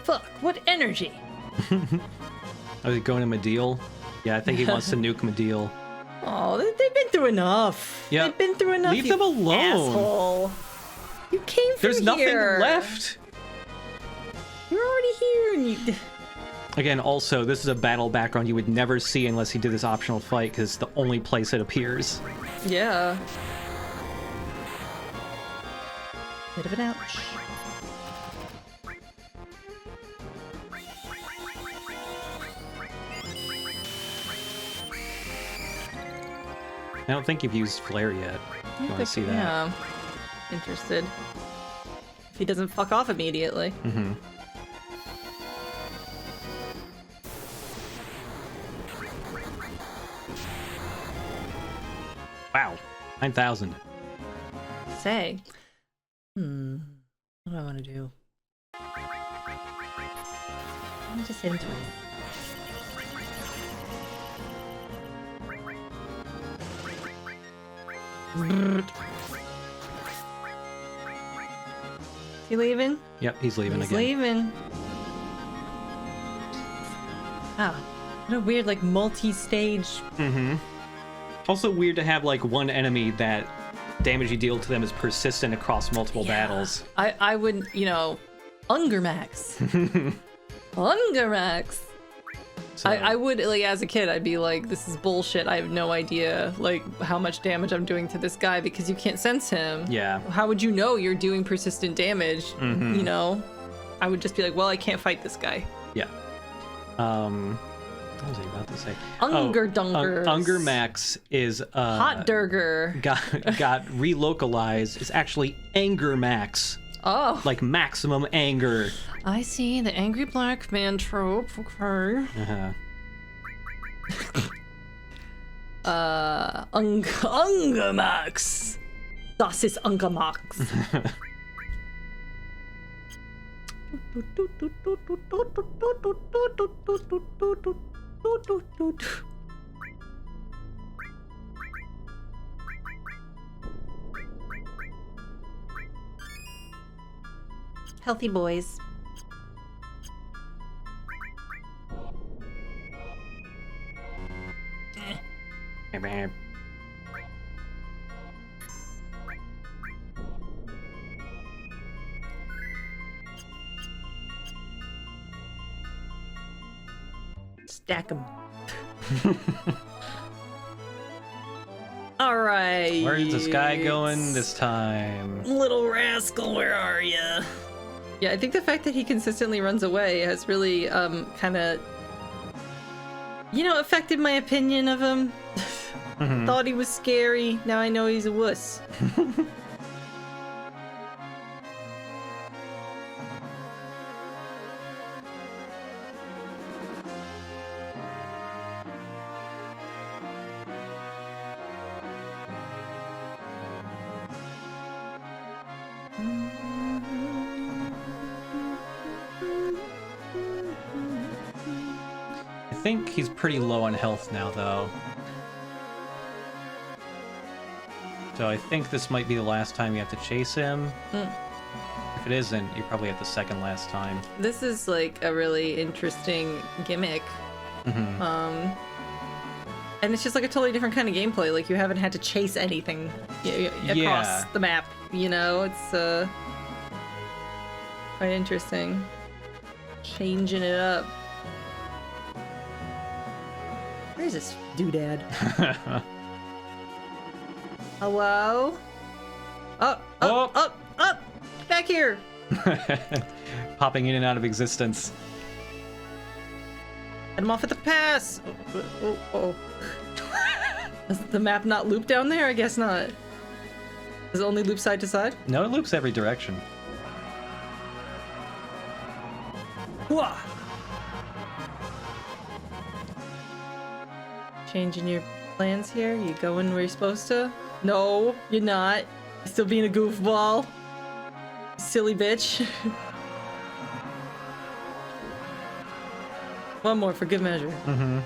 Fuck, what energy? Are they going to Medeal? Yeah, I think he wants to nuke Medeal. Oh, they've been through enough. Yeah. They've been through enough. Leave them alone. Asshole. You came from There's nothing left. You're already here, and you. Again, also, this is a battle background you would never see unless he did this optional fight, because it's the only place it appears. Yeah. Bit of an ouch. I don't think you've used Flare yet. You want to see that? Yeah. Interested. If he doesn't fuck off immediately. Mm-hmm. Wow. 9,000. Say. What do I want to do? Let me just hit him twice. He leaving? Yep, he's leaving He's again. leaving. Ah, what a weird, like, multi-stage. Mm-hmm. Also weird to have, like, one enemy that damage you deal to them is persistent across multiple battles. I would, you know, Ungermax. Ungermax. So, I would, like, as a kid, I'd be like, this is bullshit. I have no idea, like, how much damage I'm doing to this guy because you can't sense him. yeah. How would you know you're doing persistent damage? Mhm. You know? I would just be like, well, I can't fight this guy. Yeah. What was I about to say? Dunkers. Unger Max is Hot Durger. got relocalized. It's actually Anger Max. Oh. Like maximum anger. I see the angry black man trope. Okay. Ungamax. Das ist Ungamax. Healthy boys. Stack them. All right. Where's this guy going this time? Little rascal, where are ya? Yeah, I think the fact that he consistently runs away has really kind of, you know, affected my opinion of him. Mhm. Thought he was scary. Now I know he's a wuss. I think he's pretty low on health now, though. So I think this might be the last time you have to chase him. If it isn't, you're probably at the second last time. This is like a really interesting gimmick. Mm-hmm. And it's just like a totally different kind of gameplay. Like you haven't had to chase anything across the map. You know, it's quite interesting. Changing it up. Where's this doodad? Hello? Up! Back here! Popping in and out of existence. And I'm off at the pass! Oh. Does the map not loop down there? I guess not. Does it only loop side to side? No, it loops every direction. Whoa. Changing your plans here? You going where you're supposed to? No, you're not. You're still being a goofball. Silly bitch. One more for good measure. Mm-hmm.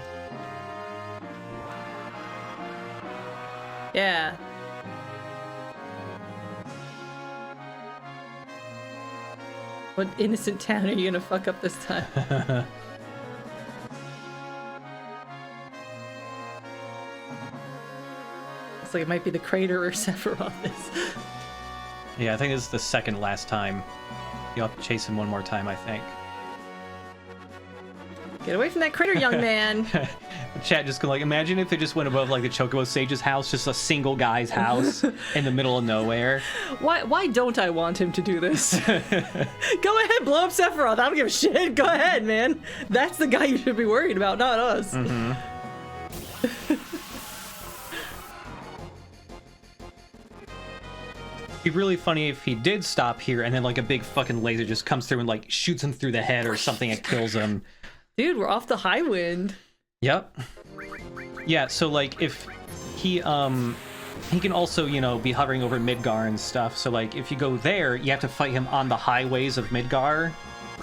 Yeah. What innocent town are you gonna fuck up this time? Looks like it might be the crater or Sephiroth. Yeah, I think this is the second last time. You'll have to chase him one more time, I think. Get away from that critter, young man. The chat just go like, imagine if they just went above like the Chocobo Sage's house, just a single guy's house in the middle of nowhere. Why don't I want him to do this? Go ahead, blow up Sephiroth. I don't give a shit. Go ahead, man. That's the guy you should be worried about, not us. Mm-hmm. It'd be really funny if he did stop here and then like a big fucking laser just comes through and like shoots him through the head or something and kills him. Dude, we're off the high wind. Yep. Yeah, so like if he can also, you know, be hovering over Midgar and stuff. So like if you go there, you have to fight him on the highways of Midgar.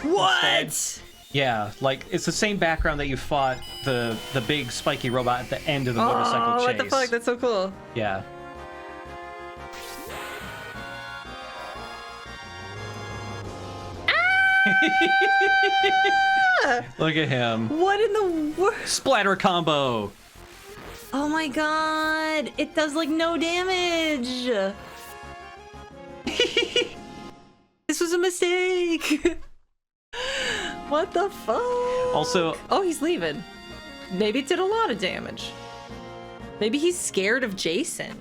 What? Instead. Yeah, like it's the same background that you fought the big spiky robot at the end of the motorcycle chase. Oh, what the fuck? That's so cool. Yeah. Look at him. What in the world? Splatter combo. Oh my god. It does like no damage. This was a mistake. What the fuck? Also, oh, he's leaving. Maybe it did a lot of damage. Maybe he's scared of Jason.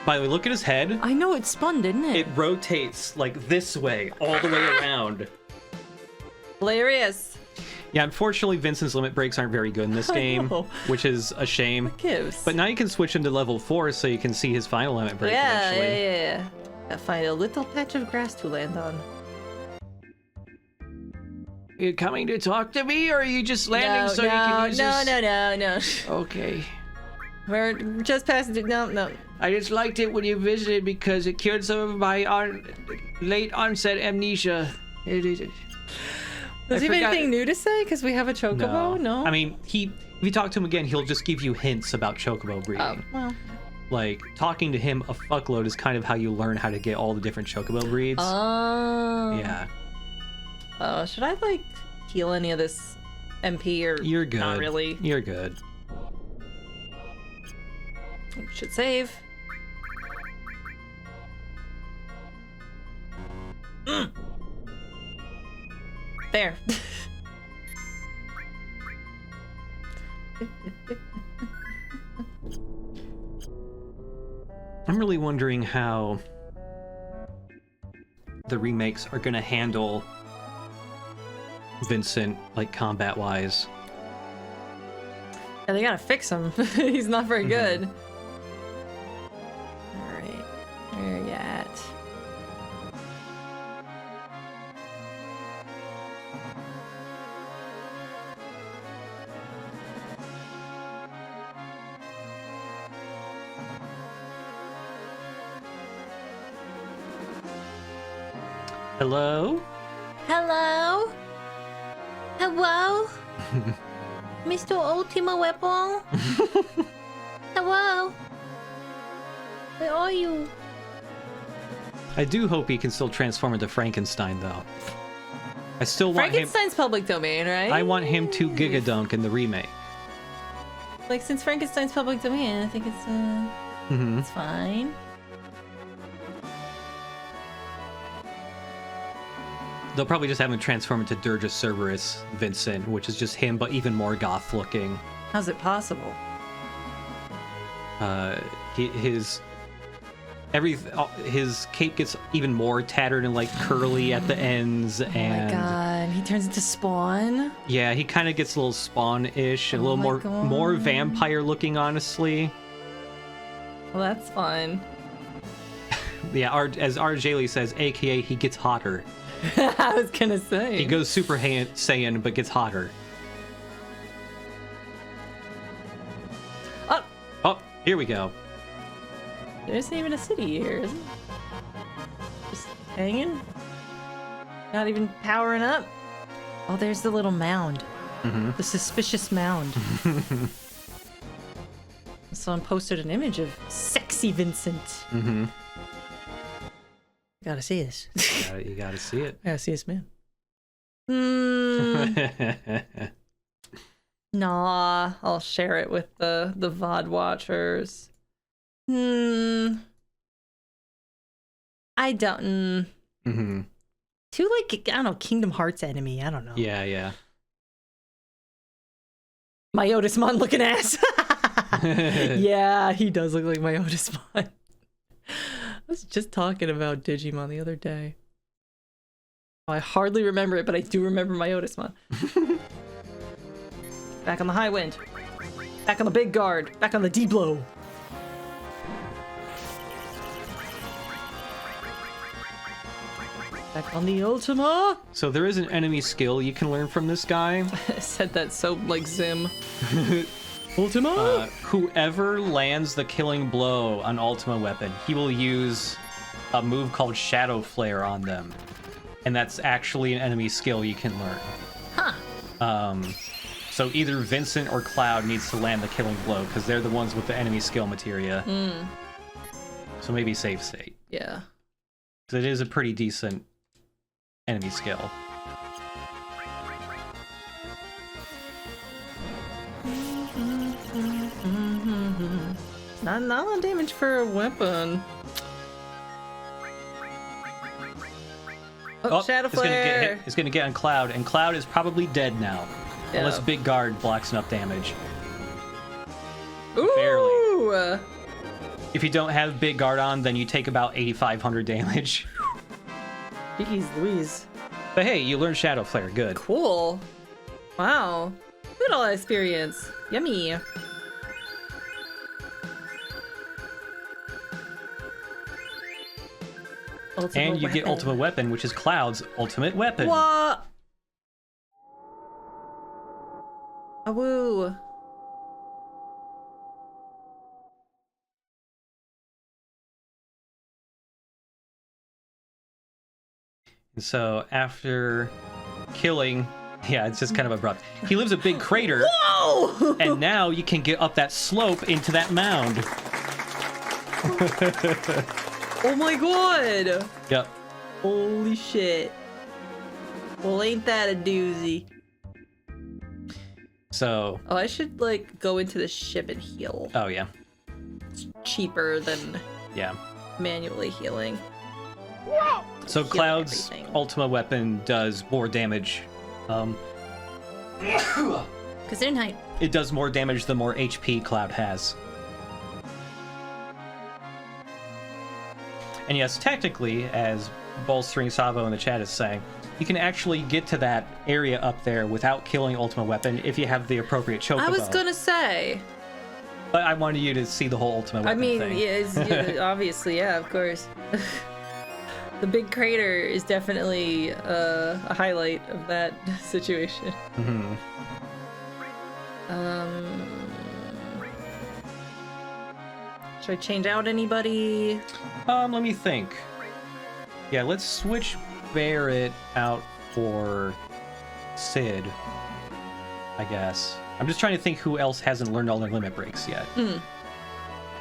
by the way, look at his head. I know, it spun, didn't it? It rotates like this way, all the way around. Hilarious. Yeah, unfortunately, Vincent's limit breaks aren't very good in this game, which is a shame. What gives? But now you can switch him to level 4 so you can see his final limit break eventually. Yeah. Gotta find a little patch of grass to land on. You coming to talk to me, or are you just landing so you can use this? No. Okay. We're just past it. No. I just liked it when you visited because it cured some of my late onset amnesia. Does he have anything new to say? Because we have a Chocobo? No. I mean, if you talk to him again, he'll just give you hints about Chocobo breeding. Oh, well. Like, talking to him a fuckload is kind of how you learn how to get all the different Chocobo breeds. Oh. Yeah. Should I, like, heal any of this MP or You're good. not really? You're good. Should save. There. I'm really wondering how the remakes are gonna handle Vincent, like, combat-wise. Yeah, they gotta fix him. He's not very good. Alright. Where you at? Hello? Hello? Hello? Mr. Ultima Weapon? Hello? Where are you? I do hope he can still transform into Frankenstein, though. I still want him... Frankenstein's public domain, right? I want him to Giga Dunk in the remake. Like, since Frankenstein's public domain, I think it's, it's fine. They'll probably just have him transform into Dirge Cerberus Vincent, which is just him, but even more goth-looking. How's it possible? His cape gets even more tattered and like curly at the ends, and oh my god, he turns into Spawn. Yeah, he kind of gets a little Spawn-ish, a little more vampire-looking, honestly. Well, that's fun. Yeah, as RJ Lee says, aka he gets hotter. I was gonna say he goes Super Saiyan, but gets hotter. Oh, here we go. There isn't even a city here, is it? Just hanging? Not even powering up? Oh, there's the little mound. The suspicious mound. Someone posted an image of sexy Vincent. Gotta see this. You gotta see it. I gotta see this man. Nah, I'll share it with the VOD watchers. I don't. Too like, I don't know, Kingdom Hearts enemy. I don't know. Yeah. My Otismon looking ass. Yeah, he does look like my Otismon. I was just talking about Digimon the other day. Oh, I hardly remember it, but I do remember my Otismon. Back on the high wind. Back on the big guard. Back on the D-blow. Back on the Ultima. So there is an enemy skill you can learn from this guy. I said that so like Zim. Ultima? Whoever lands the killing blow on Ultima weapon, he will use a move called Shadow Flare on them. And that's actually an enemy skill you can learn. Huh. So either Vincent or Cloud needs to land the killing blow, because they're the ones with the enemy skill materia. So maybe save state. Yeah. Because it is a pretty decent enemy skill. Not a lot of damage for a weapon. Oh, Shadow Flare! It's gonna get on Cloud, and Cloud is probably dead now. Yeah. Unless Big Guard blocks enough damage. Ooh! Barely. If you don't have Big Guard on, then you take about 8,500 damage. Jeez Louise. But hey, you learned Shadow Flare. Good. Cool. Wow. Look at all that experience. Yummy. And you get Ultimate Weapon, which is Cloud's ultimate weapon. What? Awoo. And so after killing, yeah, it's just kind of abrupt. He leaves a big crater. Whoa! And now you can get up that slope into that mound. Oh my god! Yep. Holy shit. Well, ain't that a doozy? So... Oh, I should, like, go into the ship and heal. Oh, yeah. It's cheaper than manually healing. So Heal Cloud's everything. Ultima weapon does more damage. Because they're not... It does more damage the more HP Cloud has. And yes, technically, as Bolstering Savo in the chat is saying, you can actually get to that area up there without killing Ultima Weapon if you have the appropriate Chocobo. I was gonna say. But I wanted you to see the whole Ultima Weapon thing. Yeah, obviously, yeah, of course. The big crater is definitely a highlight of that situation. Should I change out anybody? Let me think. Yeah, let's switch Barrett out for Sid, I guess. I'm just trying to think who else hasn't learned all their limit breaks yet.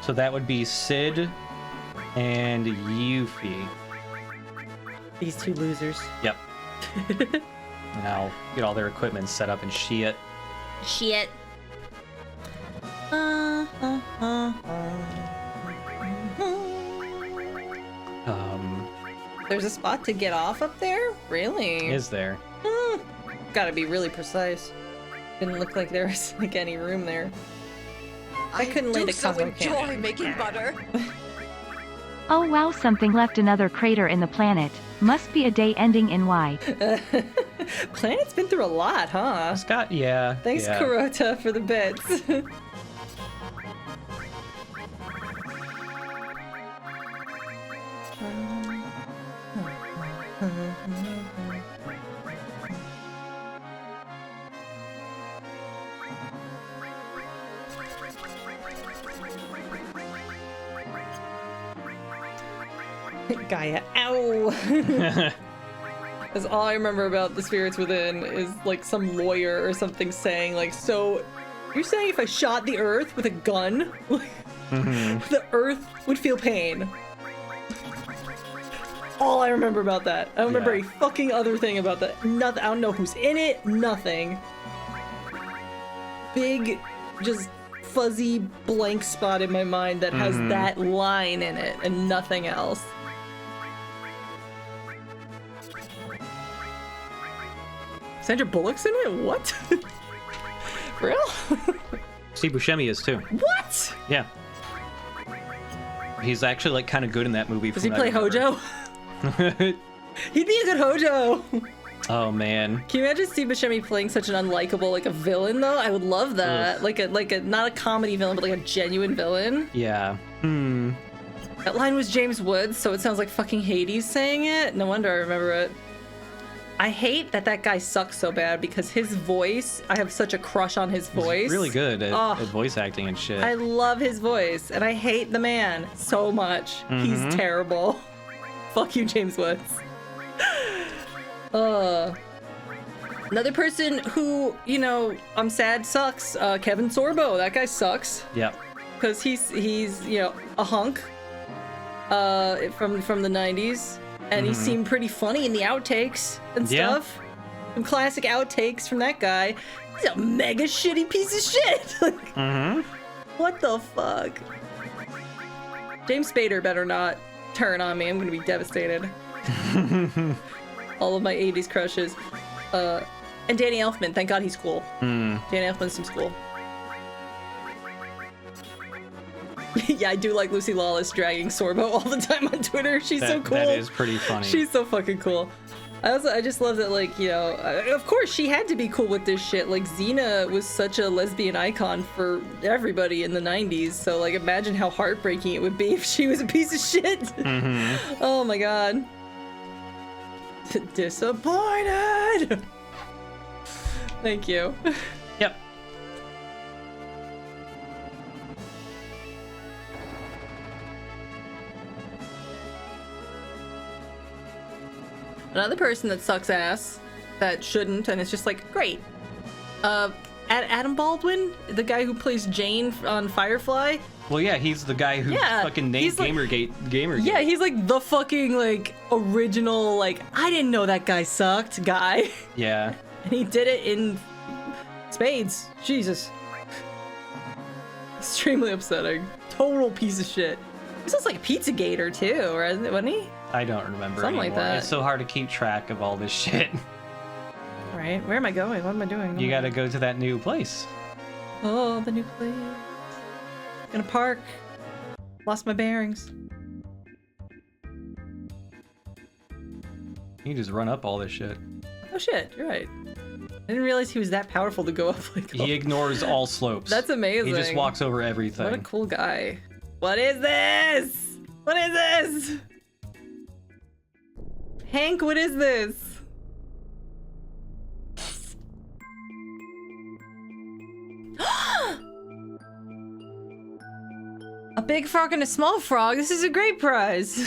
So that would be Sid and Yuffie. These two losers. Yep. And I'll get all their equipment set up and shit. Shit. There's a spot to get off up there? Really? Is there? Gotta be really precise. Didn't look like there was like any room there. I couldn't land do at so Cosmo enjoy Canyon. making butter. Oh wow, something left another crater in the planet. Must be a day ending in Y. Planet's been through a lot, huh? Scott, yeah. Thanks, yeah. Kurota, for the bits. Gaia, ow! That's all I remember about the Spirits Within is like some lawyer or something saying like, so you're saying if I shot the Earth with a gun, the Earth would feel pain? All I remember about that. I don't remember a fucking other thing about that. Nothing. I don't know who's in it. Nothing. Big, just fuzzy blank spot in my mind that has that line in it and nothing else. Sandra Bullock's in it? What? For real? Steve Buscemi is too. What? Yeah. He's actually like kind of good in that movie. Does he play Hojo? He'd be a good Hojo. Oh man. Can you imagine Steve Buscemi playing such an unlikable, like a villain though? I would love that. Like a not a comedy villain, but like a genuine villain. Yeah. That line was James Woods, so it sounds like fucking Hades saying it. No wonder I remember it. I hate that guy sucks so bad because his voice, I have such a crush on his voice. He's really good at voice acting and shit. I love his voice, and I hate the man so much. He's terrible. Fuck you, James Woods. Another person who, you know, I'm sad sucks. Kevin Sorbo. That guy sucks. Yep. Because he's you know, a hunk. From the 90s. And he seemed pretty funny in the outtakes and stuff. Some classic outtakes from that guy. He's a mega shitty piece of shit. Like, what the fuck? James Spader better not turn on me. I'm gonna be devastated. All of my 80s crushes. And Danny Elfman. Thank God he's cool. Danny Elfman seems cool. Yeah, I do like Lucy Lawless dragging Sorbo all the time on Twitter. She's so cool. That is pretty funny. She's so fucking cool. I just love that, like, you know, of course she had to be cool with this shit. Like, Xena was such a lesbian icon for everybody in the 90s. So, like, imagine how heartbreaking it would be if she was a piece of shit. Oh my god. Disappointed! Thank you. Yep. Another person that sucks ass, that shouldn't, and it's just like, great. Adam Baldwin, the guy who plays Jane on Firefly. Well, yeah, he's the guy who fucking named Gamergate. Yeah, he's like the fucking like original, like, I didn't know that guy sucked guy. Yeah. And he did it in spades. Jesus. Extremely upsetting. Total piece of shit. This was like Pizzagator too, wasn't he? I don't remember Something anymore. like that. It's so hard to keep track of all this shit. Right, where am I going? What am I doing? You gotta go to that new place. Oh, the new place. Gonna park. Lost my bearings. You just run up all this shit. Oh shit, you're right. I didn't realize he was that powerful to go up like. He ignores all slopes. That's amazing. He just walks over everything. What a cool guy. What is this? What is this? Hank, what is this? A big frog and a small frog. This is a great prize.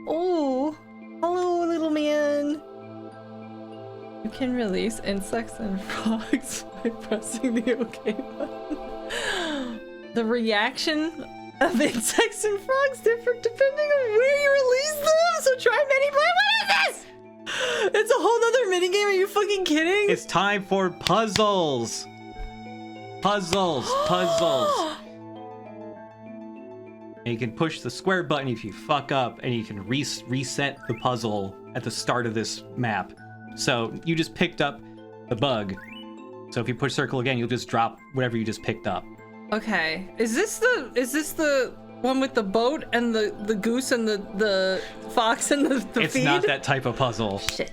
Oh, hello, little man. You can release insects and frogs by pressing the OK button. The reaction of insects and frogs differ depending on where you release them. So try many play. What is this? It's a whole nother minigame. Are you fucking kidding? It's time for puzzles. Puzzles. And you can push the square button if you fuck up, and you can reset the puzzle at the start of this map. So you just picked up the bug. So if you push circle again, you'll just drop whatever you just picked up. Okay. Is this the one with the boat and the goose and the fox and the It's feed? not that type of puzzle. Shit.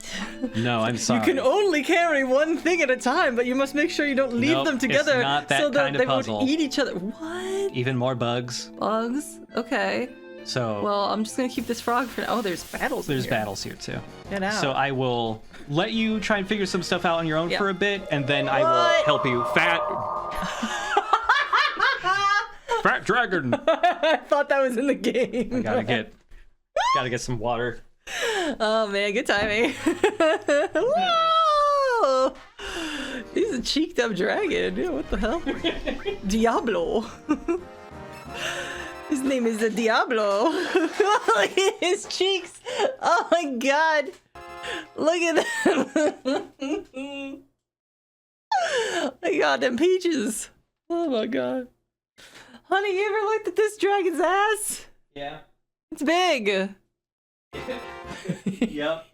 No, I'm sorry. You can only carry one thing at a time, but you must make sure you don't leave Nope, them together it's not that so that kind of they puzzle. won't eat each other. What? Even more bugs. Bugs? Okay. So Well, I'm just gonna keep this frog for now. Oh, there's battles. there's here. battles here too. Get out. So I will let you try and figure some stuff out on your own Yeah. for a bit, and then I will What? help you. Fat dragon. I thought that was in the game. I gotta get some water. Oh man, good timing. Whoa! He's a cheeked up dragon. Yeah, what the hell? Diablo. His name is Diablo. Look at his cheeks. Oh my god. Look at them. My god, them peaches. Oh my god. Honey, you ever looked at this dragon's ass? Yeah. It's big. Yep.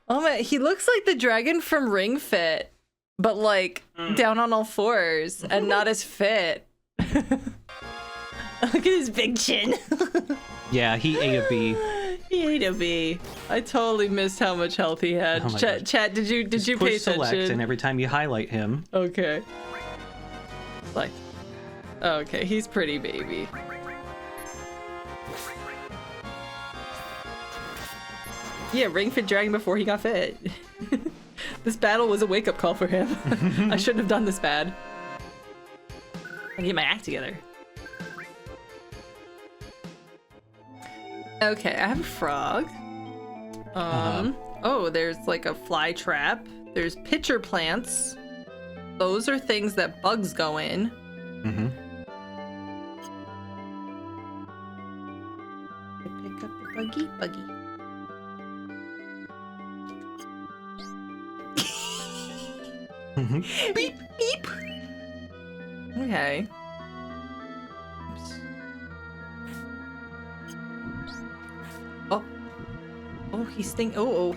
Oh man, he looks like the dragon from Ring Fit, but like down on all fours and not as fit. Look at his big chin. Yeah, he ate a bee. He ate a bee. I totally missed how much health he had. Oh my Chat, God. chat, did you Just pay push select, attention? and every time you highlight him, Okay. Like, okay, he's pretty baby. Yeah, Ring Fit dragon before he got fit. This battle was a wake-up call for him. I shouldn't have done this bad. I get my act together. Okay, I have a frog. Oh, there's like a fly trap. There's pitcher plants. Those are things that bugs go in. Pick up the buggy. Beep, beep. Okay. Oops. Oh, he's thinking. Oh,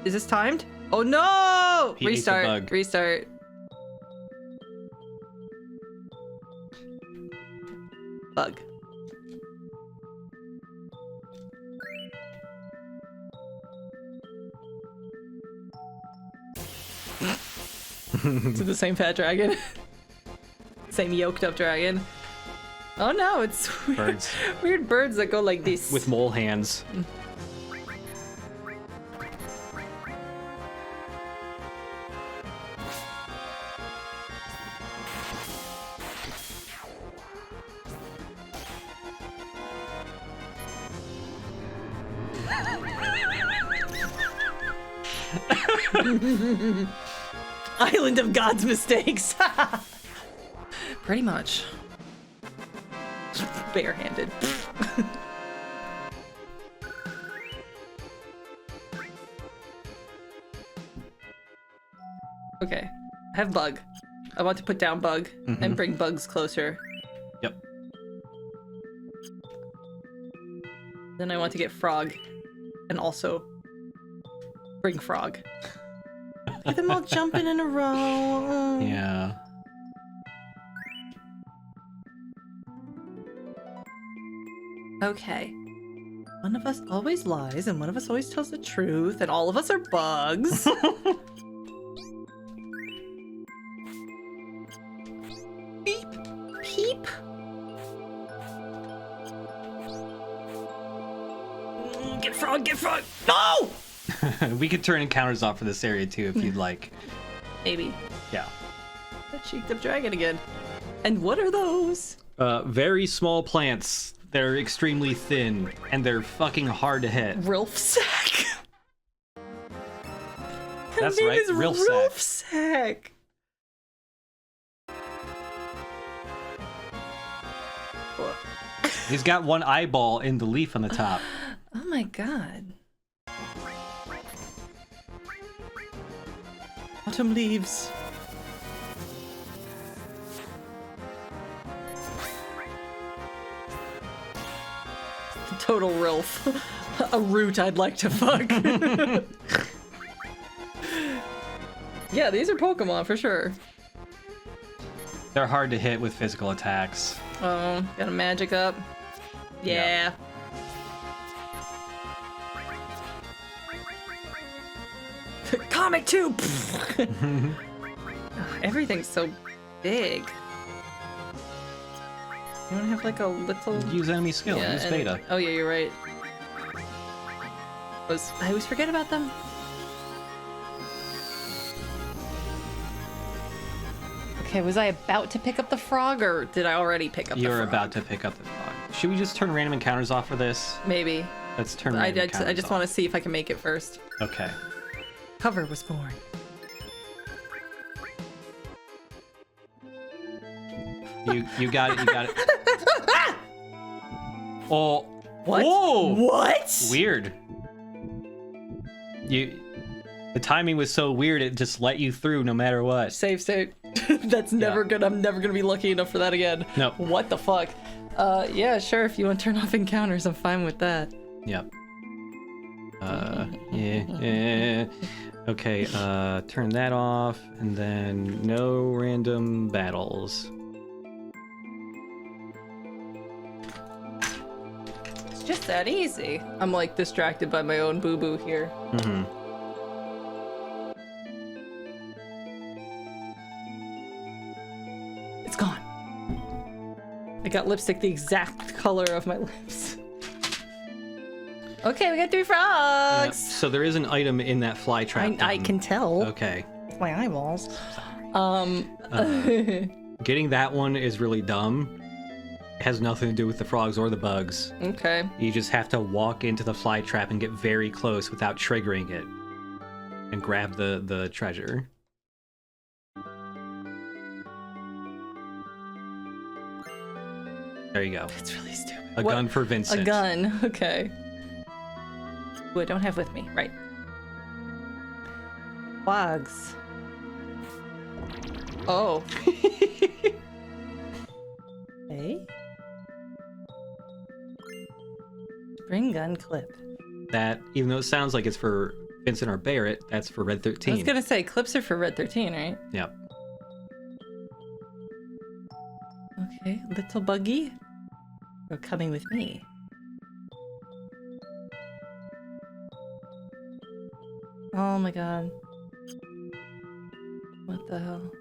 is this timed? Oh no! He ate the Restart. bug. Restart. Bug. Is it the same fat dragon? Same yoked up dragon? Oh no, it's weird Birds. weird birds that go like this. with mole hands. Island of God's mistakes. Pretty much. Barehanded. Okay. I have bug. I want to put down bug and bring bugs closer. Yep. Then I want to get frog and also bring frog. Look at them all jumping in a row. Yeah. Okay. One of us always lies and one of us always tells the truth and all of us are bugs. Beep. Peep. Get frog, get frog. No! We could turn encounters off for this area too if you'd like. Maybe. Yeah. That cheeked up dragon again. And what are those? Very small plants. They're extremely thin, and they're fucking hard to hit. Rilfsack. That's name right, is Rilfsack. Rilfsack. He's got one eyeball in the leaf on the top. Oh my god. Autumn leaves. Total Rilf. A root I'd like to fuck. Yeah, these are Pokemon for sure. They're hard to hit with physical attacks. Oh, got a magic up. Yeah. Comic too. Everything's so big. You want to have like a little... Use enemy skill. Use beta. Oh yeah, you're right. I always forget about them. Okay, was I about to pick up the frog, or did I already pick up the frog? You're about to pick up the frog. Should we just turn random encounters off for this? Maybe. Let's turn random encounters I just want to see if I can make it first. Okay. Cover was born. You got it, you got it. Oh. What? Whoa! What? Weird. The timing was so weird, it just let you through no matter what. Save state. That's never good. I'm never gonna be lucky enough for that again. No. What the fuck? Yeah, sure, if you want to turn off encounters, I'm fine with that. Yep. Yeah. Okay, turn that off, and then no random battles. It's just that easy. I'm like distracted by my own boo-boo here. Mm-hmm. It's gone. I got lipstick the exact color of my lips. Okay, we got 3 frogs. Yep. So there is an item in that fly trap. I can tell. Okay. With my eyeballs. Getting that one is really dumb. It has nothing to do with the frogs or the bugs. Okay. You just have to walk into the fly trap and get very close without triggering it. And grab the treasure. There you go. That's really stupid. A gun for Vincent. A gun. Okay. Who I don't have with me. Right. Frogs. Oh. Hey. Spring gun clip. That, even though it sounds like it's for Vincent or Barrett, that's for Red 13. I was gonna say clips are for Red 13, right? Yep. Okay, little buggy. You're coming with me. Oh my god. What the hell?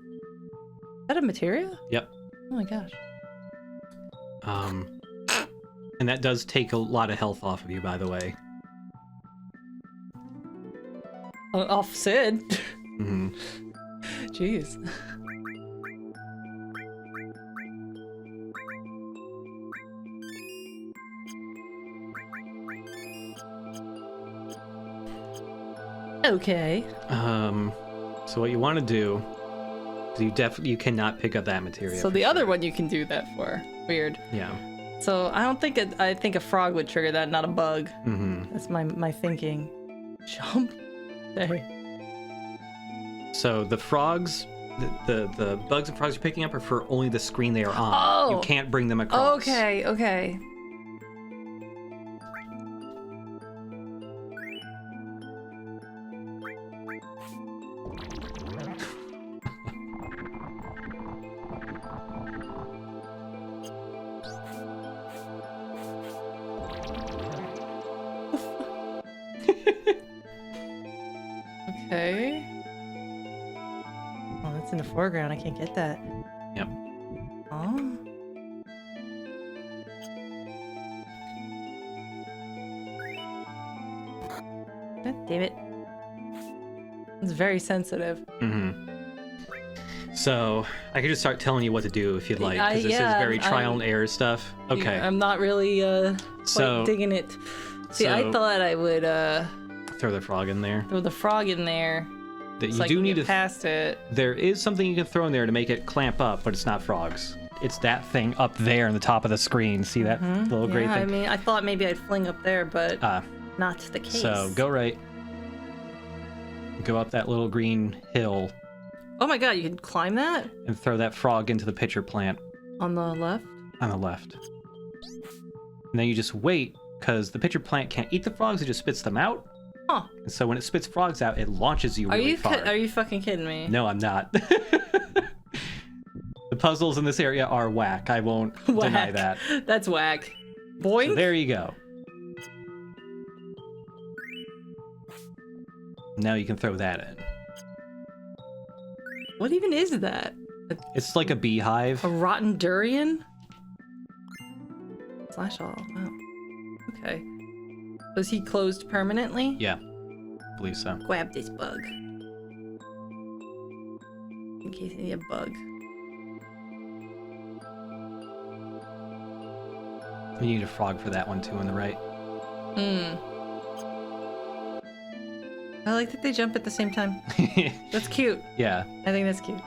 Is that a Materia? Yep. Oh my gosh. And that does take a lot of health off of you, by the way. Off Sid. Mm-hmm. Jeez. Okay. So what you want to do is you cannot pick up that Materia. So the other one you can do that for. Weird. Yeah. So I don't think I think a frog would trigger that, not a bug. Mm-hmm. That's my thinking. Jump. There. So the frogs, the bugs and frogs you're picking up are for only the screen they are on. Oh. You can't bring them across. Okay. Okay. Okay. Oh, that's in the foreground. I can't get that. Yep. Oh. God damn it. It's very sensitive. Mm-hmm. So I could just start telling you what to do if you'd like, because this is very trial and error stuff. Okay. I'm not really quite digging it. See, I thought I would throw the frog in there. throw the frog in there. That So you I do can need get to past it. There is something you can throw in there to make it clamp up, but it's not frogs. it's that thing up there in the top of the screen. See that little gray Yeah, thing? I mean, I thought maybe I'd fling up there, but not the case. So go right. Go up that little green hill Oh my god, you can climb that? and throw that frog into the pitcher plant On the left? on the left. And then you just wait, because the pitcher plant can't eat the frogs, it just spits them out. Huh. And so when it spits frogs out, it launches you really far. Are you fucking kidding me? No, I'm not. The puzzles in this area are whack. I won't deny that. That's whack. Boink. So there you go. Now you can throw that in. What even is that? It's like a beehive. A rotten durian? Slash all. Wow. Okay. Was he closed permanently? Yeah, I believe so. Grab this bug. In case I need a bug. You need a frog for that one too on the right. I like that they jump at the same time. That's cute. Yeah. I think that's cute.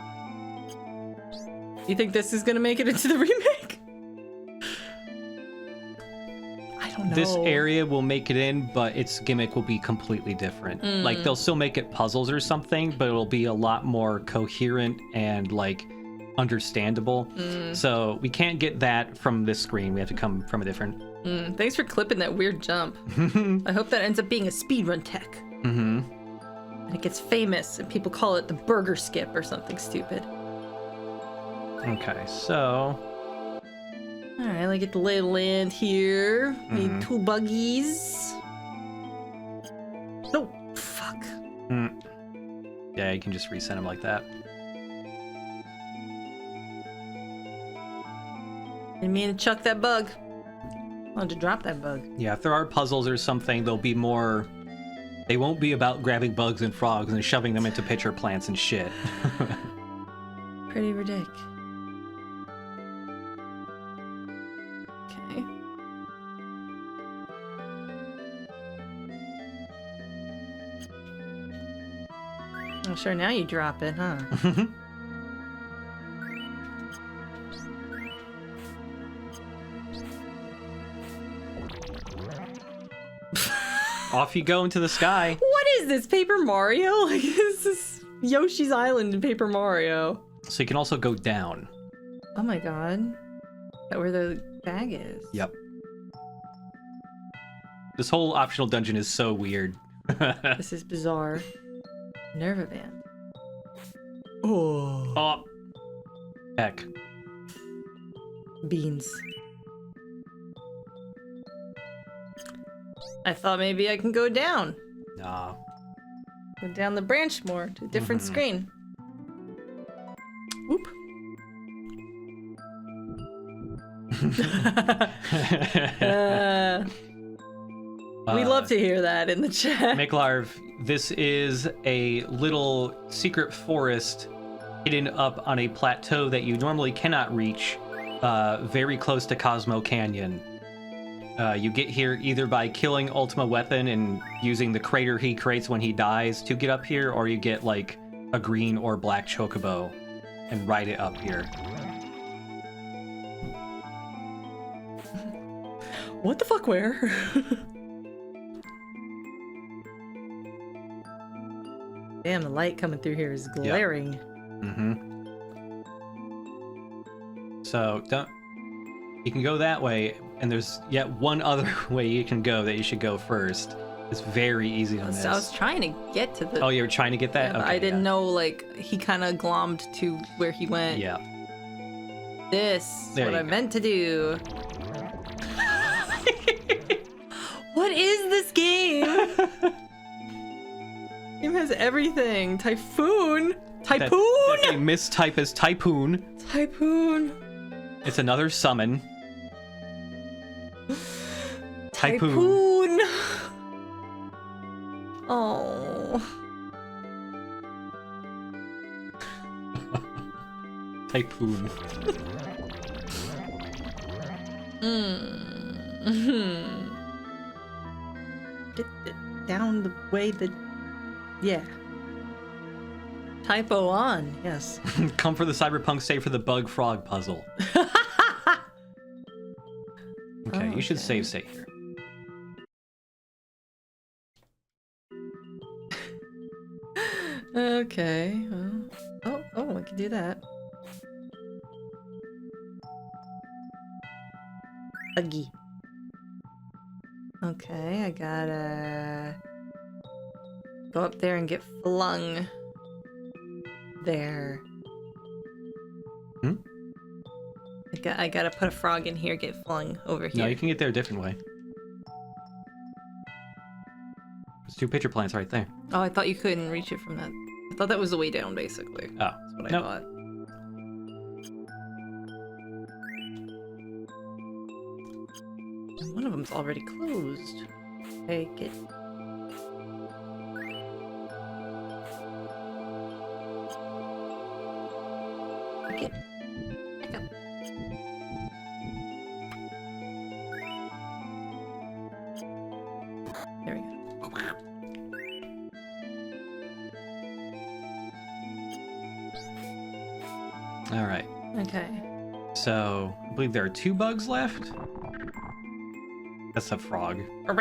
You think this is gonna make it into the remake? I don't know. This area will make it in, but its gimmick will be completely different. Like, they'll still make it puzzles or something, but it'll be a lot more coherent and, like, understandable. So we can't get that from this screen. We have to come from a different... Thanks for clipping that weird jump. I hope that ends up being a speedrun tech. And it gets famous, and people call it the burger skip or something stupid. Okay, so... Alright, let me get the lay of the land here. Need 2 buggies. No, fuck. Yeah, you can just reset them like that. Didn't mean to chuck that bug. I wanted to drop that bug. Yeah, if there are puzzles or something, they'll be more... They won't be about grabbing bugs and frogs and shoving them into pitcher plants and shit. Pretty ridiculous. Okay. Oh, sure, now you drop it, huh? Off you go into the sky. What is this, Paper Mario? Like, this is Yoshi's Island in Paper Mario. So you can also go down. Oh my god. Is that where the bag is? Yep. This whole optional dungeon is so weird. This is bizarre. Nerva band. Oh. Oh. Heck. Beans. I thought maybe I can go down. Nah. Go down the branch more to a different screen. Whoop. We love to hear that in the chat. Miklarv, this is a little secret forest hidden up on a plateau that you normally cannot reach, very close to Cosmo Canyon. You get here either by killing Ultima Weapon and using the crater he creates when he dies to get up here, or you get, like, a green or black Chocobo and ride it up here. What the fuck, where? Damn, the light coming through here is glaring. So, you can go that way, and there's yet one other way you can go that you should go first. It's very easy to miss. I was trying to get to the... Oh, you were trying to get that? Yeah, but okay, I didn't know, like, he kind of glommed to where he went. Yeah. This is There what you I go. meant to do. What is this game? Game has everything. Typhoon? Typhoon? That they mistype as Typhoon. Typhoon. It's another summon. Typhoon. Typhoon. Oh. Typhoon. Get it down the way that... Yeah. Typo on, yes. Come for the cyberpunk, stay for the bug frog puzzle. Okay, you should save state here. Okay. Oh, I can do that. Uggy. Okay, I gotta go up there and get flung. There. I gotta put a frog in here, get flung over here. No, you can get there a different way. There's 2 pitcher plants right there. Oh, I thought you couldn't reach it from that. I thought that was the way down, basically. Oh, That's what I nope. thought. One of them's already closed. Take it. Take it. Back up. There we go. All right. Okay. So, I believe there are 2 bugs left. That's a frog. A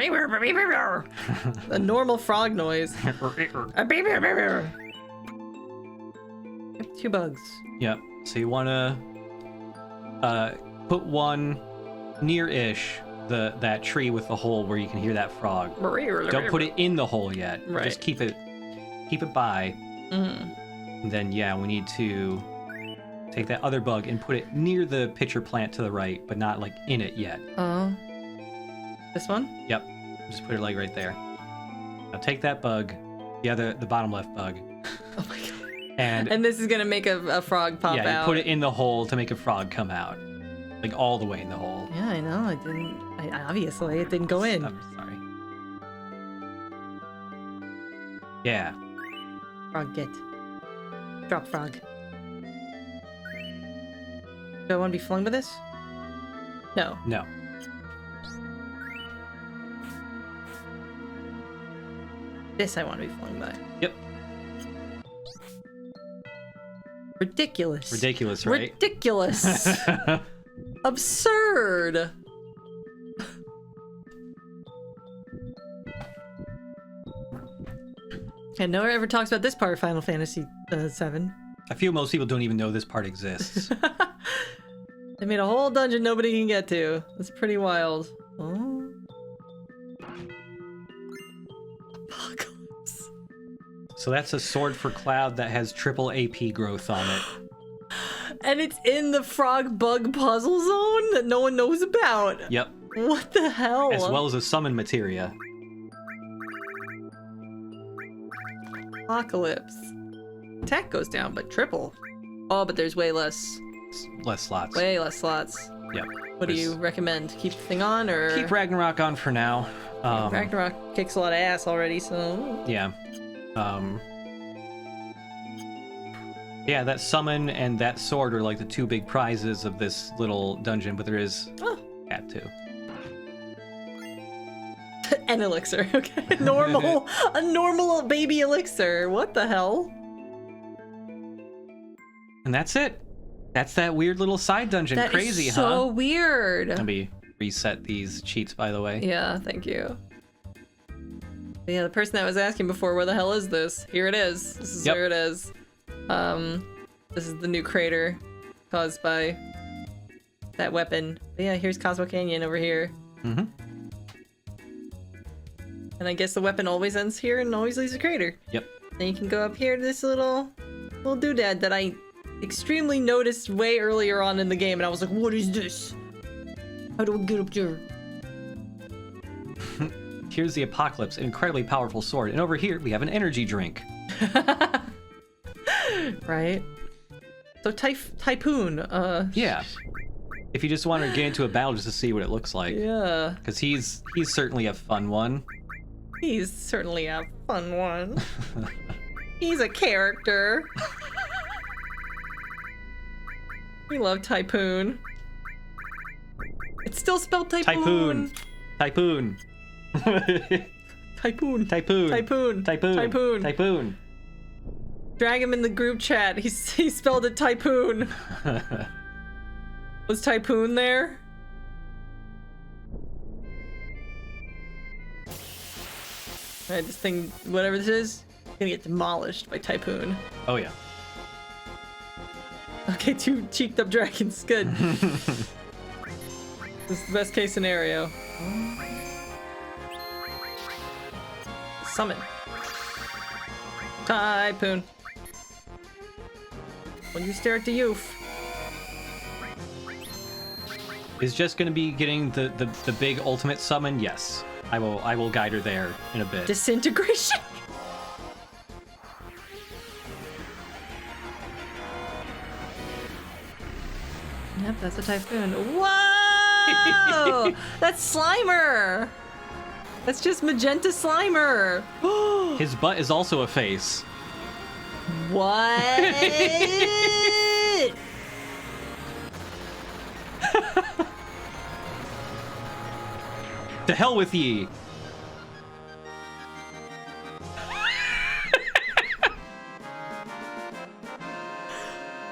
normal frog noise. 2 bugs. Yep. So you want to put one near-ish that tree with the hole where you can hear that frog. Don't put it in the hole yet. Right. Just keep it by. Mm. And then we need to take that other bug and put it near the pitcher plant to the right, but not like in it yet. Oh. This one? Yep. Just put it like right there. Now take that bug, the bottom left bug. Oh my god. And this is gonna make a frog pop out. Yeah, you put it in the hole to make a frog come out. Like all the way in the hole. Yeah, I know. Obviously, it didn't go in. I'm sorry. Yeah. Frog, get. Drop frog. Do I want to be flung with this? No. No. This I want to be flung by. Yep. Ridiculous. Ridiculous, right? Ridiculous. Absurd. And no one ever talks about this part of Final Fantasy VII. I feel most people don't even know this part exists. They made a whole dungeon nobody can get to. That's pretty wild. Oh. Apocalypse. So that's a sword for Cloud that has triple AP growth on it. And it's in the frog bug puzzle zone that no one knows about. Yep. What the hell? As well as a summon materia. Apocalypse. Attack goes down, but triple. Oh, but there's way less. Less slots. Way less slots. Yep. What do you recommend? Keep the thing on, or Keep Ragnarok on for now. Ragnarok kicks a lot of ass already, so Yeah. Yeah, that summon and that sword are like the 2 big prizes of this little dungeon, but there is cat too. an elixir. Okay, a normal baby elixir. What the hell? And that's it. That's that weird little side dungeon. That Crazy, is so huh? weird. Let me reset these cheats, by the way. Yeah, thank you. But yeah, the person that was asking before, where the hell is this? Here it is. This is where it is. This is the new crater caused by that weapon. But yeah, here's Cosmo Canyon over here. Mm-hmm. And I guess the weapon always ends here and always leaves a crater. Yep. Then you can go up here to this little doodad that I extremely noticed way earlier on in the game, and I was like, what is this? How do I get up there? Here's the Apocalypse, an incredibly powerful sword. And over here, we have an energy drink. Right? So Typhoon, Yeah. If you just want to get into a battle just to see what it looks like. yeah. Because he's certainly a fun one. He's certainly a fun one. He's a character. We love Typhoon. It's still spelled Typhoon. Typhoon. Typhoon. Typhoon. Typhoon. Typhoon. Typhoon. Typhoon. Drag him in the group chat. He spelled it Typhoon. Was Typhoon there? Alright, this thing, whatever this is gonna get demolished by Typhoon. Oh yeah. Okay, 2 cheeked up dragons. Good. This is the best case scenario. Summon. Typhoon. When you stare at the youth. Is just gonna be getting the big ultimate summon? Yes. I will guide her there in a bit. Disintegration. Yep, that's a Typhoon. Whoa! That's Slimer! That's just Magenta Slimer! His butt is also a face. What? To hell with ye!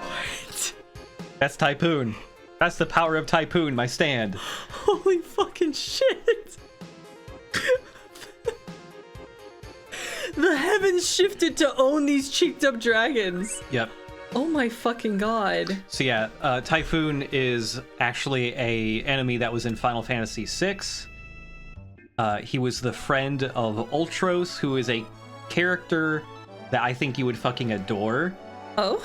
What? That's Typhoon. That's the power of Typhoon, my stand. Holy fucking shit! The heavens shifted to own these cheeked up dragons. Yep. Oh my fucking god. So yeah, Typhoon is actually a enemy that was in Final Fantasy VI. He was the friend of Ultros, who is a character that I think you would fucking adore. Oh?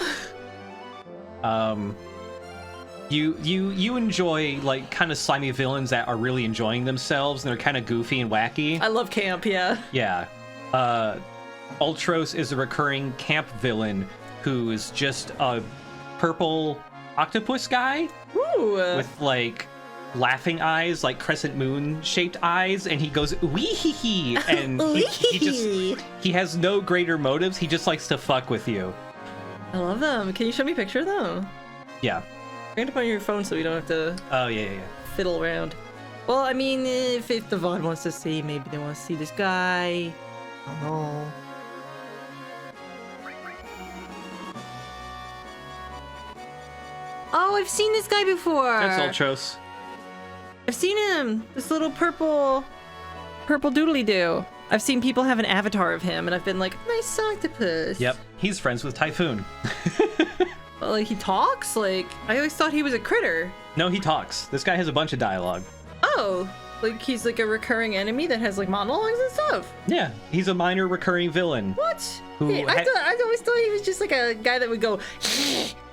You enjoy like kind of slimy villains that are really enjoying themselves and they're kind of goofy and wacky. I love camp, yeah. Yeah. Ultros is a recurring camp villain who is just a purple octopus guy Ooh. with like laughing eyes, like crescent moon shaped eyes, and he goes wee hee hee, and he has no greater motives. He just likes to fuck with you. I love them. Can you show me a picture of them? Yeah. Bring it up on your phone so we don't have to Oh yeah. fiddle around. Well, I mean, if the VOD wants to see, maybe they want to see this guy. I don't know. Oh, I've seen this guy before. That's Ultros. I've seen him. This little purple doodly doo. I've seen people have an avatar of him, and I've been like, nice octopus. Yep. He's friends with Typhoon. But, like, he talks? Like, I always thought he was a critter. No, he talks. This guy has a bunch of dialogue. Oh, like he's like a recurring enemy that has like monologues and stuff. Yeah, he's a minor recurring villain. What? Who Hey, I always thought he was just like a guy that would go.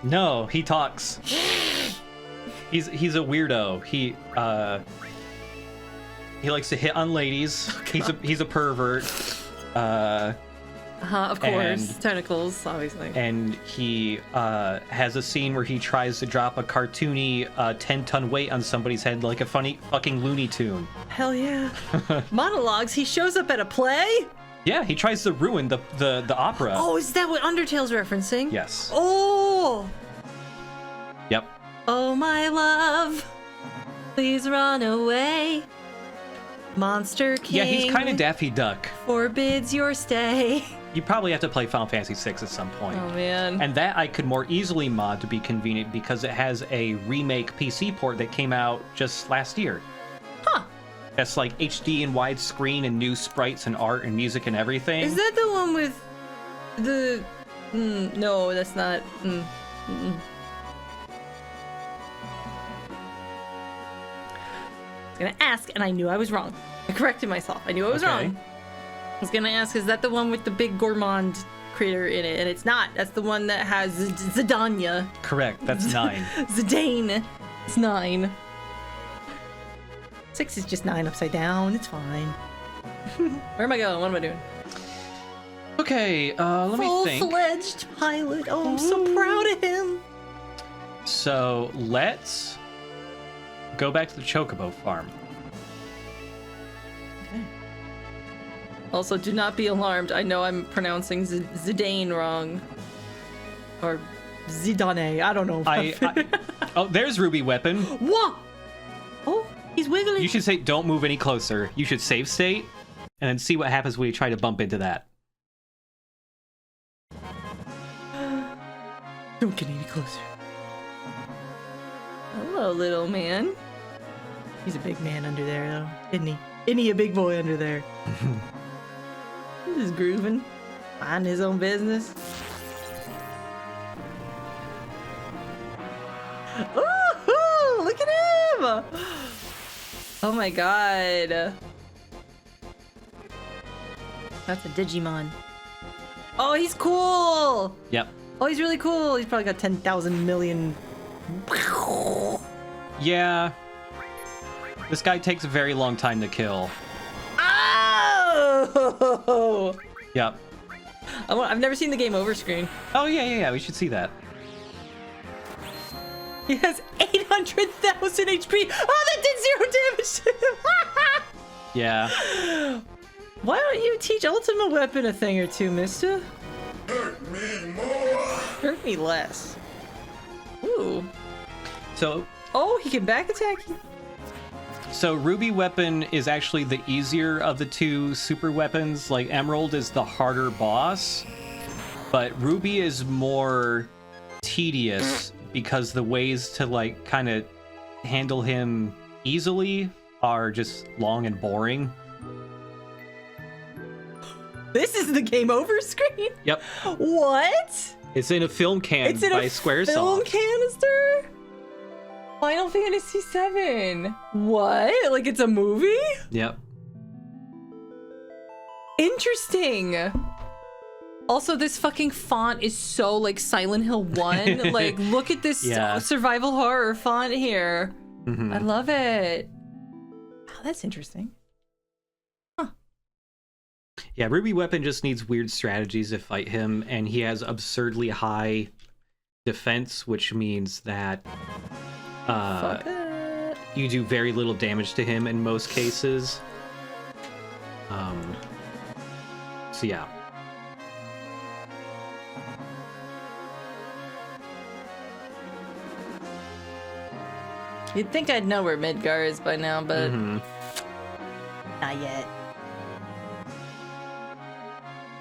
No, he talks. He's a weirdo. He likes to hit on ladies. Oh, he's a pervert. Of course, tentacles, obviously. And he has a scene where he tries to drop a cartoony 10-ton weight on somebody's head like a funny fucking Looney Tune. Hell yeah. Monologues. He shows up at a play. Yeah, he tries to ruin the opera. Oh, is that what Undertale's referencing? Yes. Oh. Yep. Oh my love, please run away. Monster King. Yeah, he's kind of Daffy Duck. Forbids your stay. You probably have to play Final Fantasy VI at some point. Oh man. And that I could more easily mod to be convenient because it has a remake PC port that came out just last year. Huh. That's like HD and widescreen and new sprites and art and music and everything. Is that the one with the... no, that's not... I was gonna ask, and I knew I was wrong. I corrected myself. I knew I was wrong. I was gonna ask, is that the one with the big gourmand creature in it? And it's not. That's the one that has Zidania. Correct. That's 9. Zidane. It's 9. 6 is just 9 upside down. It's fine. Where am I going? What am I doing? Okay, let me think. Full-fledged pilot. Oh, I'm so proud of him. So let's go back to the Chocobo farm. Okay. Also, do not be alarmed. I know I'm pronouncing Zidane wrong. Or Zidane. I don't know. Oh, there's Ruby Weapon. What? Oh, he's wiggling. You should say, don't move any closer. You should save state, and then see what happens when you try to bump into that. Don't get any closer. Hello, little man. He's a big man under there, though, isn't he? Isn't he a big boy under there? He's just grooving, minding his own business. Ooh, look at him! Oh my god. That's a Digimon. Oh, he's cool! Yep. Oh, he's really cool. He's probably got 10,000 million. Yeah. This guy takes a very long time to kill. Oh! Yep. I've never seen the game over screen. Oh, yeah. We should see that. He has 800,000 HP. Oh, that did 0 damage to him. Yeah. Why don't you teach Ultimate Weapon a thing or two, mister? Hurt me more. Hurt me less. Ooh. So he can back attack you. So Ruby weapon is actually the easier of the two super weapons. Like Emerald is the harder boss, but Ruby is more tedious because the ways to like kind of handle him easily are just long and boring. This is the game over screen? Yep. What? It's in a film can It's in by a Squaresoft. film canister? Final Fantasy VII. What? Like it's a movie? Yep. Interesting. Also, this fucking font is so like Silent Hill 1. Like, look at this survival horror font here. Mm-hmm. I love it. Oh, that's interesting. Yeah, Ruby weapon just needs weird strategies to fight him, and he has absurdly high defense, which means that Fuck it. you do very little damage to him in most cases. So yeah. You'd think I'd know where Midgar is by now, but Mm-hmm. not yet.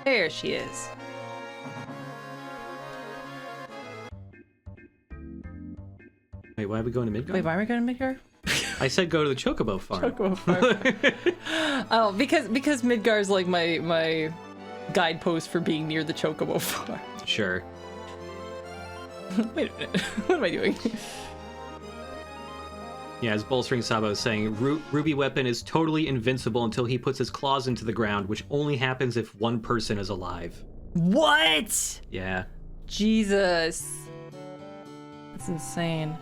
There she is. Wait, why are we going to Midgar? Wait, why are we going to Midgar? I said go to the Chocobo farm. Chocobo farm. Oh, because Midgar's like my guidepost for being near the Chocobo farm. Sure. Wait a minute. What am I doing? Yeah, as Bolstering Sabo is saying, Ruby weapon is totally invincible until he puts his claws into the ground, which only happens if one person is alive. What? Yeah. Jesus. That's insane.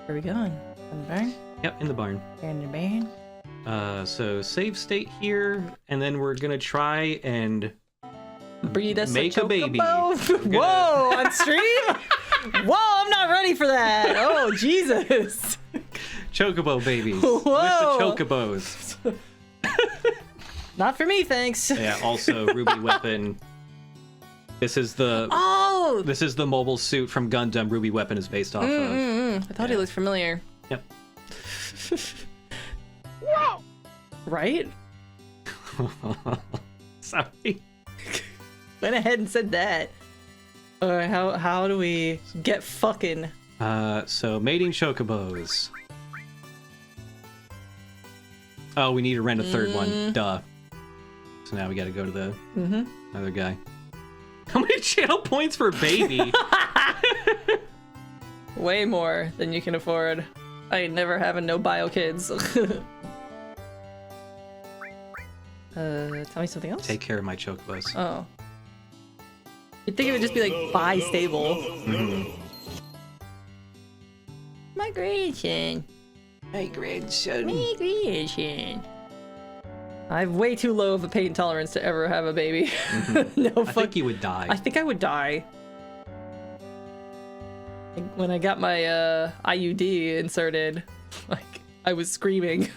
Where are we going? In the barn? Yep, in the barn. In the barn? So save state here, and then we're gonna try and Breed us make a a baby. Chocobo? Whoa, on stream? Whoa, I'm not ready for that. Oh, Jesus. Chocobo babies. Whoa. With the Chocobos. Not for me, thanks. Yeah, also Ruby weapon. This is the mobile suit from Gundam Ruby weapon is based off of. I thought he looked familiar. Yep. Whoa! Right? Sorry. Went ahead and said that. Alright, how do we get fucking? So mating Chocobos. Oh, we need to rent a third one. Duh. So now we gotta go to the other guy. How many channel points for a baby? Way more than you can afford. I ain't never having no bio kids. Tell me something else? Take care of my Chocobos. Oh. You'd think it would just be like, buy stable. Migration. Migration. Migration. I have way too low of a pain tolerance to ever have a baby. No, I think you would die. I think I would die. When I got my IUD inserted, like, I was screaming.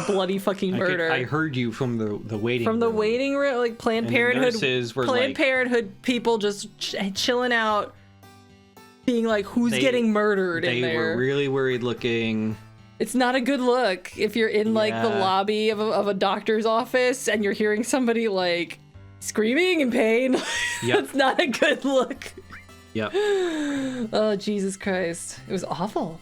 Bloody fucking murder. I heard you from the waiting room. From the waiting room, like Planned And Parenthood. the nurses were Planned like- Parenthood people just chilling out, being like, "Who's getting murdered in They there?" were really worried looking. It's not a good look if you're in like the Yeah. lobby of a doctor's office and you're hearing somebody like screaming in pain. Yep. That's not a good look. Yep. Oh, Jesus Christ. It was awful.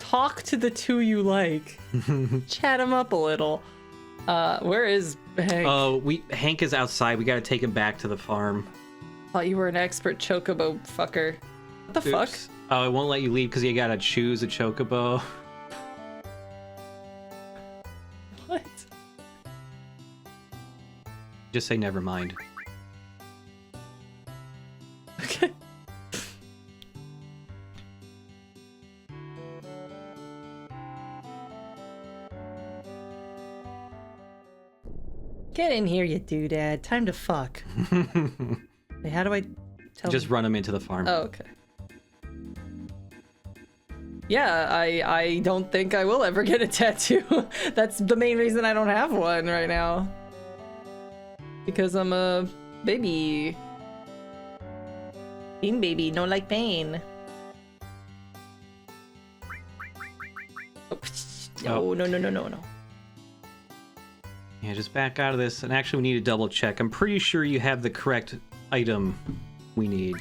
Talk to the two you like. Chat them up a little. Where is Hank? Oh, Hank is outside. We gotta take him back to the farm. Thought you were an expert chocobo fucker. What the fuck? Oops. Oh, it won't let you leave because you gotta choose a chocobo. What? Just say never mind. Okay. Get in here, you doodad. Time to fuck. Hey, how do I tell Just him? run him into the farm. Oh, okay. Yeah, I don't think I will ever get a tattoo. That's the main reason I don't have one right now. Because I'm a baby. Bean baby, no like pain. Oh, no. Yeah, just back out of this. And actually, we need to double check. I'm pretty sure you have the correct item we need.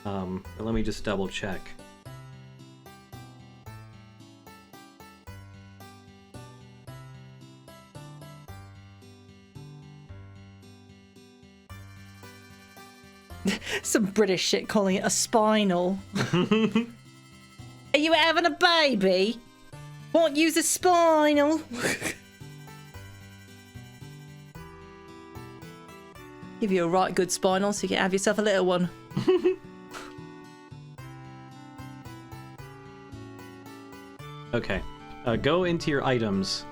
But let me just double check. Some British shit calling it a spinal. Are you having a baby? Won't use a spinal. Give you a right good spinal so you can have yourself a little one. Okay. Go into your items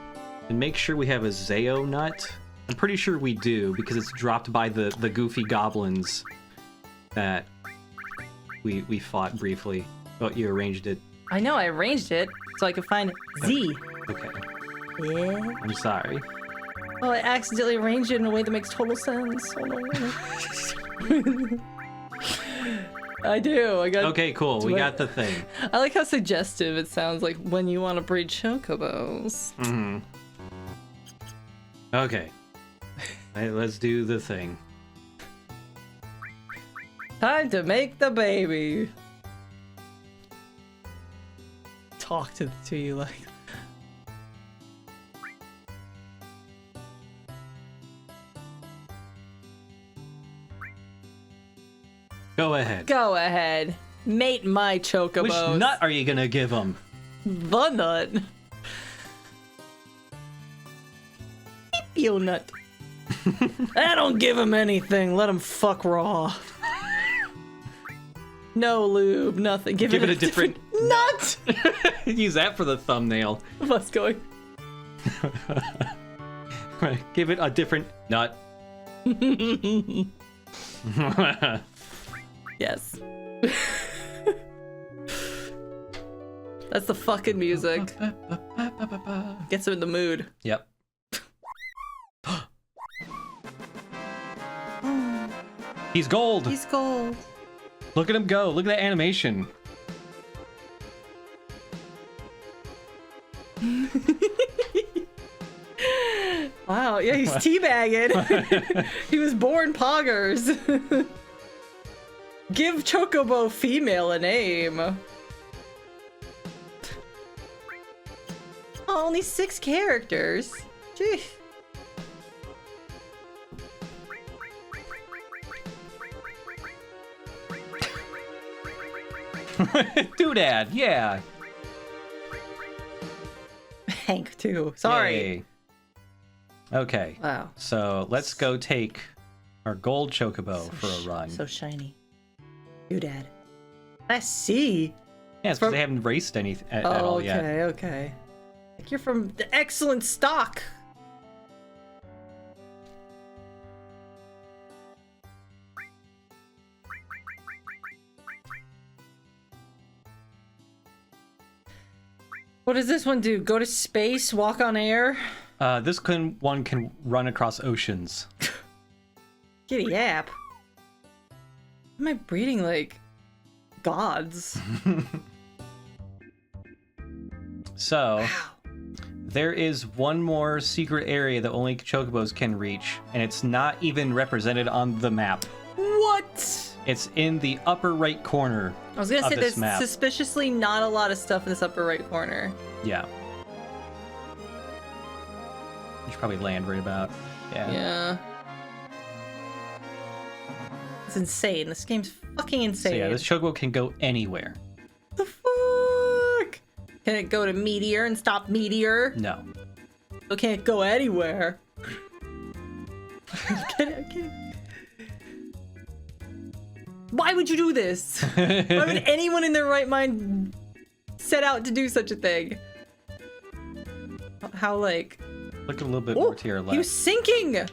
and make sure we have a Zao nut. I'm pretty sure we do because it's dropped by the goofy goblins that we fought briefly. Oh, you arranged it. I know, I arranged it so I could find Z. Okay. Yeah. I'm sorry. Oh, I accidentally arranged it in a way that makes total sense. Oh, no. I do. I got. Okay, cool. We got the thing. I like how suggestive it sounds like when you want to breed chocobos. Mm-hmm. Okay. Hey, let's do the thing. Time to make the baby. Talk to the two you like. Go ahead. Go ahead. Mate my chocobos. Which nut are you gonna give him? The nut. Beep nut. I don't give him anything. Let him fuck raw. No lube, nothing. Give it a different nut. Use that for the thumbnail. Of us going. Give it a different nut. Yes. That's the fucking music. Gets him in the mood. Yep. He's gold. He's gold. Look at him go. Look at that animation. Wow, yeah, he's teabagging. He was born poggers. Give Chocobo female a name. Oh, only 6 characters. Gee. Doodad, yeah. Hank too. Sorry. Yay. Okay. Wow. So let's go take our gold chocobo for a run. So shiny. Doodad. I see. Yeah, it's because they haven't raced any at Oh, all okay, yet. okay. Like you're from the excellent stock. What does this one do? Go to space, walk on air? This one can run across oceans. Giddy yap. Am I breeding like gods? So, Wow. there is one more secret area that only Chocobos can reach, and it's not even represented on the map. What? It's in the upper right corner. I was gonna say this there's map. suspiciously not a lot of stuff in this upper right corner. Yeah. You should probably land right about. Yeah. It's insane. This game's fucking insane. So yeah, this Chocobo can go anywhere. The fuck? Can it go to Meteor and stop Meteor? No. So can't go anywhere. can it? Why would you do this? Why would anyone in their right mind set out to do such a thing? How, like... Look a little bit more to your left. He was sinking!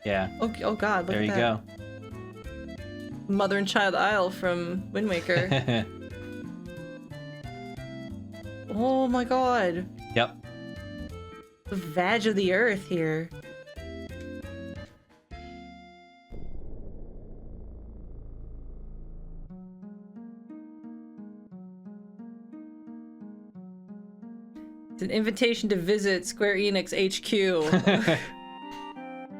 Yeah. Oh god, look There at you that. go. Mother and Child Isle from Wind Waker. Oh my god. Yep. The vag of the earth here. It's an invitation to visit Square Enix HQ.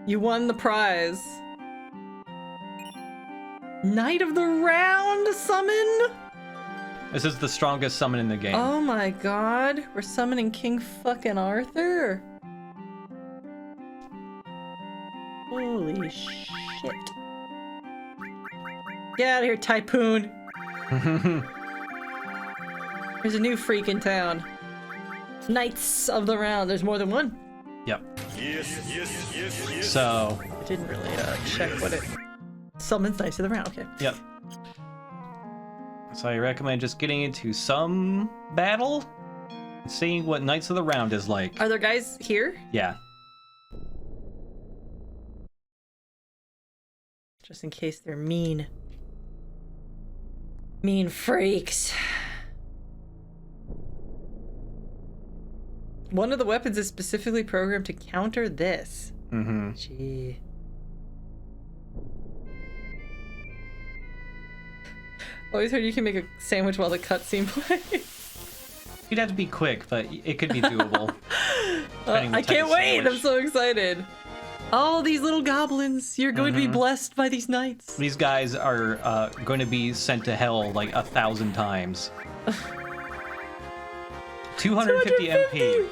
You won the prize. Knight of the Round summon? This is the strongest summon in the game. Oh my god. We're summoning King fucking Arthur. Holy shit. Get out of here, Typhoon. There's a new freak in town. Knights of the Round. There's more than one. Yep. Yes. So, I didn't really check what it summons. Knights of the Round. Okay. yep. So I recommend just getting into some battle, and seeing what Knights of the Round is like. Are there guys here? Yeah. Just in case they're mean. Mean freaks. One of the weapons is specifically programmed to counter this. Mm-hmm. Gee. Always heard you can make a sandwich while the cutscene plays. You'd have to be quick, but it could be doable. Depending on I the type can't of wait! I'm sandwich. so excited. Oh, these little goblins. You're going to be blessed by these knights. These guys are going to be sent to hell like 1,000 times. 250 MP.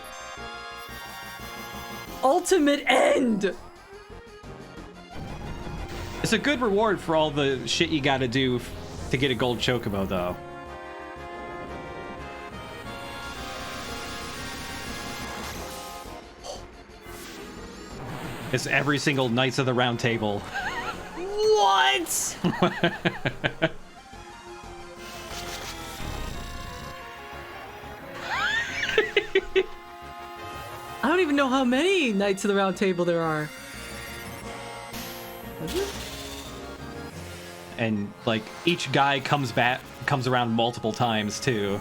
Ultimate end! It's a good reward for all the shit you gotta do to get a gold Chocobo, though. It's every single Knights of the Round Table. What? I don't even know how many Knights of the Round Table there are. And like each guy comes around multiple times too.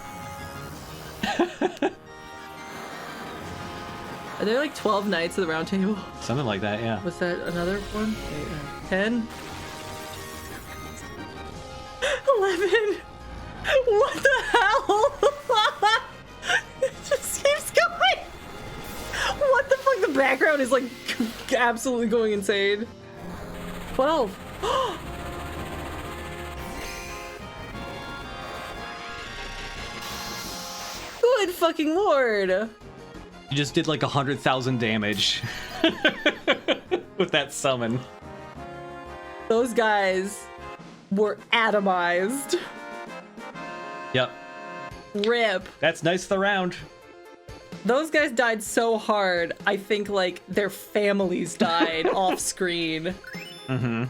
Are there like 12 Knights of the Round Table? Something like that, yeah. Was that another one? 10? 11? What the hell? It just keeps going. What the fuck? The background is like absolutely going insane. 12. Good fucking lord. You just did like 100,000 damage with that summon. Those guys were atomized. Yep. Rip. That's Knights of the Round. Those guys died so hard, I think like their families died off screen. Mm-hmm.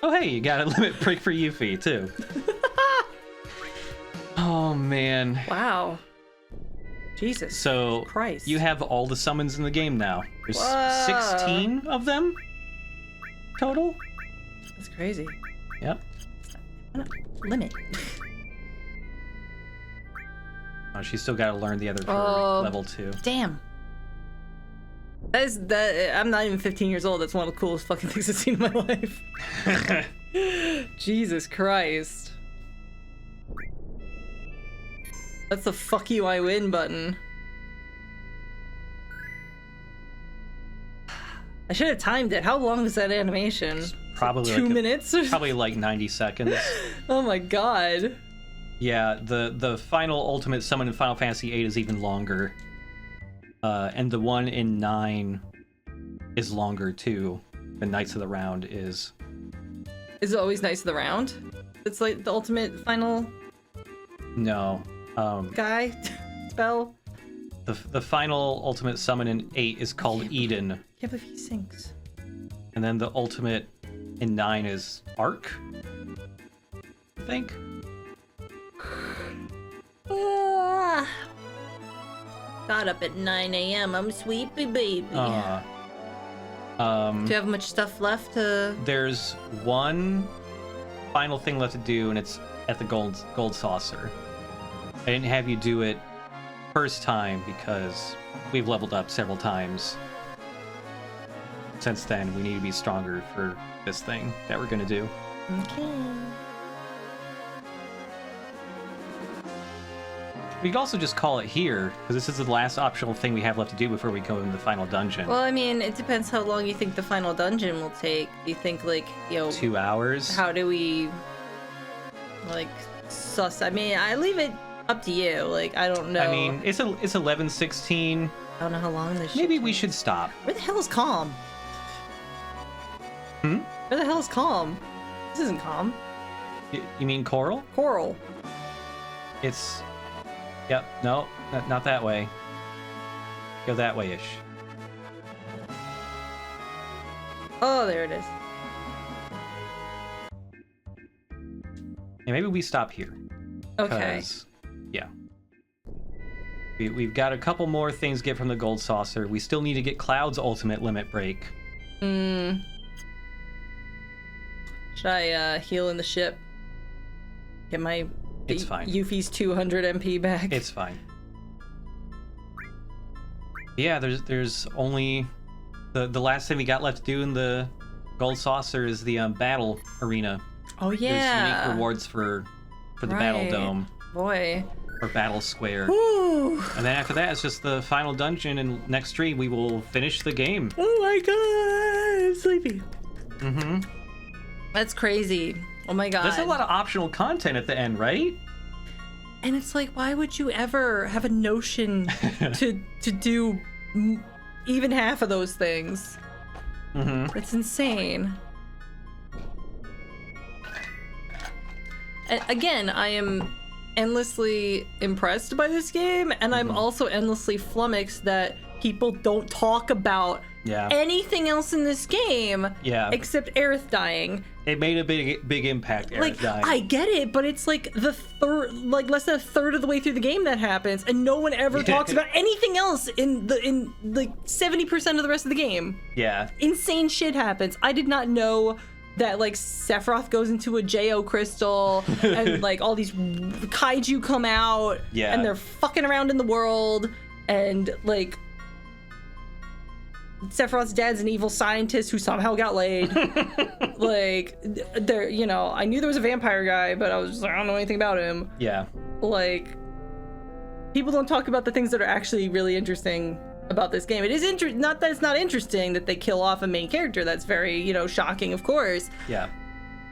Oh hey, you got a limit break for Yuffie too. Oh man. Wow. Jesus. So Christ. you have all the summons in the game now. There's Whoa. 16 of them total. That's crazy. Yep. Limit. Oh, she's still got to learn the other for level 2. Damn. I'm not even 15 years old. That's one of the coolest fucking things I've seen in my life. Jesus Christ. That's the fuck you I win button. I should have timed it. How long is that animation? Probably 2 minutes? Probably like 90 seconds. Oh my god. Yeah, the final ultimate summon in Final Fantasy VIII is even longer. And the one in 9 is longer too. The Knights of the Round is. Is it always Knights of the Round? It's like the ultimate final No. guy spell? The final ultimate summon in 8 is called Eden. Can't believe he sinks. And then the ultimate in 9 is Arc, I think. Got up at 9 a.m. I'm sleepy, baby. Do you have much stuff left to... There's one final thing left to do, and it's at the gold saucer. I didn't have you do it first time because we've leveled up several times. Since then, we need to be stronger for this thing that we're gonna do. Okay. We could also just call it here, because this is the last optional thing we have left to do before we go into the final dungeon. Well, I mean, it depends how long you think the final dungeon will take. Do you think, like, 2 hours? How do we, like, suss? I mean, I leave it up to you. Like, I don't know. I mean, it's 11:16. I don't know how long this Maybe shit we takes. should stop. Where the hell is Calm? Where the hell is Calm? This isn't Calm. You mean Coral? Coral. It's... Yep, no, not that way. Go that way-ish. Oh, there it is. Yeah, maybe we stop here. Okay. 'Cause, yeah. We've got a couple more things to get from the gold saucer. We still need to get Cloud's ultimate limit break. Should I heal in the ship? Get my It's fine. Yuffie's 200 MP back. It's fine. Yeah, there's only the last thing we got left to do in the gold saucer is the battle arena. Oh There's yeah. unique rewards for the battle Right. dome Boy. or battle square. Woo. And then after that, it's just the final dungeon, and next stream we will finish the game. Oh my god, I'm sleepy. Mm-hmm. That's crazy. Oh my god. There's a lot of optional content at the end, right? And it's like, why would you ever have a notion to do even half of those things? Mm-hmm. It's insane. And again, I am endlessly impressed by this game, and I'm also endlessly flummoxed that people don't talk about Yeah. anything else in this game Yeah. except Aerith dying. It made a big impact, Eric Like, dying. I get it, but it's like less than a third of the way through the game that happens, and no one ever talks about anything else in like 70% of the rest of the game. Yeah. Insane shit happens. I did not know that like Sephiroth goes into a Jo crystal and like all these kaiju come out Yeah. and they're fucking around in the world, and like Sephiroth's dad's an evil scientist who somehow got laid. Like, there, I knew there was a vampire guy, but I was just like, I don't know anything about him. Yeah. Like, people don't talk about the things that are actually really interesting about this game. It is not that it's not interesting that they kill off a main character. That's very, shocking, of course. Yeah.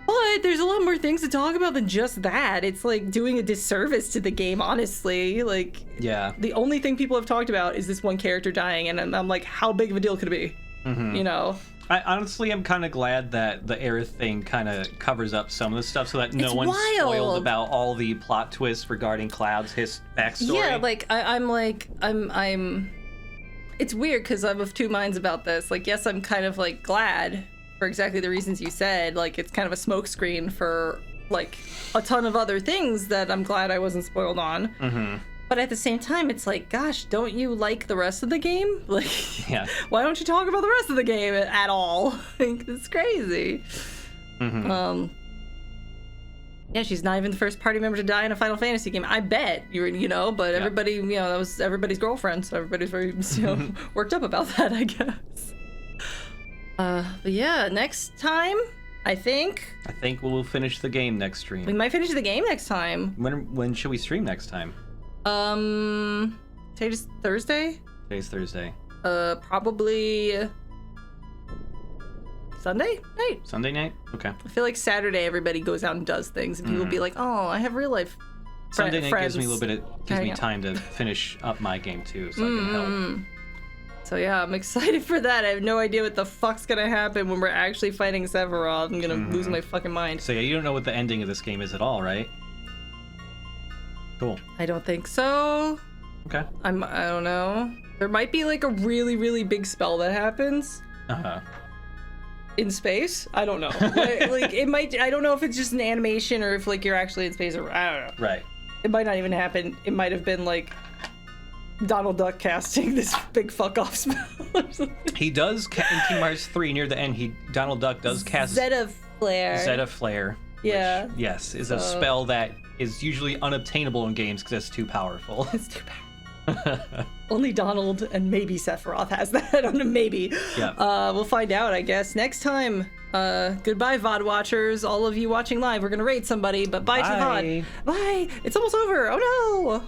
But there's a lot more things to talk about than just that. It's like doing a disservice to the game, honestly. Like, Yeah. the only thing people have talked about is this one character dying, and I'm like, how big of a deal could it be? I honestly am kind of glad that the Aerith thing kind of covers up some of the stuff so that no It's one's spoiled wild. about all the plot twists regarding Cloud's backstory. Yeah, like I'm it's weird because I'm of two minds about this. Like, yes, I'm kind of like glad for exactly the reasons you said. Like, it's kind of a smokescreen for like a ton of other things that I'm glad I wasn't spoiled on. But at the same time, it's like, gosh, don't you like the rest of the game? Like, Yeah. why don't you talk about the rest of the game at all? Like, it's crazy. Yeah, she's not even the first party member to die in a Final Fantasy game. I bet but everybody, that was everybody's girlfriend, so everybody's very, worked up about that, I guess. But yeah, next time, I think I think we'll finish the game next we stream. might finish the game next time. When should we stream next time? Today's Thursday? Today's Thursday. Probably Sunday night. Sunday night? Okay. I feel like Saturday everybody goes out and does things, and people be like, "Oh, I have real life." Sunday night friends. gives me a little bit of gives me time to finish up my game too, so I can help. So yeah, I'm excited for that. I have no idea what the fuck's gonna happen when we're actually fighting Sephiroth. I'm gonna lose my fucking mind. So yeah, you don't know what the ending of this game is at all, right? Cool. I don't think so. Okay. I don't know. There might be like a really, really big spell that happens in space. I don't know. like it might. I don't know if it's just an animation or if like you're actually in space, or I don't know. Right. It might not even happen. It might have been like Donald Duck casting this big fuck off spell or something. He does in Kingdom Hearts 3 near the end. Donald Duck does cast Zeta Flare. Zeta Flare. Yeah. Which, yes, is a spell that is usually unobtainable in games because it's too powerful. It's too powerful. Only Donald and maybe Sephiroth has that. I don't know, maybe. Yeah. We'll find out, I guess. Next time. Goodbye, VOD watchers. All of you watching live, we're gonna raid somebody, but bye to the VOD. Bye. It's almost over. Oh no.